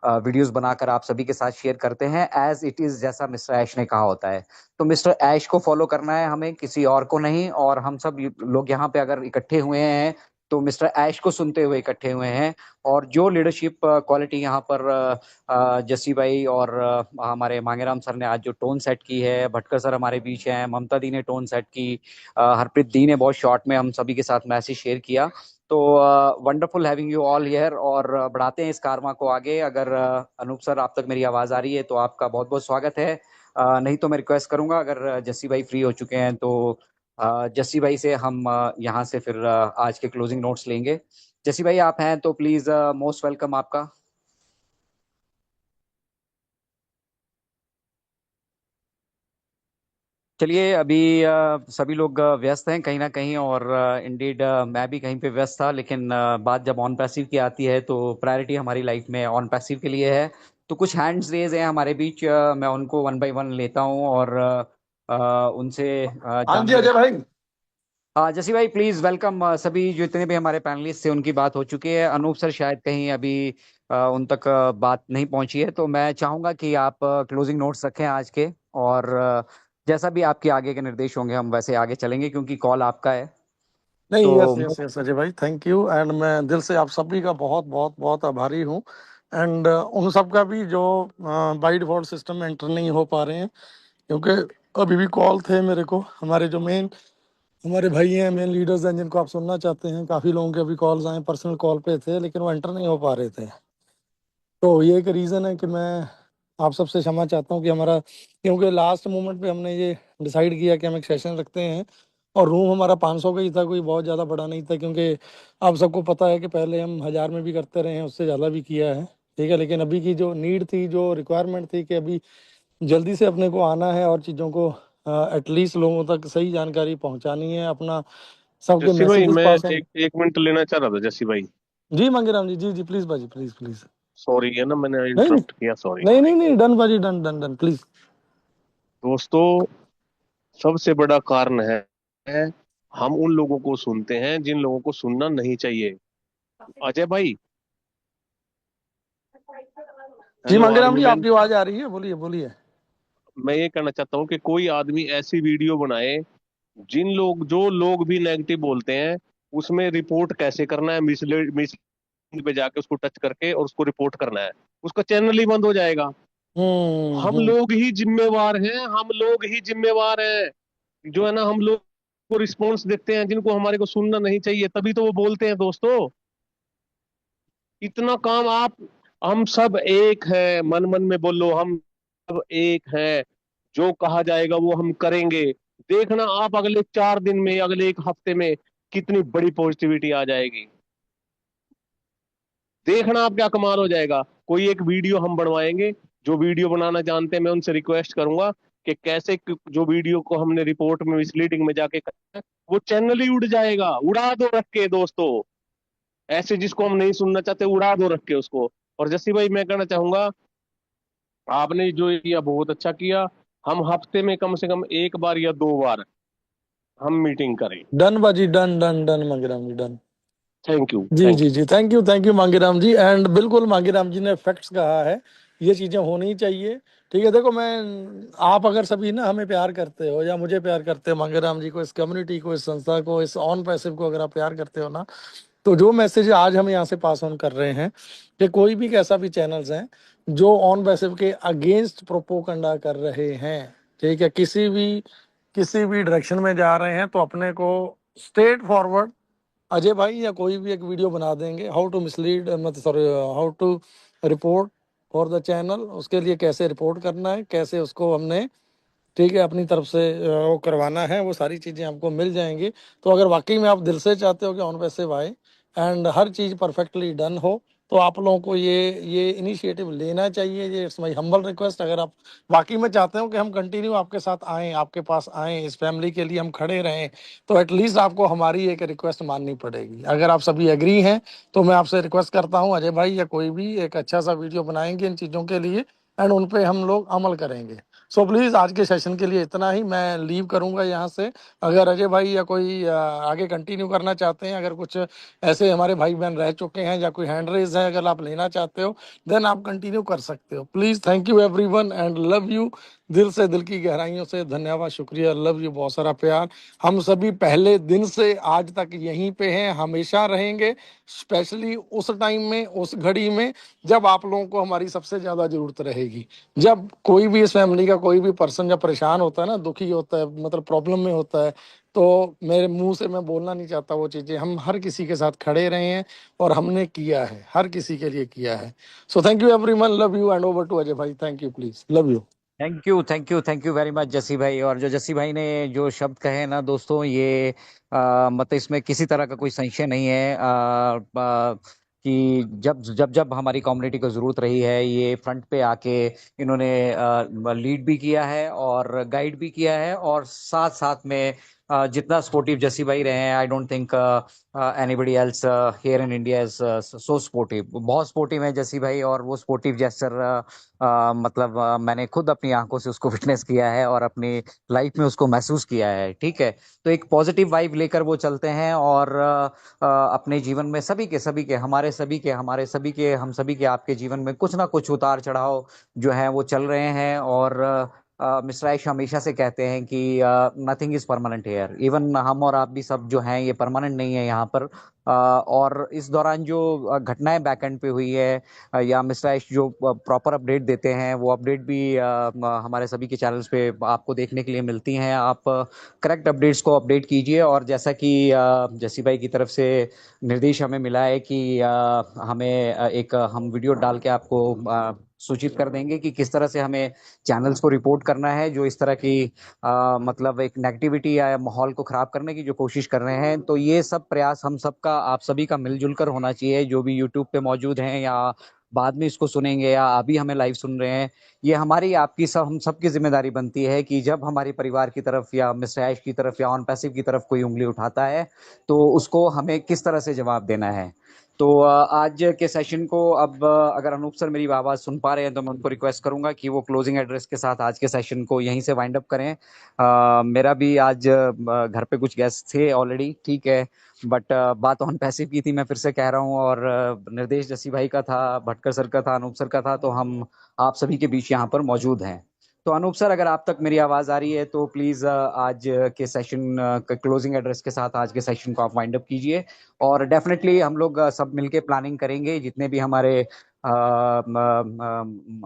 वीडियोस बनाकर आप सभी के साथ शेयर करते हैं एज इट इज, जैसा मिस्टर ऐश ने कहा होता है। तो मिस्टर ऐश को फॉलो करना है हमें, किसी और को नहीं। और हम सब लोग यहाँ पे अगर इकट्ठे हुए हैं तो मिस्टर ऐश को सुनते हुए इकट्ठे हुए हैं। और जो लीडरशिप क्वालिटी यहाँ पर जस्सी भाई और हमारे मांगेराम सर ने आज जो टोन सेट की है, भटकर सर हमारे बीच हैं, ममता दी ने टोन सेट की, हरप्रीत दी ने बहुत शॉर्ट में हम सभी के साथ मैसेज शेयर किया। तो wonderful having you all here. और बढ़ाते हैं इस कारवा को आगे। अगर अनूप सर आप तक मेरी आवाज आ रही है तो आपका बहुत बहुत स्वागत है। नहीं तो मैं रिक्वेस्ट करूंगा, अगर जस्सी भाई फ्री हो चुके हैं तो जस्सी भाई से हम यहाँ से फिर आज के क्लोजिंग नोट्स लेंगे। जस्सी भाई आप हैं तो प्लीज, मोस्ट वेलकम आपका। चलिए, अभी सभी लोग व्यस्त हैं कहीं ना कहीं, और इंडीड मैं भी कहीं पे व्यस्त था, लेकिन बात जब ऑन पैसिव की आती है तो प्रायोरिटी हमारी लाइफ में ऑन पैसिव के लिए है। तो कुछ हैंड्स रेज हैं हमारे बीच, मैं उनको वन बाय वन लेता हूँ और उनसे हाँ जी जानकर। अजय भाई। जसी भाई प्लीज वेलकम। सभी जो इतने भी हमारे पैनलिस्ट थे उनकी बात हो चुकी है। अनूप सर शायद कहीं अभी उन तक बात नहीं पहुंची है, तो मैं चाहूंगा कि आप क्लोजिंग नोट्स रखें आज के, और जैसा भी आपके आगे के निर्देश होंगे हम वैसे आगे चलेंगे, क्योंकि कॉल आपका है। नहीं, तो यस यस यस अजय भाई, थैंक यू। एंड मैं दिल से आप सभी का बहुत बहुत बहुत आभारी हूँ। एंड उन सब का भी जो बाई डिफॉल्ट सिस्टम में एंटर नहीं हो पा रहे हैं, क्योंकि अभी भी कॉल थे मेरे को, हमारे जो मेन हमारे भाई हैं, मेन लीडर्स हैं जिनको आप सुनना चाहते हैं, काफ़ी लोगों के अभी कॉल्स आए, पर्सनल कॉल पे थे लेकिन वो एंटर नहीं हो पा रहे थे। तो ये एक रीज़न है कि मैं आप सबसे क्षमा चाहता हूँ कि हमारा, क्योंकि लास्ट मोमेंट पे हमने ये डिसाइड किया कि हम एक सेशन रखते हैं, और रूम हमारा 500 का ही था, कोई बहुत ज़्यादा बड़ा नहीं था, क्योंकि आप सबको पता है कि पहले हम 1000 में भी करते रहे हैं, उससे ज़्यादा भी किया है, ठीक है। लेकिन अभी की जो नीड थी, जो रिक्वायरमेंट थी कि अभी जल्दी से अपने को आना है और चीज़ों को एटलीस्ट लोगों तक सही जानकारी पहुंचानी है, अपना सबके जस्सी भाई, मैसेजेस मैं पास ऑन। एक मिनट लेना चाह रहा था जस्सी भाई। जी मंगेराम जी, जी जी प्लीज़ बाजी, प्लीज़ प्लीज़। सॉरी है ना, मैंने नहीं नहीं इंटरप्ट किया, सॉरी। नहीं नहीं नहीं, डन बाजी, डन डन डन, प्लीज़। दोस्तों, सबसे बड़ा कारण है हम उन लोगों को सुनते हैं जिन लोगों को सुनना नहीं चाहिए। अजय भाई, जी hello, are Mangeram you ji, man? आपकी आवाज़ आ रही है, बोलिए बोलिए। मैं ये कहना चाहता हूँ कि कोई आदमी ऐसी वीडियो बनाए, जो लोग भी नेगेटिव बोलते हैं उसमें रिपोर्ट कैसे करना है, मिस पे जाके उसको टच करके और उसको रिपोर्ट करना है, उसका चैनल ही बंद हो जाएगा। हम हम्म। लोग ही जिम्मेवार हैं, हम लोग ही जिम्मेवार हैं। जो है ना, हम लोग को रिस्पॉन्स देते हैं जिनको हमारे को सुनना नहीं चाहिए, तभी तो वो बोलते हैं। दोस्तों, इतना काम आप, हम सब एक हैं, मन मन में बोलो, हम सब एक हैं। जो कहा जाएगा वो हम करेंगे। देखना आप अगले 4 दिन में, अगले एक हफ्ते में कितनी बड़ी पॉजिटिविटी आ जाएगी। देखना आप क्या कमाल हो जाएगा। कोई एक वीडियो हम बनवाएंगे, जो वीडियो बनाना जानते हैं, मैं उनसे रिक्वेस्ट करूंगा कि कैसे जो वीडियो को हमने रिपोर्ट में मिसलीडिंग में जाके करना है, वो चैनल ही उड़ जाएगा। उड़ा दो रख के दोस्तों, ऐसे जिसको हम नहीं सुनना चाहते उड़ा दो रख के उसको। और जस्सी भाई, मैं कहना चाहूंगा, आपने जो किया बहुत अच्छा किया। हम हफ्ते में कम से कम एक बार या 2 बार हम मीटिंग करें। डन बाजी, done done done Mangeram ji, done. Thank you, जी थैंक जी यू। जी, thank you Mangeram ji. And बिल्कुल मांगेराम जी ने फैक्ट्स कहा है, ये चीज़ें होनी चाहिए, ठीक है। देखो मैं, आप अगर सभी ना हमें प्यार करते हो या मुझे प्यार करते हो, मांगेराम जी को, इस कम्युनिटी को, इस संस्था को, इस ऑन पैसिव को अगर आप प्यार करते हो ना, तो जो मैसेज आज हम यहाँ से पास ऑन कर रहे हैं कि कोई भी कैसा भी चैनल्स हैं जो ऑन पैसिव के अगेंस्ट प्रोपोगंडा कर रहे हैं, ठीक है, किसी भी डायरेक्शन में जा रहे हैं, तो अपने को स्ट्रेट फॉरवर्ड अजय भाई या कोई भी एक वीडियो बना देंगे, हाउ टू मिसलीड, मतलब sorry, how to report for the channel, उसके लिए कैसे रिपोर्ट करना है, कैसे उसको हमने, ठीक है, अपनी तरफ से वो करवाना है, वो सारी चीज़ें आपको मिल जाएंगी। तो अगर वाकई में आप दिल से चाहते हो कि ऑन पैसिव आए and her cheese perfectly done हो, तो आप लोगों को ये इनिशिएटिव लेना चाहिए। ये इट्स माई हम्बल रिक्वेस्ट। अगर आप वाकई में चाहते हो कि हम कंटिन्यू आपके साथ आएँ, आपके पास आएँ, इस फैमिली के लिए हम खड़े रहें, तो एटलीस्ट आपको हमारी एक रिक्वेस्ट माननी पड़ेगी। अगर आप सभी एग्री हैं तो मैं आपसे रिक्वेस्ट करता हूँ अजय भाई या कोई भी एक अच्छा सा वीडियो बनाएंगे इन चीज़ों के लिए एंड उन पे हम लोग अमल करेंगे। सो प्लीज़ आज के सेशन के लिए इतना ही। मैं लीव करूंगा यहाँ से। अगर अजय भाई या कोई आगे कंटिन्यू करना चाहते हैं, अगर कुछ ऐसे हमारे भाई बहन रह चुके हैं या कोई हैंड रेज है अगर आप लेना चाहते हो, देन आप कंटिन्यू कर सकते हो। Please, thank you everyone and love you. दिल से, दिल की गहराइयों से धन्यवाद, शुक्रिया, लव यू, बहुत सारा प्यार। हम सभी पहले दिन से आज तक यहीं पे हैं, हमेशा रहेंगे, स्पेशली उस टाइम में, उस घड़ी में जब आप लोगों को हमारी सबसे ज़्यादा ज़रूरत रहेगी। जब कोई भी इस फैमिली का कोई भी पर्सन जब परेशान होता है ना, दुखी होता है, मतलब प्रॉब्लम में होता है, तो मेरे मुंह से मैं बोलना नहीं चाहता वो चीज़ें। हम हर किसी के साथ खड़े रहे हैं और हमने किया है, हर किसी के लिए किया है। So thank you everyone, love you and over to Ajay भाई। Thank you, please, love you. Thank you very much Jassi भाई। और जो जसी भाई ने जो शब्द कहे ना दोस्तों, ये मतलब इसमें किसी तरह का कोई संशय नहीं है कि जब जब जब हमारी कम्युनिटी को ज़रूरत रही है, ये फ्रंट पे आके इन्होंने लीड भी किया है और गाइड भी किया है, और साथ साथ में जितना सपोर्टिव जसी भाई रहे हैं, I don't think anybody else here in India is so supportive. बहुत सपोर्टिव है जसी भाई, और वो सपोर्टिव जेस्चर मतलब मैंने खुद अपनी आंखों से उसको विटनेस किया है और अपनी लाइफ में उसको महसूस किया है। ठीक है, तो एक पॉजिटिव वाइब लेकर वो चलते हैं, और अपने जीवन में सभी के हमारे सभी के हम सभी के आपके जीवन में कुछ ना कुछ उतार चढ़ाव जो है वो चल रहे हैं। और मिस्टर आयुष हमेशा से कहते हैं कि nothing is permanent here. Even हम और आप भी सब जो हैं ये परमानेंट नहीं है यहाँ पर। और इस दौरान जो घटनाएं बैकएंड पे हुई है, या मिस्टर आयुष जो प्रॉपर अपडेट देते हैं, वो अपडेट भी हमारे सभी के चैनल्स पे आपको देखने के लिए मिलती हैं। आप करेक्ट अपडेट्स को अपडेट कीजिए। और जैसा कि जसी भाई की तरफ से निर्देश हमें मिला है कि हमें एक हम वीडियो डाल के आपको सूचित कर देंगे कि किस तरह से हमें चैनल्स को रिपोर्ट करना है जो इस तरह की मतलब एक नेगेटिविटी या माहौल को खराब करने की जो कोशिश कर रहे हैं। तो ये सब प्रयास हम सबका, आप सभी का मिलजुल कर होना चाहिए। जो भी यूट्यूब पे मौजूद हैं या बाद में इसको सुनेंगे या अभी हमें लाइव सुन रहे हैं, ये हमारी आपकी सब हम सबकी जिम्मेदारी बनती है कि जब हमारे परिवार की तरफ या मिस्टर ऐश की तरफ या ऑन पैसिव की तरफ कोई उंगली उठाता है तो उसको हमें किस तरह से जवाब देना है। तो आज के सेशन को अब अगर अनूप सर मेरी आवाज़ सुन पा रहे हैं तो मैं उनको रिक्वेस्ट करूंगा कि वो क्लोजिंग एड्रेस के साथ आज के सेशन को यहीं से वाइंड अप करें। मेरा भी आज घर पे कुछ गेस्ट थे ऑलरेडी, ठीक है, बट बात ऑन पैसिव की थी, मैं फिर से कह रहा हूँ, और निर्देश जसी भाई का था, भटकर सर का था, अनूप सर का था, तो हम आप सभी के बीच यहाँ पर मौजूद हैं। तो अनूप सर, अगर आप तक मेरी आवाज़ आ रही है तो प्लीज़ आज के सेशन क्लोजिंग एड्रेस के साथ आज के सेशन को आप वाइंड अप कीजिए। और डेफिनेटली हम लोग सब मिलके प्लानिंग करेंगे, जितने भी हमारे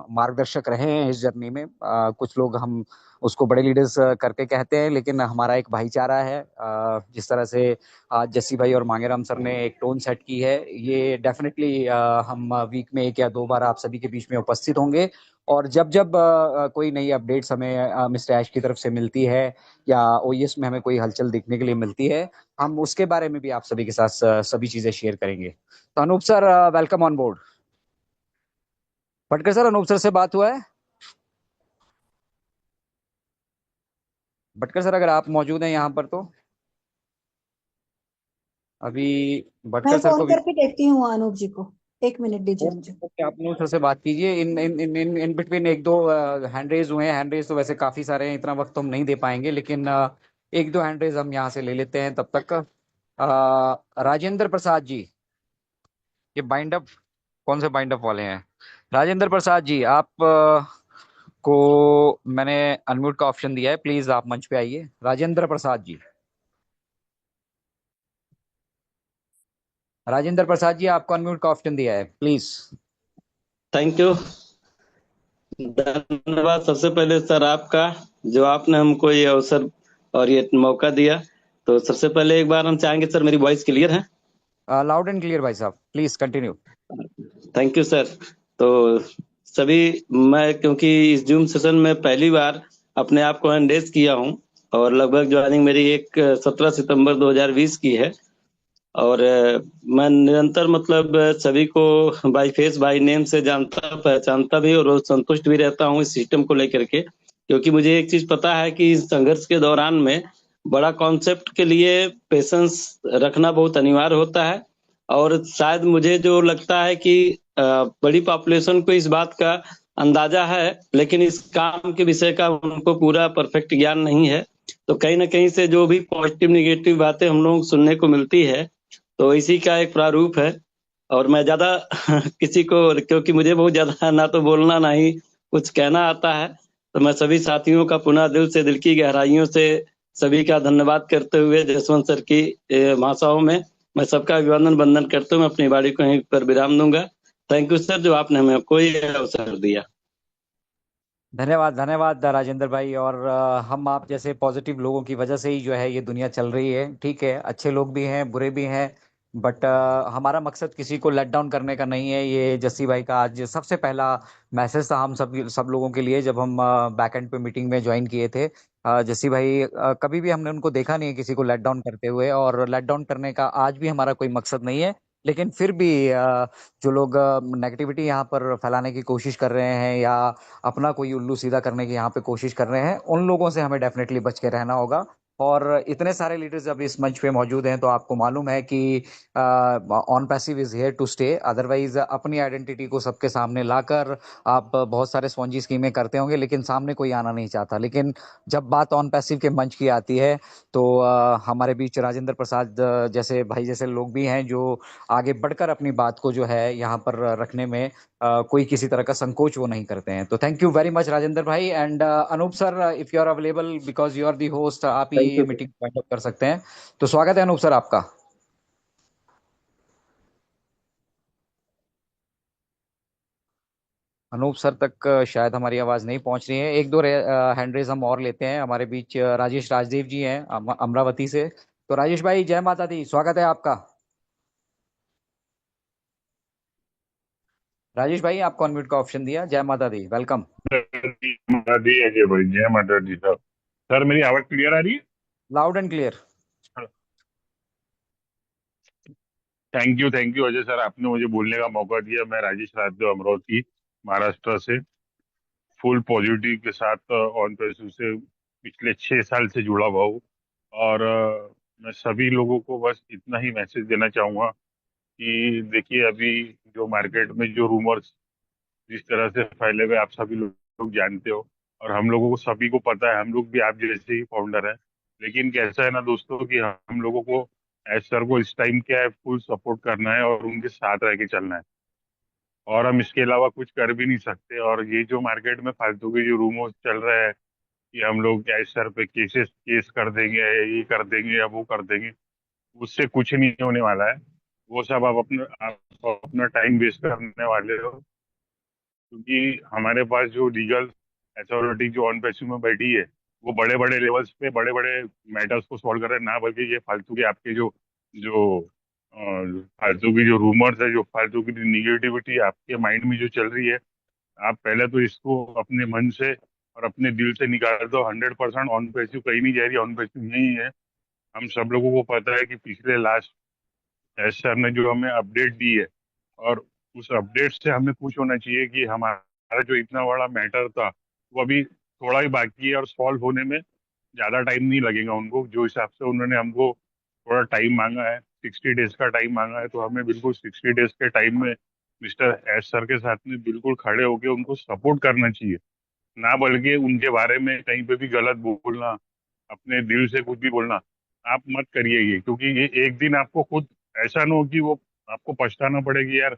मार्गदर्शक रहे हैं इस जर्नी में। कुछ लोग हम उसको बड़े लीडर्स करके कहते हैं, लेकिन हमारा एक भाईचारा है। जिस तरह से आज जस्सी भाई और मांगेराम सर ने एक टोन सेट की है, ये डेफिनेटली हम वीक में 1 या 2 बार आप सभी के बीच में उपस्थित होंगे। और जब जब कोई नई अपडेट्स हमें मिस्टर ऐश की तरफ से मिलती है या ओएस में हमें कोई हलचल देखने के लिए मिलती है, हम उसके बारे में भी आप सभी के साथ सभी चीजें शेयर करेंगे। तो Anoop sir, welcome on board. Bhatkar sir, Anoop sir से बात हुआ है? भटकर सर, अगर आप मौजूद हैं यहाँ पर तो अभी भटकर मैं सर फोन को भी करके देखती हूँ अनूप जी को, 1 मिनट दीजिए मुझे। आप अनूप सर से बात कीजिए। इन इन इन इन, इन बिटवीन 1-2 हैंड रेज हुए हैं। हैंड रेज तो वैसे काफी सारे हैं, इतना वक्त तो हम नहीं दे पाएंगे, लेकिन 1-2 हैंड रेज हम यहाँ से ले लेते हैं तब तक। राजेंद्र प्रसाद जी, ये बाइंड अप कौन से बाइंड अप वाले हैं? राजेंद्र प्रसाद जी, आप को मैंने अनम्यूट का ऑप्शन दिया है, प्लीज आप मंच पे आइए। राजेंद्र प्रसाद जी, राजेंद्र प्रसाद जी, आपको अनम्यूट का ऑप्शन दिया है, प्लीज। थैंक यू, धन्यवाद सबसे पहले सर आपका, जो आपने हमको ये अवसर और ये मौका दिया। तो सबसे पहले एक बार हम चाहेंगे सर, मेरी वॉइस क्लियर है? लाउड एंड क्लियर भाई साहब, please continue. Thank you sir. तो सभी, मैं क्योंकि इस जूम सेशन में पहली बार अपने आप को एंगेज किया हूँ और लगभग ज्वाइनिंग मेरी 17 सितंबर 2020 की है। और मैं निरंतर मतलब सभी को बाई फेस बाई नेम से जानता पहचानता भी और संतुष्ट भी रहता हूँ इस सिस्टम को लेकर के, क्योंकि मुझे एक चीज पता है कि इस संघर्ष के दौरान में बड़ा कॉन्सेप्ट के लिए पेशेंस रखना बहुत अनिवार्य होता है। और शायद मुझे जो लगता है कि बड़ी पॉपुलेशन को इस बात का अंदाजा है, लेकिन इस काम के विषय का उनको पूरा परफेक्ट ज्ञान नहीं है। तो कहीं ना कहीं से जो भी पॉजिटिव निगेटिव बातें हम लोग सुनने को मिलती है, तो इसी का एक प्रारूप है। और मैं ज्यादा किसी को, क्योंकि मुझे बहुत ज्यादा ना तो बोलना ना ही कुछ कहना आता है, तो मैं सभी साथियों का पुनः दिल से, दिल की गहराइयों से सभी का धन्यवाद करते हुए जसवंत सर की भाषाओं में मैं सबका अभिवादन वंदन करते हुए अपनी वाणी को यहीं पर विराम दूंगा। थैंक यू सर, जो आपने हमें कोई अवसर दिया। धन्यवाद धन्यवाद राजेंद्र भाई। और हम आप जैसे पॉजिटिव लोगों की वजह से ही जो है ये दुनिया चल रही है। ठीक है, अच्छे लोग भी हैं, बुरे भी हैं, बट हमारा मकसद किसी को लेट डाउन करने का नहीं है। ये जस्सी भाई का आज सबसे पहला मैसेज था हम सब लोगों के लिए, जब हम बैक एंड पे मीटिंग में ज्वाइन किए थे। जस्सी भाई कभी भी हमने उनको देखा नहीं है किसी को लेट डाउन करते हुए, और लेट डाउन करने का आज भी हमारा कोई मकसद नहीं है। लेकिन फिर भी जो लोग नेगेटिविटी यहाँ पर फैलाने की कोशिश कर रहे हैं या अपना कोई उल्लू सीधा करने की यहाँ पे कोशिश कर रहे हैं, उन लोगों से हमें डेफिनेटली बच के रहना होगा। और इतने सारे लीडर्स जब इस मंच पे मौजूद हैं तो आपको मालूम है कि on passive is here to stay. Otherwise अपनी आइडेंटिटी को सबके सामने लाकर आप बहुत सारे स्पॉन्जी स्कीमें करते होंगे, लेकिन सामने कोई आना नहीं चाहता। लेकिन जब बात ऑन पैसिव के मंच की आती है तो हमारे बीच राजेंद्र प्रसाद जैसे भाई जैसे लोग भी हैं जो आगे बढ़कर अपनी बात को जो है यहाँ पर रखने में कोई किसी तरह का संकोच वो नहीं करते हैं। तो thank you very much Rajendra भाई। And Anoop sir, if you are available because you are the host, आप ही थैंक ये you sir. Meeting wind up कर सकते हैं। तो स्वागत है अनूप सर आपका। अनूप सर तक शायद हमारी आवाज नहीं पहुंच रही है। एक दो हैंड रेज हम और लेते हैं। हमारे बीच राजेश राजदेव जी हैं अमरावती से। तो राजेश भाई, जय माता दी, स्वागत है आपका। राजेश भाई, आपको अनम्यूट का ऑप्शन दिया। जय माता दी, वेलकम। जय माता दी अजय भाई, जय माता दी सर। सर मेरी आवाज क्लियर आ रही लाउड एंड क्लियर। है? थैंक यू अजय सर, आपने मुझे बोलने का मौका दिया। मैं राजेश राजदेव, अमरावती, महाराष्ट्र से फुल पॉजिटिव के साथ ऑन पैसिव से पिछले 6 साल से जुड़ा हुआ हूँ। और मैं सभी लोगों को बस इतना ही मैसेज देना चाहूंगा कि देखिए, अभी जो मार्केट में जो रूमर्स जिस तरह से फैले हुए, आप सभी लोग जानते हो, और हम लोगों को सभी को पता है, हम लोग भी आप जैसे ही फाउंडर हैं। लेकिन कैसा है ना दोस्तों, कि हम लोगों को एस सर को इस टाइम क्या है, फुल सपोर्ट करना है और उनके साथ रह के चलना है, और हम इसके अलावा कुछ कर भी नहीं सकते। और ये जो मार्केट में फालतू के जो रूमर्स चल रहे हैं कि हम लोग एस सर पे केस कर देंगे, ये कर देंगे या वो कर देंगे, उससे कुछ नहीं होने वाला है। वो सब आप अपना टाइम वेस्ट करने वाले हो, क्योंकि हमारे पास जो लीगल अथॉरिटी जो ऑन पैसिव में बैठी है, वो बड़े बड़े लेवल्स पे बड़े बड़े मैटर्स को सॉल्व कर रहे हैं ना, बल्कि ये फालतू के आपके जो जो फालतू की जो रूमर्स है, जो फालतू की निगेटिविटी आपके माइंड में जो चल रही है, आप पहले तो इसको अपने मन से और अपने दिल से निकाल दो। 100% ऑन पैसिव कहीं नहीं जा रही, ऑन पैसिव यही है। हम सब लोगों को पता है कि पिछले लास्ट एस सर ने जो हमें अपडेट दी है, और उस अपडेट से हमें खुश होना चाहिए कि हमारा जो इतना बड़ा मैटर था वो अभी थोड़ा ही बाकी है, और सॉल्व होने में ज्यादा टाइम नहीं लगेगा उनको। जो हिसाब से उन्होंने हमको थोड़ा टाइम मांगा है, 60 डेज का टाइम मांगा है, तो हमें बिल्कुल 60 डेज के टाइम में मिस्टर एस सर के साथ में बिल्कुल खड़े होके उनको सपोर्ट करना चाहिए, ना बल्कि उनके बारे में कहीं पे भी गलत बोलना, अपने दिल से कुछ भी बोलना आप मत करिए ये। क्योंकि ये एक दिन आपको खुद ऐसा ना हो कि वो आपको पछताना पड़े कि यार,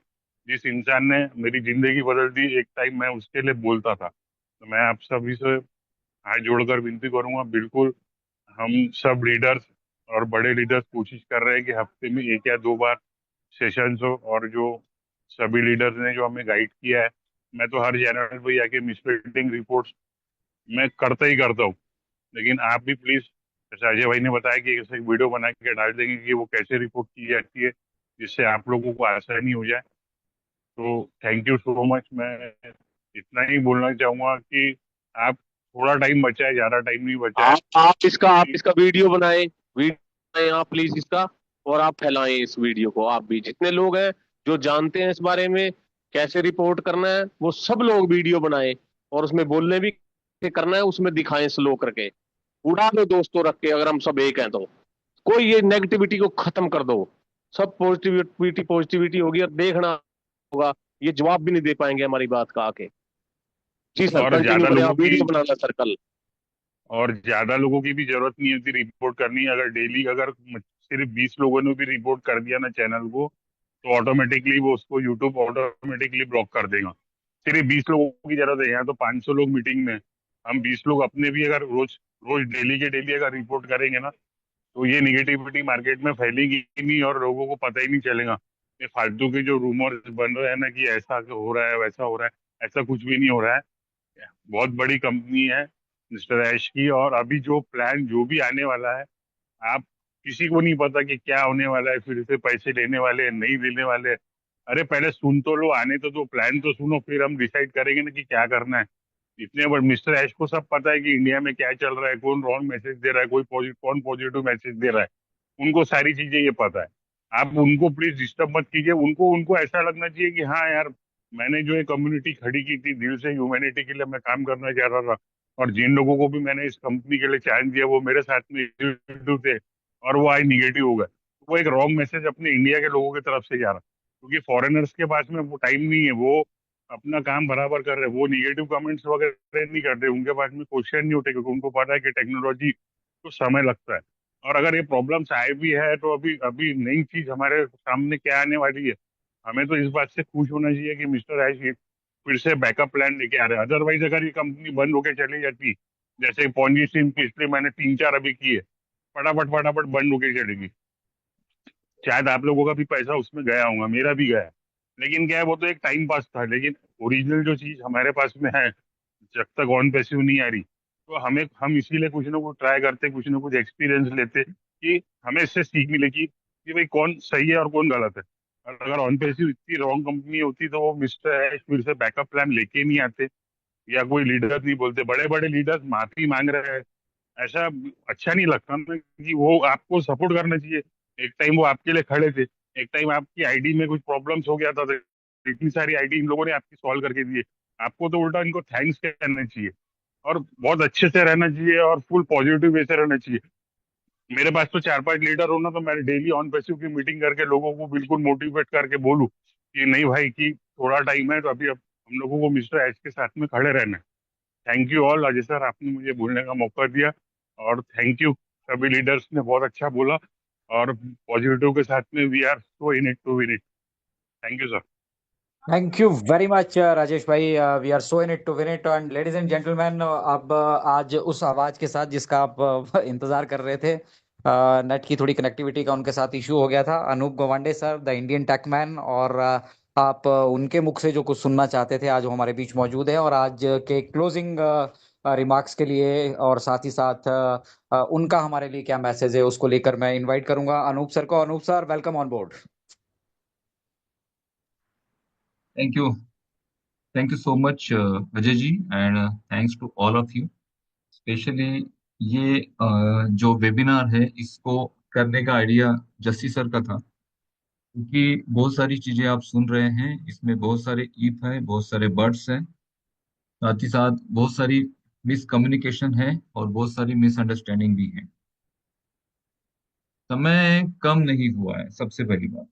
जिस इंसान ने मेरी जिंदगी बदल दी, एक टाइम मैं उसके लिए बोलता था। तो मैं आप सभी से हाथ जोड़कर विनती करूंगा, बिल्कुल हम सब लीडर्स और बड़े लीडर्स कोशिश कर रहे हैं कि हफ्ते में 1 या 2 बार सेशंस हो। और जो सभी लीडर्स ने जो हमें गाइड किया है, मैं तो हर चैनल पे आके मिसलीडिंग रिपोर्ट्स मैं करता ही करता हूँ, लेकिन आप भी प्लीज, जैसे अजय भाई ने बताया कि ऐसे एक वीडियो बना के डाल देंगे कि वो कैसे रिपोर्ट की जाती है, जिससे आप लोगों को आसानी हो जाए। तो थैंक यू सो मच। मैं इतना ही बोलना चाहूंगा कि आप थोड़ा टाइम बचा है, ज्यादा टाइम नहीं बचा है। आप इसका वीडियो बनाए, वीडियो बनाए आप प्लीज इसका। और आप फैलाएं इस वीडियो को। आप भी जितने लोग हैं जो जानते हैं इस बारे में कैसे रिपोर्ट करना है, वो सब लोग वीडियो बनाएं और उसमें बोलने भी कैसे करना है उसमें दिखाएं स्लो करके। उड़ा दो दोस्तों रख के, अगर हम सब एक हैं तो। कोई ये नेगेटिविटी को खत्म कर दो। सब पॉजिटिविटी पॉजिटिविटी होगी और देखना होगा, ये जवाब भी नहीं दे पाएंगे हमारी बात का आके। जी सर, और कंटिन्यू ज्यादा करें, लोगों आप की वीडियो बनाना सर कल। और ज्यादा लोगों की भी जरूरत नहीं होती रिपोर्ट करनी। अगर डेली अगर सिर्फ 20 लोगों ने भी रिपोर्ट कर दिया ना चैनल को, तो ऑटोमेटिकली वो उसको यूट्यूब ऑटोमेटिकली ब्लॉक कर देगा। सिर्फ 20 लोगों की जरूरत है। यहाँ तो 500 लोग मीटिंग में, हम 20 लोग अपने भी अगर रोज रोज डेली के डेली अगर रिपोर्ट करेंगे ना, तो ये निगेटिविटी मार्केट में फैलेगी ही नहीं और लोगों को पता ही नहीं चलेगा। ये फालतू के जो रूमर्स बन रहे हैं ना कि ऐसा हो रहा है वैसा हो रहा है, ऐसा कुछ भी नहीं हो रहा है। बहुत बड़ी कंपनी है मिस्टर ऐश की, और अभी जो प्लान जो भी आने वाला है, आप किसी को नहीं पता कि क्या होने वाला है। फिर से पैसे लेने वाले हैं, नहीं लेने वाले हैं। अरे पहले सुन तो लो, आने तो दो, प्लान तो सुनो, फिर हम डिसाइड करेंगे ना कि क्या करना है। इतने बड़े मिस्टर ऐश को सब पता है कि इंडिया में क्या चल रहा है, कौन रॉन्ग मैसेज दे रहा है, कौन पॉजिटिव मैसेज दे रहा है। उनको सारी चीजें ये पता है। आप उनको प्लीज डिस्टर्ब मत कीजिए। उनको उनको ऐसा लगना चाहिए कि हाँ यार, मैंने जो ये कम्युनिटी खड़ी की थी दिल से, ह्यूमैनिटी के लिए मैं काम करना चाह रहा था, और जिन लोगों को भी मैंने इस कंपनी के लिए चांस दिया वो मेरे साथ में इनिशिएटिव थे, और वो आज निगेटिव हो गए। वो एक रॉन्ग मैसेज अपने इंडिया के लोगों की तरफ से जा रहा, क्योंकि फॉरेनर्स के पास में वो टाइम नहीं है। वो अपना काम बराबर कर रहे हैं, वो निगेटिव कमेंट्स वगैरह नहीं करते, उनके पास में क्वेश्चन नहीं उठे, क्योंकि उनको पता है कि टेक्नोलॉजी को समय लगता है। और अगर ये प्रॉब्लम्स आए भी है तो अभी अभी नई चीज हमारे सामने क्या आने वाली है, हमें तो इस बात से खुश होना चाहिए कि मिस्टर आइश फिर से बैकअप प्लान लेके आ रहे हैं। अदरवाइज अगर ये कंपनी बंद होके चली जाती, जैसे पॉन्जी स्कीम पिछले मैंने 3-4 अभी की है, फटाफट फटाफट बंद होके चलेगी। शायद आप लोगों का भी पैसा उसमें गया होगा, मेरा भी गया है, लेकिन क्या है वो तो एक टाइम पास था। लेकिन ओरिजिनल जो चीज हमारे पास में है, जब तक ऑन पैसिव नहीं आ रही, तो हम इसीलिए कुछ ना कुछ ट्राई करते, कुछ ना कुछ एक्सपीरियंस लेते, कि हमें इससे सीख मिलेगी कि भाई कौन सही है और कौन गलत है। और अगर ऑन पैसिव इतनी रॉन्ग कंपनी होती तो वो मिस्टर ऐश फिर से बैकअप प्लान लेके नहीं आते, या कोई लीडर नहीं बोलते। बड़े बड़े लीडर्स माफी मांग रहे हैं, ऐसा अच्छा नहीं लगता ना, कि वो आपको सपोर्ट करना चाहिए। एक टाइम वो आपके लिए खड़े थे, एक टाइम आपकी आईडी में कुछ प्रॉब्लम्स हो गया था, तो इतनी सारी आईडी इन लोगों ने आपकी सॉल्व करके दिए। आपको तो उल्टा इनको थैंक्स कहना चाहिए, और बहुत अच्छे से रहना चाहिए, और फुल पॉजिटिव वे से रहना चाहिए। मेरे पास तो 4-5 लीडर हो ना, तो मैं डेली ऑन पैसिव की मीटिंग करके लोगों को बिल्कुल मोटिवेट करके बोलूं कि नहीं भाई, कि थोड़ा टाइम है, तो अभी अब हम लोगों को मिस्टर एच के साथ में खड़े रहना है। Thank you all. Ajay sir, आपने मुझे बोलने का मौका दिया, और थैंक यू सभी लीडर्स ने बहुत अच्छा बोला, और पॉजिटिव के साथ में we are so in it to win it. Thank you sir. Thank you very much Rajesh भाई। We are so in it to win it. And ladies and gentleman, अब आज उस आवाज के साथ जिसका आप इंतजार कर रहे थे, नेट की थोड़ी कनेक्टिविटी का उनके साथ इशू हो गया था। Anoop Gawande sir, the Indian tech man, और आप उनके मुख से जो कुछ सुनना चाहते थे, आज वो हमारे बीच मौजूद है। और आज के क्लोजिंग रिमार्क्स के लिए, और साथ ही साथ उनका हमारे लिए क्या मैसेज है, उसको लेकर मैं इनवाइट करूंगा अनूप सर को। Anoop sir, welcome on board. Thank you. Thank you so much, Ajay ji, and thanks to all of you. Specially ये जो वेबिनार है, इसको करने का आइडिया जस्सी सर का था, क्योंकि बहुत सारी चीजें आप सुन रहे हैं, इसमें बहुत सारे ईफ है, बहुत सारे बर्ड्स हैं, साथ ही साथ बहुत सारी मिसकम्युनिकेशन है और बहुत सारी मिसअंडरस्टैंडिंग भी है। समय कम नहीं हुआ है, सबसे पहली बात।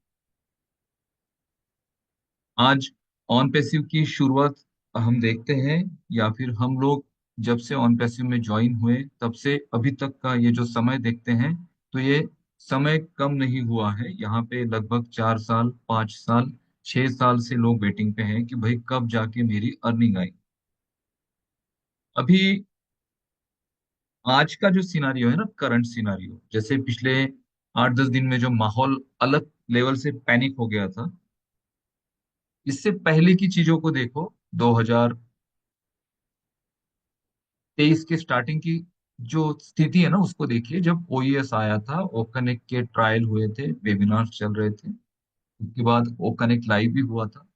आज ऑन पैसिव की शुरुआत हम देखते हैं, या फिर हम लोग जब से ऑन पैसिव में ज्वाइन हुए तब से अभी तक का ये जो समय देखते हैं, तो ये समय कम नहीं हुआ है। यहाँ पे लगभग 4 साल, 5 साल, 6 साल से लोग वेटिंग पे हैं कि भाई कब जाके मेरी अर्निंग आई। अभी आज का जो सिनारियो है ना, करंट सिनारियो, जैसे पिछले 8-10 दिन में जो माहौल अलग लेवल से पैनिक हो गया था, इससे पहले की चीजों को देखो। 2023 के स्टार्टिंग की जो स्थिति है ना, उसको देखिए। जब ओईएस आया था, ओ कनेक्ट के ट्रायल हुए थे, वेबिनार चल रहे थे, उसके बाद ओ कनेक्ट लाइव भी हुआ था।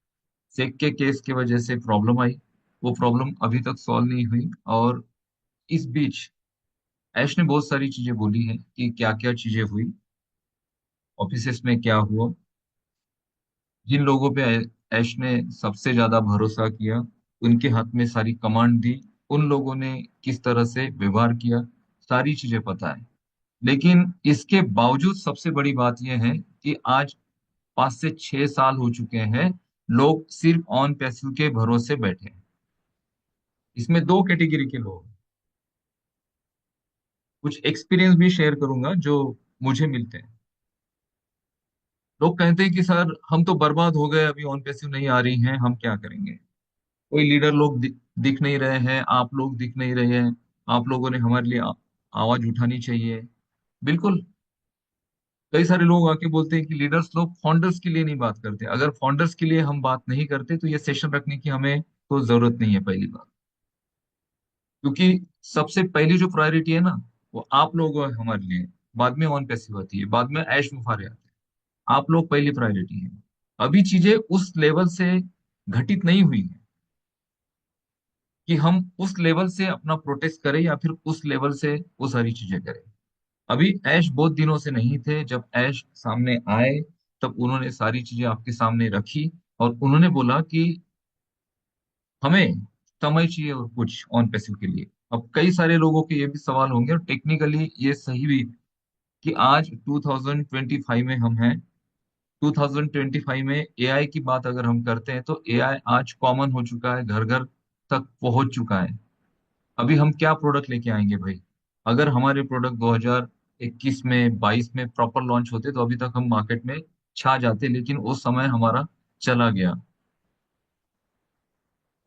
सेक के केस की वजह से प्रॉब्लम आई, वो प्रॉब्लम अभी तक सॉल्व नहीं हुई। और इस बीच ऐश ने बहुत सारी चीजें बोली हैं कि क्या क्या चीजें हुई। ऑफिसेस में क्या हुआ, जिन लोगों पे ऐश ने सबसे ज्यादा भरोसा किया, उनके हाथ में सारी कमांड दी, उन लोगों ने किस तरह से व्यवहार किया, सारी चीजें पता है। लेकिन इसके बावजूद सबसे बड़ी बात यह है कि आज 5 से 6 साल हो चुके हैं, लोग सिर्फ ऑन पैसिव के भरोसे बैठे हैं। इसमें दो कैटेगरी के लोग हैं। कुछ एक्सपीरियंस भी शेयर करूंगा जो मुझे मिलते हैं। लोग कहते हैं कि सर हम तो बर्बाद हो गए, अभी ऑन पैसिव नहीं आ रही हैं, हम क्या करेंगे? कोई लीडर लोग दिख नहीं रहे हैं, आप लोग दिख नहीं रहे हैं, आप लोगों ने हमारे लिए आवाज उठानी चाहिए। बिल्कुल। कई सारे लोग आके बोलते हैं कि लीडर्स लोग फाउंडर्स के लिए नहीं बात करते। अगर फाउंडर्स के लिए हम बात नहीं करते तो ये सेशन रखने की हमें तो जरूरत नहीं है, पहली बात। क्योंकि सबसे पहली जो प्रायोरिटी है ना, वो आप लोग हैं हमारे लिए। बाद में ऑन पैसिव आती है, बाद में ऐश मुफारे आते हैं। आप लोग पहली प्रायोरिटी है। अभी चीजें उस लेवल से घटित नहीं हुई है कि हम उस लेवल से अपना प्रोटेस्ट करें या फिर उस लेवल से वो सारी चीजें करें। अभी ऐश बहुत दिनों से नहीं थे। जब ऐश सामने आए तब उन्होंने सारी चीजें आपके सामने रखी और उन्होंने बोला कि हमें समय चाहिए और कुछ ऑन पैसिव के लिए। अब कई सारे लोगों के ये भी सवाल होंगे और टेक्निकली ये सही भी कि आज 2025 में हम हैं। 2025 में एआई की बात अगर हम करते हैं तो एआई आज कॉमन हो चुका है, घर घर तक पहुंच चुका है। अभी हम क्या प्रोडक्ट लेके आएंगे भाई? अगर हमारे प्रोडक्ट 2021 में 22 में प्रॉपर लॉन्च होते तो अभी तक हम मार्केट में छा जाते, लेकिन वो समय हमारा चला गया।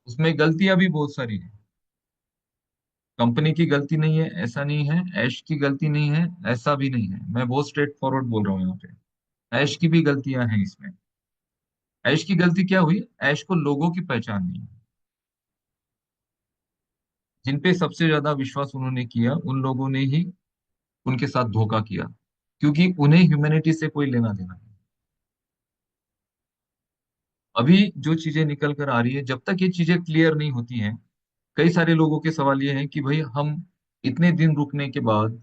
उसमें गलतियां भी बहुत सारी हैं। कंपनी की गलती नहीं है ऐसा नहीं है, ऐश की गलती नहीं है ऐसा भी नहीं है। मैं बहुत स्ट्रेट फॉरवर्ड बोल रहा हूँ यहाँ पे। ऐश की भी गलतियां हैं इसमें। ऐश की गलती क्या हुई? ऐश को लोगों की पहचान नहीं है। जिन पे सबसे ज्यादा विश्वास उन्होंने किया उन लोगों ने ही उनके साथ धोखा किया, क्योंकि उन्हें ह्यूमैनिटी से कोई लेना देना नहीं। अभी जो चीजें निकल कर आ रही है, जब तक ये चीजें क्लियर नहीं होती हैं, कई सारे लोगों के सवाल ये है कि भाई हम इतने दिन रुकने के बाद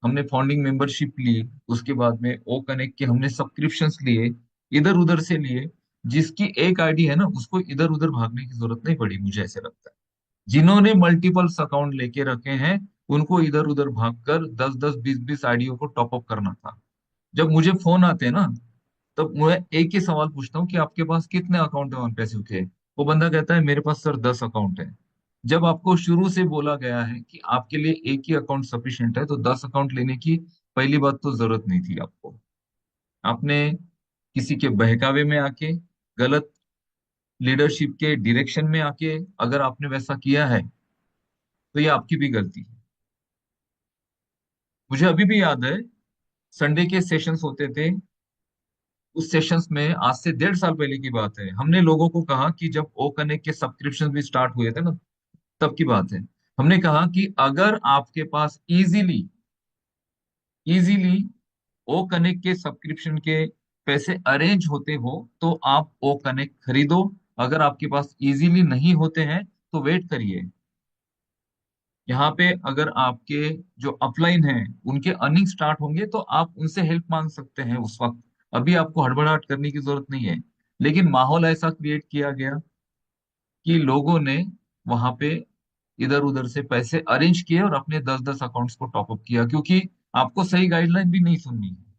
हमने फाउंडिंग मेंबरशिप ली, उसके बाद में ओ कनेक्ट के हमने सब्सक्रिप्शंस लिए, इधर उधर से लिए। जिसकी एक आईडी है ना, उसको इधर उधर भागने की जरूरत नहीं पड़ी, मुझे ऐसे लगता है। जिन्होंने मल्टीपल्स अकाउंट लेके रखे हैं उनको इधर उधर भागकर 10-10 20-20 आईडियो को टॉप अप करना था। जब मुझे फोन आते हैं ना, तब मैं एक ही सवाल पूछता हूँ कि आपके पास कितने अकाउंट है ऑन पैसिव के? वो बंदा कहता है मेरे पास सर 10 अकाउंट है। जब आपको शुरू से बोला गया है कि आपके लिए एक ही अकाउंट सफिशिएंट है, तो 10 अकाउंट लेने की पहली बात तो जरूरत नहीं थी आपको। आपने किसी के बहकावे में आके, गलत लीडरशिप के डायरेक्शन में आके अगर आपने वैसा किया है तो ये आपकी भी गलती है। मुझे अभी भी याद है, संडे के सेशंस होते थे। उस सेशंस में आज से 1.5 साल पहले की बात है, हमने लोगों को कहा कि जब ओ कनेक्ट के सब्सक्रिप्शन भी स्टार्ट हुए थे ना, तब की बात है। हमने कहा कि अगर आपके पास इजीली इजीली ओ कनेक्ट के सब्सक्रिप्शन के पैसे अरेंज होते हो तो आप ओ कनेक्ट खरीदो। अगर आपके पास इजीली नहीं होते हैं तो वेट करिए। यहाँ पे अगर आपके जो अपलाइन हैं उनके अर्निंग स्टार्ट होंगे तो आप उनसे हेल्प मांग सकते हैं उस वक्त। अभी आपको हड़बड़ाहट करने की जरूरत नहीं है। लेकिन माहौल ऐसा क्रिएट किया गया कि लोगों ने वहां पे इधर उधर से पैसे अरेंज किए और अपने 10-10 अकाउंट्स को टॉपअप किया, क्योंकि आपको सही गाइडलाइन भी नहीं सुननी है।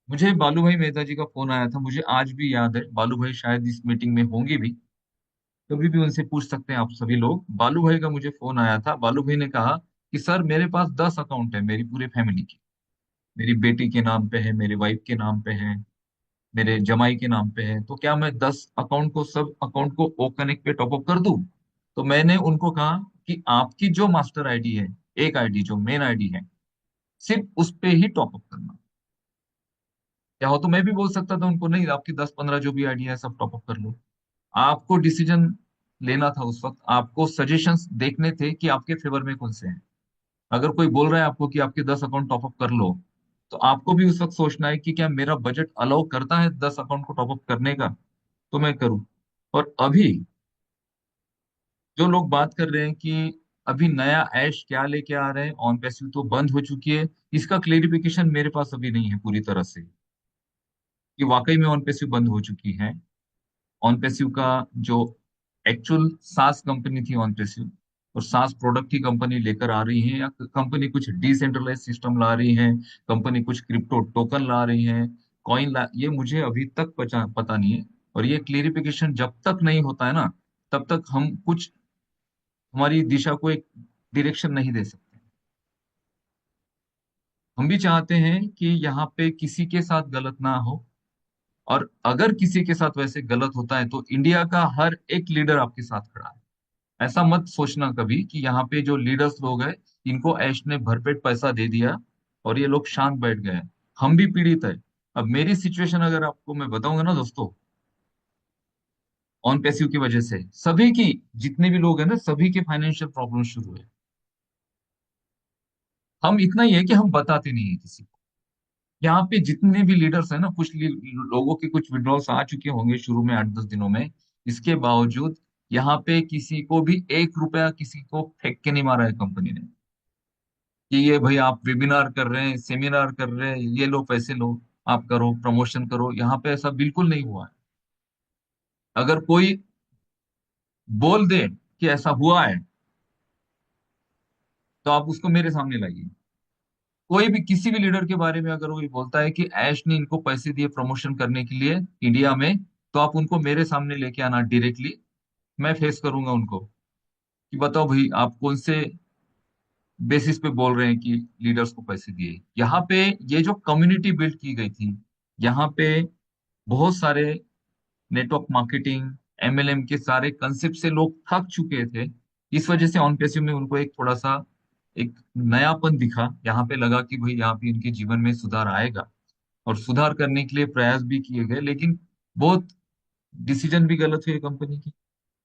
मुझे बालू भाई मेहता जी का फोन आया था, मुझे आज भी याद है। बालू भाई शायद इस मीटिंग में होंगे भी, कभी भी उनसे पूछ सकते हैं आप सभी लोग। बालू भाई का मुझे फोन आया था। बालू भाई ने कहा कि सर मेरे पास 10 अकाउंट है मेरी पूरी फैमिली की। मेरी बेटी के नाम पे है, मेरे वाइफ के नाम पे है, मेरे जमाई के नाम पे है, तो क्या मैं 10 अकाउंट को, सब अकाउंट को ओ कनेक्ट पे टॉपअप कर दूं? तो मैंने उनको कहा कि आपकी जो मास्टर आईडी है, एक आईडी जो मेन आईडी है, सिर्फ उस पे ही टॉपअप करना। क्या हो तो मैं भी बोल सकता था उनको, नहीं आपकी 10-15 जो भी आईडी है सब टॉपअप कर लो। आपको डिसीजन लेना था उस वक्त, आपको सजेशंस देखने थे कि आपके फेवर में कौन से हैं। अगर कोई बोल रहा है आपको कि आपके 10 अकाउंट टॉपअप कर लो, तो आपको भी उस वक्त सोचना है कि क्या मेरा बजट अलाउ करता है 10 अकाउंट को टॉपअप करने का, तो मैं करूं। और अभी जो लोग बात कर रहे हैं कि अभी नया ऐश क्या लेके आ रहे हैं, ऑन पैसिव तो बंद हो चुकी है, इसका क्लेरिफिकेशन मेरे पास अभी नहीं है पूरी तरह से कि वाकई में ऑन पैसिव बंद हो चुकी है। ऑन पैसिव का जो एक्चुअल सास कंपनी थी ऑन पैसिव, और सास प्रोडक्ट ही कंपनी लेकर आ रही है, या कंपनी कुछ डिसेंट्रलाइज सिस्टम ला रही है, कंपनी कुछ क्रिप्टो टोकन ला रही है, कॉइन ला, ये मुझे अभी तक पता नहीं है। और ये क्लेरिफिकेशन जब तक नहीं होता है ना, तब तक हम कुछ हमारी दिशा को एक डायरेक्शन नहीं दे सकते। हम भी चाहते हैं कि यहाँ पे किसी के साथ गलत ना हो, और अगर किसी के साथ वैसे गलत होता है तो इंडिया का हर एक लीडर आपके साथ खड़ा है। ऐसा मत सोचना कभी कि यहाँ पे जो लीडर्स लोग हैं, इनको ऐश ने भरपेट पैसा दे दिया और ये लोग शांत बैठ गए। हम भी पीड़ित है। अब मेरी सिचुएशन अगर आपको मैं बताऊंगा ना दोस्तों, ऑन पैसिव की वजह से सभी की, जितने भी लोग हैं ना, सभी के फाइनेंशियल प्रॉब्लम शुरू है। हम इतना ही है कि हम बताते नहीं है किसी को। यहाँ पे जितने भी लीडर्स हैं ना, कुछ लोगों के कुछ विड्रॉल्स आ चुके होंगे शुरू में 8-10 दिनों में, इसके बावजूद यहाँ पे किसी को भी 1 रुपया किसी को फेंक के नहीं मारा है कंपनी ने कि ये भाई आप वेबिनार कर रहे हैं, सेमिनार कर रहे हैं, ये लो पैसे लो, आप करो प्रमोशन करो। यहाँ पे ऐसा बिल्कुल नहीं हुआ है। अगर कोई बोल दे कि ऐसा हुआ है तो आप उसको मेरे सामने लाइए। कोई भी किसी भी लीडर के बारे में अगर वो ये बोलता है कि ऐश ने इनको पैसे दिए प्रमोशन करने के लिए इंडिया में, तो आप उनको मेरे सामने लेके आना डायरेक्टली। मैं फेस करूंगा उनको कि बताओ भाई आप कौन से बेसिस पे बोल रहे हैं कि लीडर्स को पैसे दिए। यहाँ पे ये जो कम्युनिटी बिल्ड की गई थी, यहाँ पे बहुत सारे नेटवर्क मार्केटिंग, एमएलएम के सारे कंसेप्ट से लोग थक चुके थे। इस वजह से ऑन पैसिव में उनको एक थोड़ा सा एक नयापन दिखा। यहाँ पे लगा कि भाई यहाँ पे इनके जीवन में सुधार आएगा, और सुधार करने के लिए प्रयास भी किए गए, लेकिन बहुत डिसीजन भी गलत हुए कंपनी की।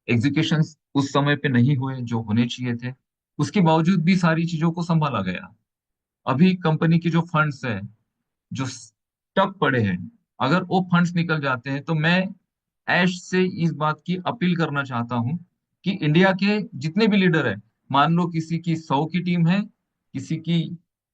एग्जीक्यूशन उस समय पे नहीं हुए जो होने चाहिए थे। उसके बावजूद भी सारी चीजों को संभाला गया। अभी कंपनी के जो फंड्स है, जो स्टक पड़े हैं, अगर वो फंड्स निकल जाते हैं तो मैं ऐश से इस बात की अपील करना चाहता हूं कि इंडिया के जितने भी लीडर हैं, मान लो किसी की 100 की टीम है, किसी की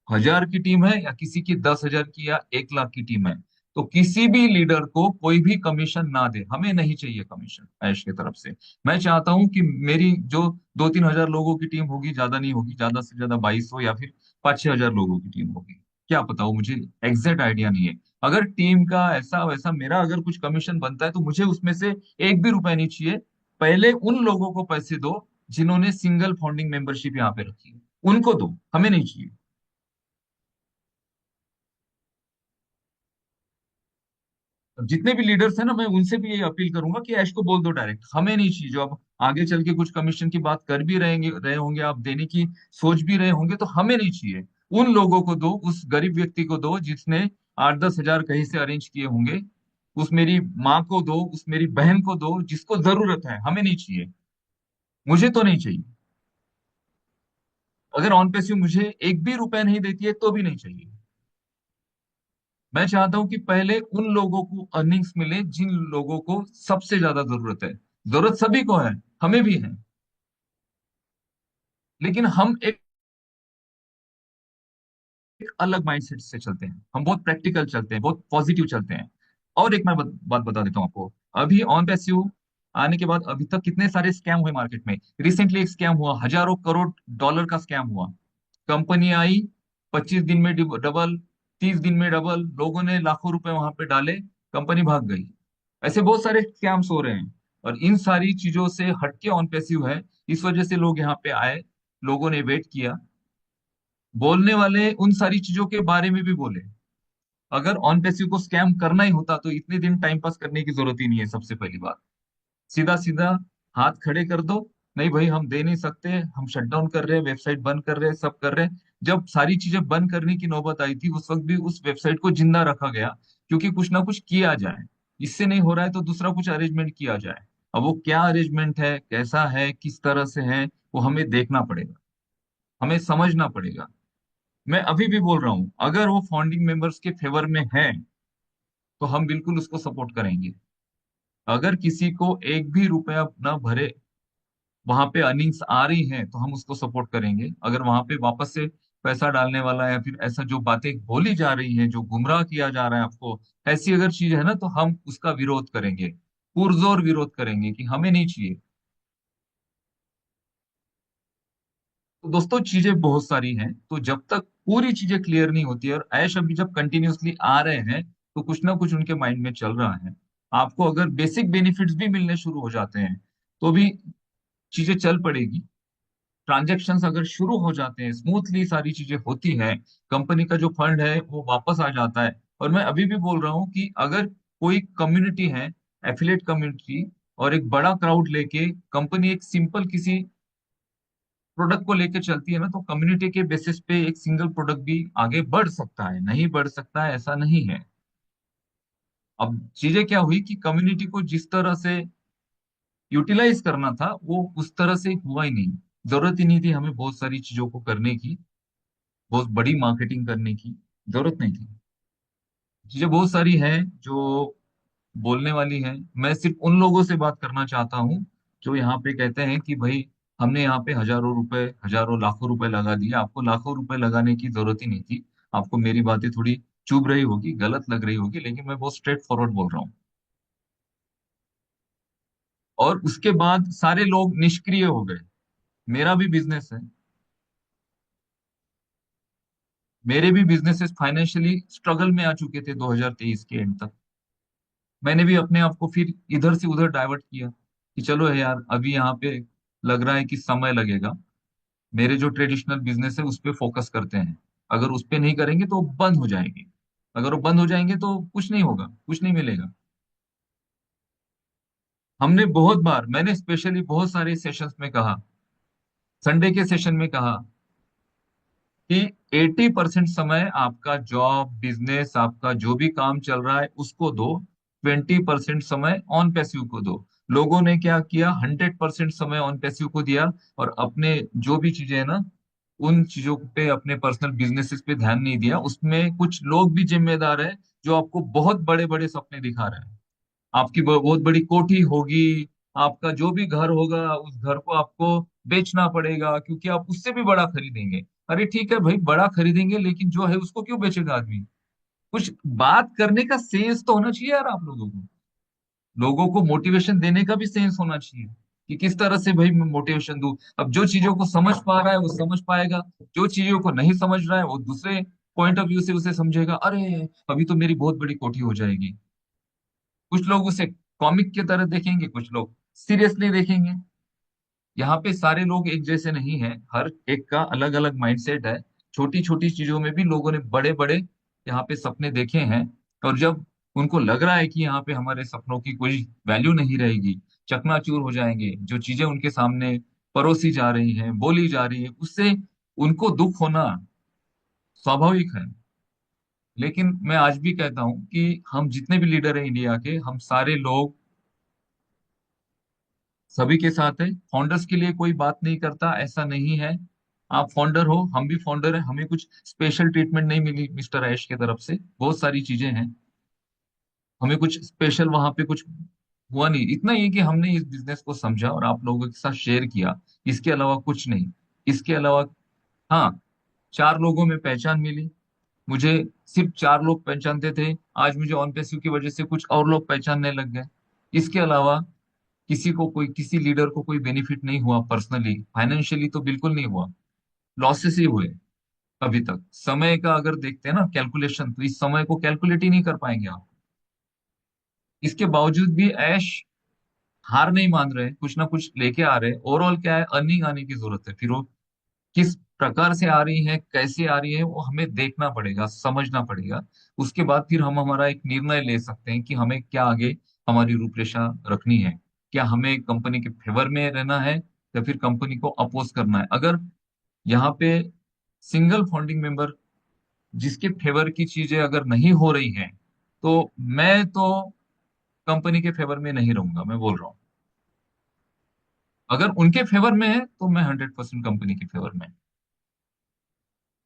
1000 की टीम है, या किसी की 10,000 की या 1 लाख की टीम है, तो किसी भी लीडर को कोई भी कमीशन ना दे। हमें नहीं चाहिए कमीशन ऐश की तरफ से। मैं चाहता हूं कि मेरी जो 2-3 हजार लोगों की टीम होगी, ज्यादा नहीं होगी, ज्यादा से ज्यादा 2200 या फिर 5-6 हजार लोगों की टीम होगी, क्या पता हो, मुझे एग्जैक्ट आइडिया नहीं है। अगर टीम का ऐसा वैसा मेरा अगर कुछ कमीशन बनता है तो मुझे उसमें से 1 भी रुपया नहीं चाहिए। पहले उन लोगों को पैसे दो जिन्होंने सिंगल फाउंडिंग मेंबरशिप यहाँ पे रखी है, उनको दो, हमें नहीं चाहिए। अब जितने भी लीडर्स हैं ना, मैं उनसे भी ये अपील करूंगा कि ऐश को बोल दो डायरेक्ट, हमें नहीं चाहिए। जो अब आगे चल के कुछ कमीशन की बात कर भी रहे होंगे, आप देने की सोच भी रहे होंगे, तो हमें नहीं चाहिए। उन लोगों को दो, उस गरीब व्यक्ति को दो जिसने 8-10 हजार कहीं से अरेंज किए होंगे, उस मेरी माँ को दो, उस मेरी बहन को दो जिसको जरूरत है। हमें नहीं चाहिए, मुझे तो नहीं चाहिए। अगर ऑन पैसिव मुझे 1 भी रुपया नहीं देती है तो भी नहीं चाहिए। मैं चाहता हूं कि पहले उन लोगों को अर्निंग्स मिले जिन लोगों को सबसे ज्यादा जरूरत है। जरूरत सभी को है, हमें भी है, लेकिन हम एक अलग माइंडसेट से चलते हैं। हम बहुत प्रैक्टिकल चलते हैं, बहुत पॉजिटिव चलते हैं। और एक मैं बात बता देता हूँ आपको। अभी ऑन पैसिव आने के बाद अभी तक कितने सारे स्कैम हुए मार्केट में। रिसेंटली एक स्कैम हुआ, हजारों करोड़ डॉलर का स्कैम हुआ। कंपनी आई, 25 दिन में डबल, 30 दिन में डबल, लोगों ने लाखों रुपए वहां पे डाले, कंपनी भाग गई। ऐसे बहुत सारे स्कैम्स हो रहे हैं, और इन सारी चीजों से हटके ऑन पैसिव है। इस वजह से लोग यहाँ पे आए, लोगों ने वेट किया। बोलने वाले उन सारी चीजों के बारे में भी बोले। अगर ऑन पैसिव को स्कैम करना ही होता तो इतने दिन टाइम पास करने की जरूरत ही नहीं है। सबसे पहली बात, सीधा सीधा हाथ खड़े कर दो, नहीं भाई हम दे नहीं सकते, हम शट डाउन कर रहे हैं, वेबसाइट बंद कर रहे हैं, सब कर रहे हैं। जब सारी चीजें बंद करने की नौबत आई थी, उस वक्त भी उस वेबसाइट को जिंदा रखा गया, क्योंकि कुछ ना कुछ किया जाए। इससे नहीं हो रहा है तो दूसरा कुछ अरेंजमेंट किया जाए। अब वो क्या अरेंजमेंट है, कैसा है, किस तरह से है, वो हमें देखना पड़ेगा, हमें समझना पड़ेगा। मैं अभी भी बोल रहा हूं, अगर वो फाउंडिंग मेंबर्स के फेवर में है तो हम बिल्कुल उसको सपोर्ट करेंगे। अगर किसी को 1 भी रुपया ना भरे, वहां पे अर्निंग्स आ रही हैं तो हम उसको सपोर्ट करेंगे। अगर वहां पे वापस से पैसा डालने वाला है या फिर ऐसा जो बातें बोली जा रही हैं, जो गुमराह किया जा रहा है आपको, ऐसी अगर चीज है ना, तो हम उसका विरोध करेंगे, पुरजोर विरोध करेंगे कि हमें नहीं चाहिए। तो दोस्तों चीजें बहुत सारी हैं, तो जब तक पूरी चीजें क्लियर नहीं होती है, और ऐश अभी जब कंटिन्यूअसली आ रहे हैं तो कुछ ना कुछ उनके माइंड में चल रहा है। आपको अगर बेसिक बेनिफिट्स भी मिलने शुरू हो जाते हैं तो भी चीजें चल पड़ेगी। ट्रांजेक्शन्स अगर शुरू हो जाते हैं, स्मूथली सारी चीजें होती हैं, कंपनी का जो फंड है वो वापस आ जाता है। और मैं अभी भी बोल रहा हूँ कि अगर कोई कम्युनिटी है, एफिलेट कम्युनिटी, और एक बड़ा क्राउड लेके कंपनी एक सिंपल किसी प्रोडक्ट को लेकर चलती है ना, तो कम्युनिटी के बेसिस पे एक सिंगल प्रोडक्ट भी आगे बढ़ सकता है, नहीं बढ़ सकता है ऐसा नहीं है। अब चीजें क्या हुई कि कम्युनिटी को जिस तरह से यूटिलाइज करना था वो उस तरह से हुआ ही नहीं। जरूरत ही नहीं थी हमें बहुत सारी चीजों को करने की, बहुत बड़ी मार्केटिंग करने की जरूरत नहीं थी। चीजें बहुत सारी हैं जो बोलने वाली हैं। मैं सिर्फ उन लोगों से बात करना चाहता हूँ जो यहाँ पे कहते हैं कि भाई हमने यहाँ पे हजारों रुपए, हजारों लाखों रुपए लगा दिए, आपको लाखों रुपए लगाने की जरूरत ही नहीं थी। आपको मेरी बातें थोड़ी चुभ रही होगी, गलत लग रही होगी, लेकिन मैं बहुत स्ट्रेट फॉरवर्ड बोल रहा हूँ। और उसके बाद सारे लोग निष्क्रिय हो गए। मेरा भी बिजनेस है, मेरे भी बिजनेसेस फाइनेंशियली स्ट्रगल में आ चुके थे 2023 के एंड तक। मैंने भी अपने आप को फिर इधर से उधर डाइवर्ट किया कि चलो यार अभी यहाँ पे लग रहा है कि समय लगेगा, मेरे जो ट्रेडिशनल बिजनेस है उस पे फोकस करते हैं। अगर उस पे नहीं करेंगे तो वो बंद हो जाएंगे, अगर वो बंद हो जाएंगे तो कुछ नहीं होगा, कुछ नहीं मिलेगा। हमने बहुत बार, मैंने स्पेशली बहुत सारे सेशंस में कहा, संडे के सेशन में कहा कि 80% समय आपका जॉब, बिजनेस, आपका जो भी काम चल रहा है उसको दो, 20% समय ऑन पैसिव को दो। लोगों ने क्या किया, 100% समय ऑन पैसिव को दिया, और अपने जो भी चीजें है ना उन चीजों पे, अपने पर्सनल बिजनेसेस पे ध्यान नहीं दिया। उसमें कुछ लोग भी जिम्मेदार है जो आपको बहुत बड़े बड़े सपने दिखा रहे हैं। आपकी बहुत बड़ी कोठी होगी, आपका जो भी घर होगा उस घर को आपको बेचना पड़ेगा क्योंकि आप उससे भी बड़ा खरीदेंगे। अरे ठीक है भाई, बड़ा खरीदेंगे, लेकिन जो है उसको क्यों बेचेगा आदमी? कुछ बात करने का सेंस तो होना चाहिए यार आप लोगों को। लोगों को मोटिवेशन देने का भी सेंस होना चाहिए कि किस तरह से भाई मैं मोटिवेशन दूं। अब जो चीजों को समझ पा रहा है वो समझ पाएगा, जो चीजों को नहीं समझ रहा है वो दूसरे पॉइंट ऑफ व्यू से उसे समझेगा। अरे अभी तो मेरी बहुत बड़ी कोठी हो जाएगी। कुछ लोग उसे कॉमिक की तरह देखेंगे, कुछ लोग सीरियसली देखेंगे। यहाँ पे सारे लोग एक जैसे नहीं हैं, हर एक का अलग अलग माइंडसेट है। छोटी छोटी चीजों में भी लोगों ने बड़े बड़े यहाँ पे सपने देखे हैं, और जब उनको लग रहा है कि यहाँ पे हमारे सपनों की कोई वैल्यू नहीं रहेगी, चकनाचूर हो जाएंगे, जो चीजें उनके सामने परोसी जा रही हैं, बोली जा रही है, उससे उनको दुख होना स्वाभाविक है। लेकिन मैं आज भी कहता हूं कि हम जितने भी लीडर हैं इंडिया के, हम सारे लोग सभी के साथ है। फाउंडर्स के लिए कोई बात नहीं करता ऐसा नहीं है। आप फाउंडर हो, हम भी फाउंडर है, हमें कुछ स्पेशल ट्रीटमेंट नहीं मिली मिस्टर ऐश की तरफ से। बहुत सारी चीजें हैं, हमें कुछ स्पेशल वहां पे कुछ हुआ नहीं। इतना ही कि हमने इस बिजनेस को समझा और आप लोगों के साथ शेयर किया, इसके अलावा कुछ नहीं। इसके अलावा हाँ, 4 लोगों में पहचान मिली। मुझे सिर्फ 4 लोग पहचानते थे, आज मुझे ऑन पैसिव की वजह से कुछ और लोग पहचानने लग गए। इसके अलावा किसी को कोई, किसी लीडर को कोई बेनिफिट नहीं हुआ पर्सनली, फाइनेंशियली तो बिल्कुल नहीं हुआ, लॉसेस ही हुए अभी तक। समय का अगर देखते हैं ना कैलकुलेशन, तो इस समय को कैलकुलेट ही नहीं कर पाएंगे आप। इसके बावजूद भी ऐश हार नहीं मान रहे, कुछ ना कुछ लेके आ रहे। ओवरऑल क्या है, अर्निंग आने की जरूरत है, फिर वो किस प्रकार से आ रही है, कैसे आ रही है, वो हमें देखना पड़ेगा, समझना पड़ेगा। उसके बाद फिर हम हमारा एक निर्णय ले सकते हैं कि हमें क्या आगे हमारी रूपरेखा रखनी है। क्या हमें कंपनी के फेवर में रहना है या फिर कंपनी को अपोज करना है। अगर यहाँ पे सिंगल फाउंडिंग मेंबर जिसके फेवर की चीजें अगर नहीं हो रही हैं, तो मैं तो कंपनी के फेवर में नहीं रहूंगा, मैं बोल रहा हूँ। अगर उनके फेवर में है तो मैं 100% कंपनी के फेवर में।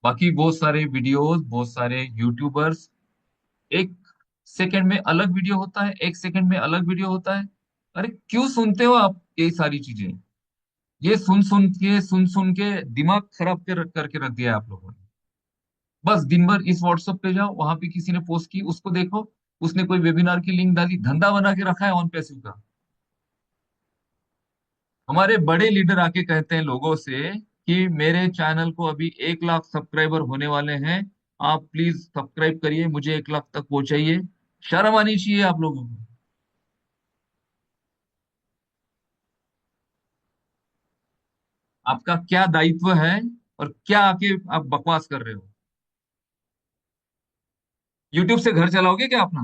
बाकी बहुत सारे वीडियोस, बहुत सारे यूट्यूबर्स, एक सेकंड में अलग वीडियो होता है, एक सेकंड में अलग वीडियो होता है। अरे क्यों सुनते हो आप ये सारी चीजें? ये सुन सुन के दिमाग खराब करके रख दिया है आप लोगों ने। बस दिन भर इस व्हाट्सएप पे जाओ, वहां पे किसी ने पोस्ट की उसको देखो, उसने कोई वेबिनार की लिंक डाली, धंधा बना के रखा है ऑन पैसिव का। हमारे बड़े लीडर आके कहते हैं लोगों से कि मेरे चैनल को अभी 1 लाख सब्सक्राइबर होने वाले हैं, आप प्लीज सब्सक्राइब करिए, मुझे 1 लाख तक पहुंचाइए। शर्म आनी चाहिए आप लोगों को। आपका क्या दायित्व है और क्या आके आप बकवास कर रहे हो? यूट्यूब से घर चलाओगे क्या अपना?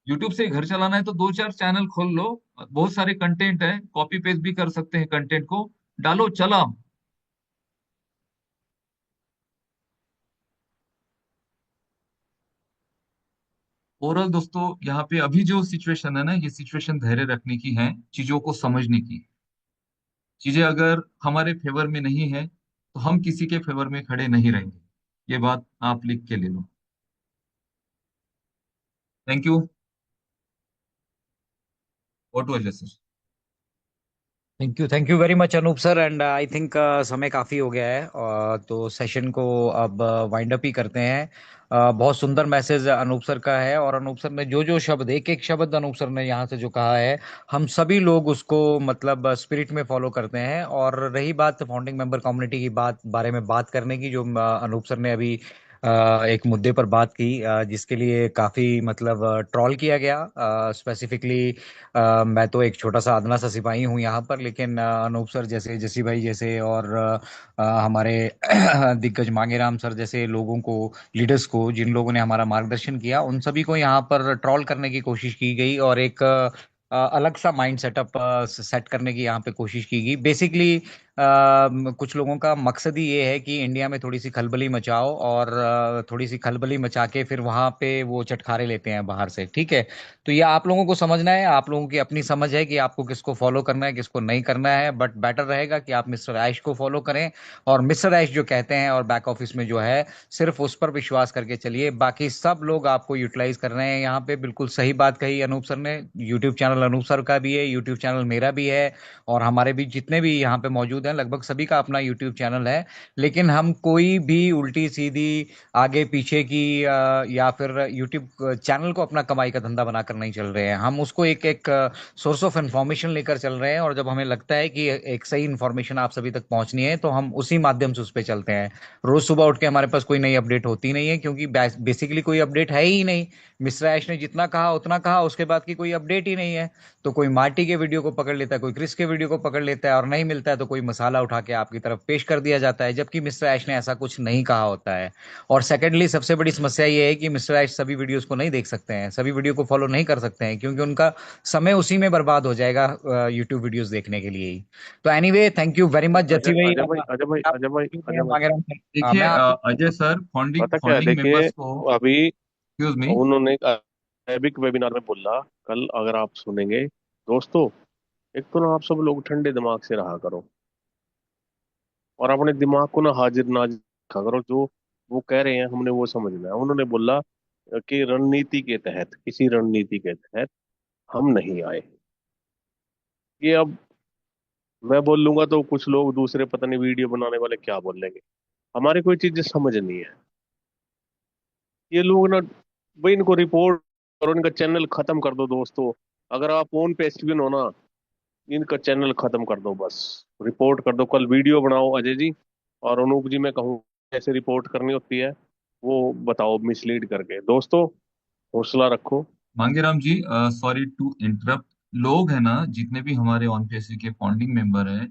यूट्यूब से घर चलाना है तो 2 4 चैनल खोल लो, बहुत सारे कंटेंट है, कॉपी पेस्ट भी कर सकते हैं, कंटेंट को डालो, चलाओ। ओवरऑल दोस्तों, यहाँ पे अभी जो सिचुएशन है ना, ये सिचुएशन धैर्य रखने की है, चीजों को समझने की। चीजें अगर हमारे फेवर में नहीं है तो हम किसी के फेवर में खड़े नहीं रहेंगे। ये बात आप लिख के ले लो। Thank you. What was sir? Thank you very much Anoop sir. And I think समय काफ़ी हो गया है, तो सेशन को अब वाइंड अप ही करते हैं। बहुत सुंदर मैसेज अनूप सर का है, और अनूप सर ने जो जो शब्द, एक एक शब्द अनूप सर ने यहाँ से जो कहा है, हम सभी लोग उसको मतलब स्पिरिट में फॉलो करते हैं। और रही बात फाउंडिंग मेंबर कम्युनिटी की बारे में बात करने की, जो अनूप सर ने अभी एक मुद्दे पर बात की, जिसके लिए काफ़ी मतलब ट्रॉल किया गया स्पेसिफिकली। मैं तो एक छोटा सा अदना सा सिपाही हूँ यहाँ पर, लेकिन अनूप सर जैसे, जसी भाई जैसे, और हमारे दिग्गज मांगेराम सर जैसे लोगों को, लीडर्स को, जिन लोगों ने हमारा मार्गदर्शन किया, उन सभी को यहाँ पर ट्रॉल करने की कोशिश की गई, और एक अलग सा माइंड सेटअप सेट करने की यहाँ पे कोशिश की गई। बेसिकली कुछ लोगों का मकसद ही ये है कि इंडिया में थोड़ी सी खलबली मचाओ, और थोड़ी सी खलबली मचा के फिर वहां पे वो चटखारे लेते हैं बाहर से। ठीक है, तो ये आप लोगों को समझना है, आप लोगों की अपनी समझ है कि आपको किसको फॉलो करना है, किसको नहीं करना है। बट बेटर रहेगा कि आप मिस्टर ऐश को फॉलो करें, और मिस्टर ऐश जो कहते हैं और बैक ऑफिस में जो है, सिर्फ उस पर विश्वास करके चलिए। बाकी सब लोग आपको यूटिलाइज कर रहे हैं यहाँ पे। बिल्कुल सही बात कही अनूप सर ने। यूट्यूब चैनल अनूप सर का भी है, यूट्यूब चैनल मेरा भी है, और हमारे भी जितने भी यहाँ पे मौजूद हैं लगभग सभी का अपना यूट्यूब चैनल है। लेकिन हम कोई भी उल्टी सीधी आगे पीछे की या फिर यूट्यूब चैनल को अपना कमाई का धंधा बनाकर नहीं चल रहे हैं। हम उसको एक एक सोर्स ऑफ इंफॉर्मेशन लेकर चल रहे हैं, और जब हमें लगता है कि एक सही इंफॉर्मेशन आप सभी तक पहुंचनी है, तो हम उसी माध्यम से उस पर चलते हैं। रोज सुबह उठ के हमारे पास कोई नई अपडेट होती नहीं है, क्योंकि बेसिकली कोई अपडेट है ही नहीं। मिस्टर ऐश ने जितना कहा उतना कहा, उसके बाद की कोई अपडेट ही नहीं है। तो कोई मार्टी के वीडियो को पकड़ लेता है, कोई क्रिस के वीडियो को पकड़ लेता है, और नहीं मिलता है तो कोई मसाला उठा के आपकी तरफ पेश कर दिया जाता है, जबकि मिस्टर ऐश ने ऐसा कुछ नहीं कहा होता है। और सेकेंडली, सबसे बड़ी समस्या ये है कि मिस्टर ऐश सभी वीडियोस को नहीं देख सकते हैं, सभी वीडियो को फॉलो नहीं कर सकते हैं, क्योंकि उनका समय उसी में बर्बाद हो जाएगा यूट्यूब वीडियोस देखने के लिए ही। तो anyway, thank you very much Ajay Jassi भाई। अजय भाई अजय भाई आप अजय भाई अजय भाई मांगेराम सर, देखिए मैं आप अजय सर, फॉन्डिंग पता क्या है, फॉन्डिंग देखिए मेंबर्स को, अभी एक्सक्यूज मी। उन्होंने अरेबिक वेबिनार में बोला कल, अगर आप सुनेंगे दोस्तों, एक तो ना आप सब लोग ठंडे दिमाग से रहा करो, और अपने दिमाग को ना हाजिर नाजिर रखा करो। जो वो कह रहे हैं हमने वो समझना है। उन्होंने बोला कि रणनीति के तहत, किसी रणनीति के तहत हम नहीं आए। ये अब मैं बोल लूंगा तो कुछ लोग दूसरे पता नहीं वीडियो बनाने वाले क्या बोल लेंगे। हमारी कोई चीजें समझ नहीं है। ये लोग ना, भाई इनको रिपोर्ट और इनका चैनल खत्म कर दो दोस्तों। अगर आप ओन पे स्टीवन हो ना, इनका चैनल खत्म कर दो, बस रिपोर्ट कर दो। कल वीडियो बनाओ अजय जी, और अनूप जी, मैं कहूँ कैसे रिपोर्ट करनी होती है वो बताओ, मिसलीड करके। दोस्तों हौसला रखो। मांगेराम जी, सॉरी टू इंटरप्ट। लोग हैं ना, जितने भी हमारे ऑन पीएससी के फाउंडिंग मेंबर हैं,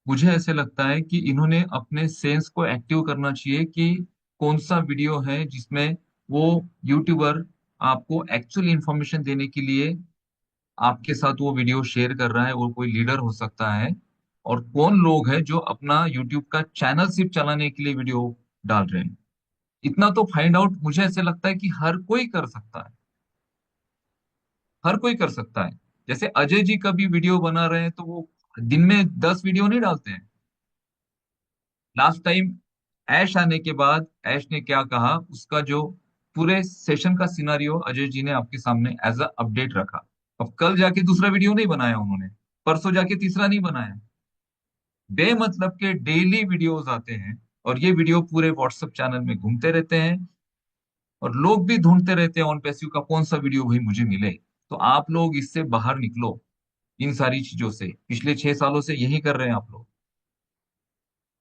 मुझे ऐसे लगता है कि इन्होंने अपने सेंस को एक्टिव करना चाहिए कि कौन सा वीडियो है जिसमें वो यूट्यूबर आपको एक्चुअल इंफॉर्मेशन देने के लिए आपके साथ वो वीडियो शेयर कर रहा है, वो कोई लीडर हो सकता है, और कौन लोग हैं जो अपना यूट्यूब का चैनल सिर्फ चलाने के लिए वीडियो डाल रहे हैं। इतना तो फाइंड आउट मुझे ऐसे लगता है कि हर कोई कर सकता है, हर कोई कर सकता है। जैसे अजय जी कभी वीडियो बना रहे हैं तो वो दिन में 10 वीडियो नहीं डालते हैं। लास्ट टाइम ऐश आने के बाद ऐश ने क्या कहा, उसका जो पूरे सेशन का सिनारियो अजय जी ने आपके सामने एज अ अपडेट रखा, अब कल जाके दूसरा वीडियो नहीं बनाया उन्होंने, परसों जाके तीसरा नहीं बनाया। बेमतलब के डेली वीडियोस आते हैं और ये वीडियो पूरे व्हाट्सएप चैनल में घूमते रहते हैं और लोग भी ढूंढते रहते हैं ऑन पैसिव का कौन सा वीडियो भाई मुझे मिले। तो आप लोग इससे बाहर निकलो, इन सारी चीजों से। पिछले 6 सालों से यही कर रहे हैं आप लोग,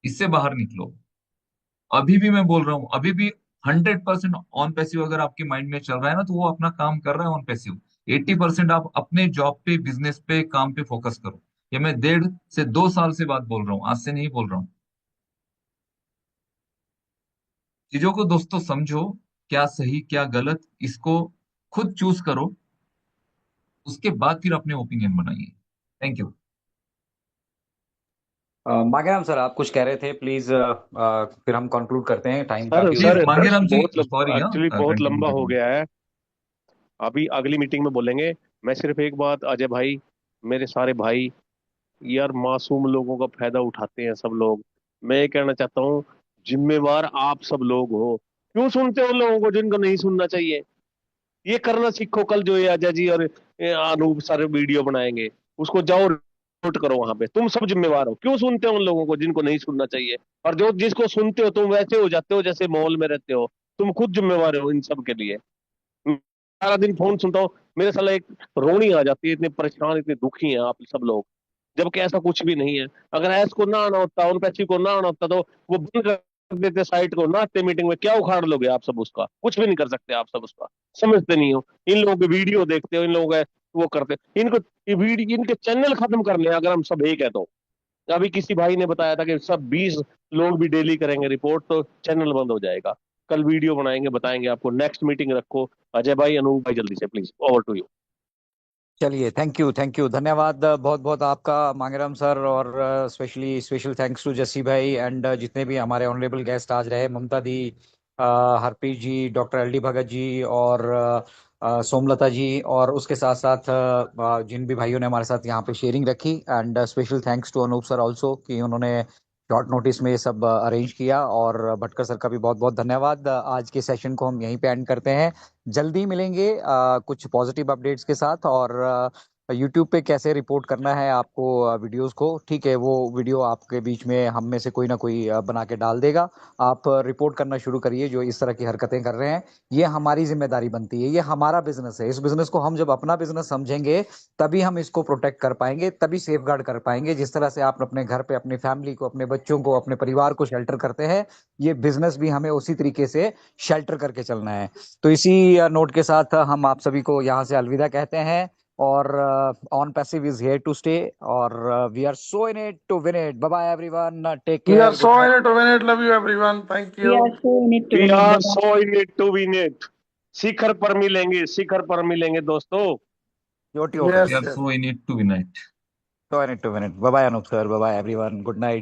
इससे बाहर निकलो। अभी भी मैं बोल रहा हूँ, अभी भी 100% ऑन पैसिव अगर आपके माइंड में चल रहा है ना, तो वो अपना काम कर रहा है ऑन पैसिव। 80% आप अपने जॉब पे, बिजनेस पे, काम पे फोकस करो। ये मैं 1.5 से 2 साल से बात बोल रहा हूँ, आज से नहीं बोल रहा हूँ। चीजों को दोस्तों समझो, क्या सही क्या गलत, इसको खुद चूज करो, उसके बाद फिर अपने ओपिनियन बनाइए। Thank you. मांगेराम सर, आप कुछ कह रहे थे, प्लीज फिर हम कंक्लूड करते हैं, टाइम सर काफी हो प्लीज गया। मांगेराम जी, बहुत सॉरी, एक्चुअली बहुत कंटिन्यू लंबा हो कंटिन्यू। गया है, अभी अगली मीटिंग में बोलेंगे। मैं सिर्फ एक बात, अजय भाई, मेरे सारे भाई, यार मासूम लोगों का फायदा उठाते हैं सब लोग। मैं ये कहना चाहता हूँ, जिम्मेवार आप सब लोग हो। क्यों सुनते हो उन लोगों को जिनको नहीं सुनना चाहिए? ये करना सीखो। कल जो ये अजय जी और ये अनूप सारे वीडियो बनाएंगे, उसको जाओ रिपोर्ट करो वहां पे। तुम सब जिम्मेवार हो। क्यों सुनते हो उन लोगों को जिनको नहीं सुनना चाहिए? और जो जिसको सुनते हो तुम वैसे हो जाते हो जैसे मॉल में रहते हो। तुम खुद जिम्मेवार हो इन सब के लिए। सारा दिन फोन सुनता हूँ, मेरे साला एक रोनी आ जाती है, इतने परेशान इतने दुखी हैं आप सब लोग, जबकि ऐसा कुछ भी नहीं है। अगर ऐस को ना आना होता, उन पैसे को ना आना होता, तो वो बंद कर देते साइट को, ना आते मीटिंग में। क्या उखाड़ लोगे आप सब उसका? कुछ भी नहीं कर सकते आप सब उसका। समझते नहीं हो। इन लोगों के वीडियो देखते हो, इन लोगों के वो करते, इनको ये वीडियो, इनके चैनल खत्म कर ले अगर हम सब एक है तो। अभी किसी भाई ने बताया था कि सब 20 लोग भी डेली करेंगे रिपोर्ट तो चैनल बंद हो जाएगा। कल वीडियो बनाएंगे, बताएंगे आपको। नेक्स्ट मीटिंग रखो। अजय भाई, अनूप भाई, जल्दी से प्लीज, ओवर टू यू। चलिए, थैंक यू, धन्यवाद बहुत बहुत आपका मांगेराम सर, और specially special thanks to Jassi भाई एंड जितने भी हमारे ऑनरेबल गेस्ट आज रहे, Mamta di, Harpreet ji, doctor L D Bhagat ji, और सोमलता जी, और उसके साथ साथ जिन भी भाइयों ने हमारे साथ यहाँ पे शेयरिंग रखी। And special thanks to Anoop sir also कि उन्होंने शॉर्ट नोटिस में ये सब अरेंज किया, और भटकर सर का भी बहुत बहुत धन्यवाद। आज के सेशन को हम यहीं पे एंड करते हैं। जल्दी मिलेंगे कुछ पॉजिटिव अपडेट्स के साथ, और यूट्यूब पे कैसे रिपोर्ट करना है आपको वीडियोस को, ठीक है, वो वीडियो आपके बीच में हम में से कोई ना कोई बना के डाल देगा। आप रिपोर्ट करना शुरू करिए जो इस तरह की हरकतें कर रहे हैं। ये हमारी जिम्मेदारी बनती है, ये हमारा बिजनेस है। इस बिजनेस को हम जब अपना बिजनेस समझेंगे, तभी हम इसको प्रोटेक्ट कर पाएंगे, तभी सेफ गार्ड कर पाएंगे। जिस तरह से आप अपने घर पे अपनी फैमिली को, अपने बच्चों को, अपने परिवार को शेल्टर करते हैं, ये बिजनेस भी हमें उसी तरीके से शेल्टर करके चलना है। तो इसी नोट के साथ हम आप सभी को यहाँ से अलविदा कहते हैं, और on passive is here to stay, और we are so in it to win it. Bye bye everyone, take We care, are good so night. in it to win it. Love you, everyone. Thank We you. are so in it to we win it. Are Bye-bye. So in it to win it. शिखर पर मिलेंगे, शिखर पर मिलेंगे दोस्तों। योटी we Yes, are yes. So in it to win it. So in it to win it. Bye bye Anoop sir, bye bye everyone, good night.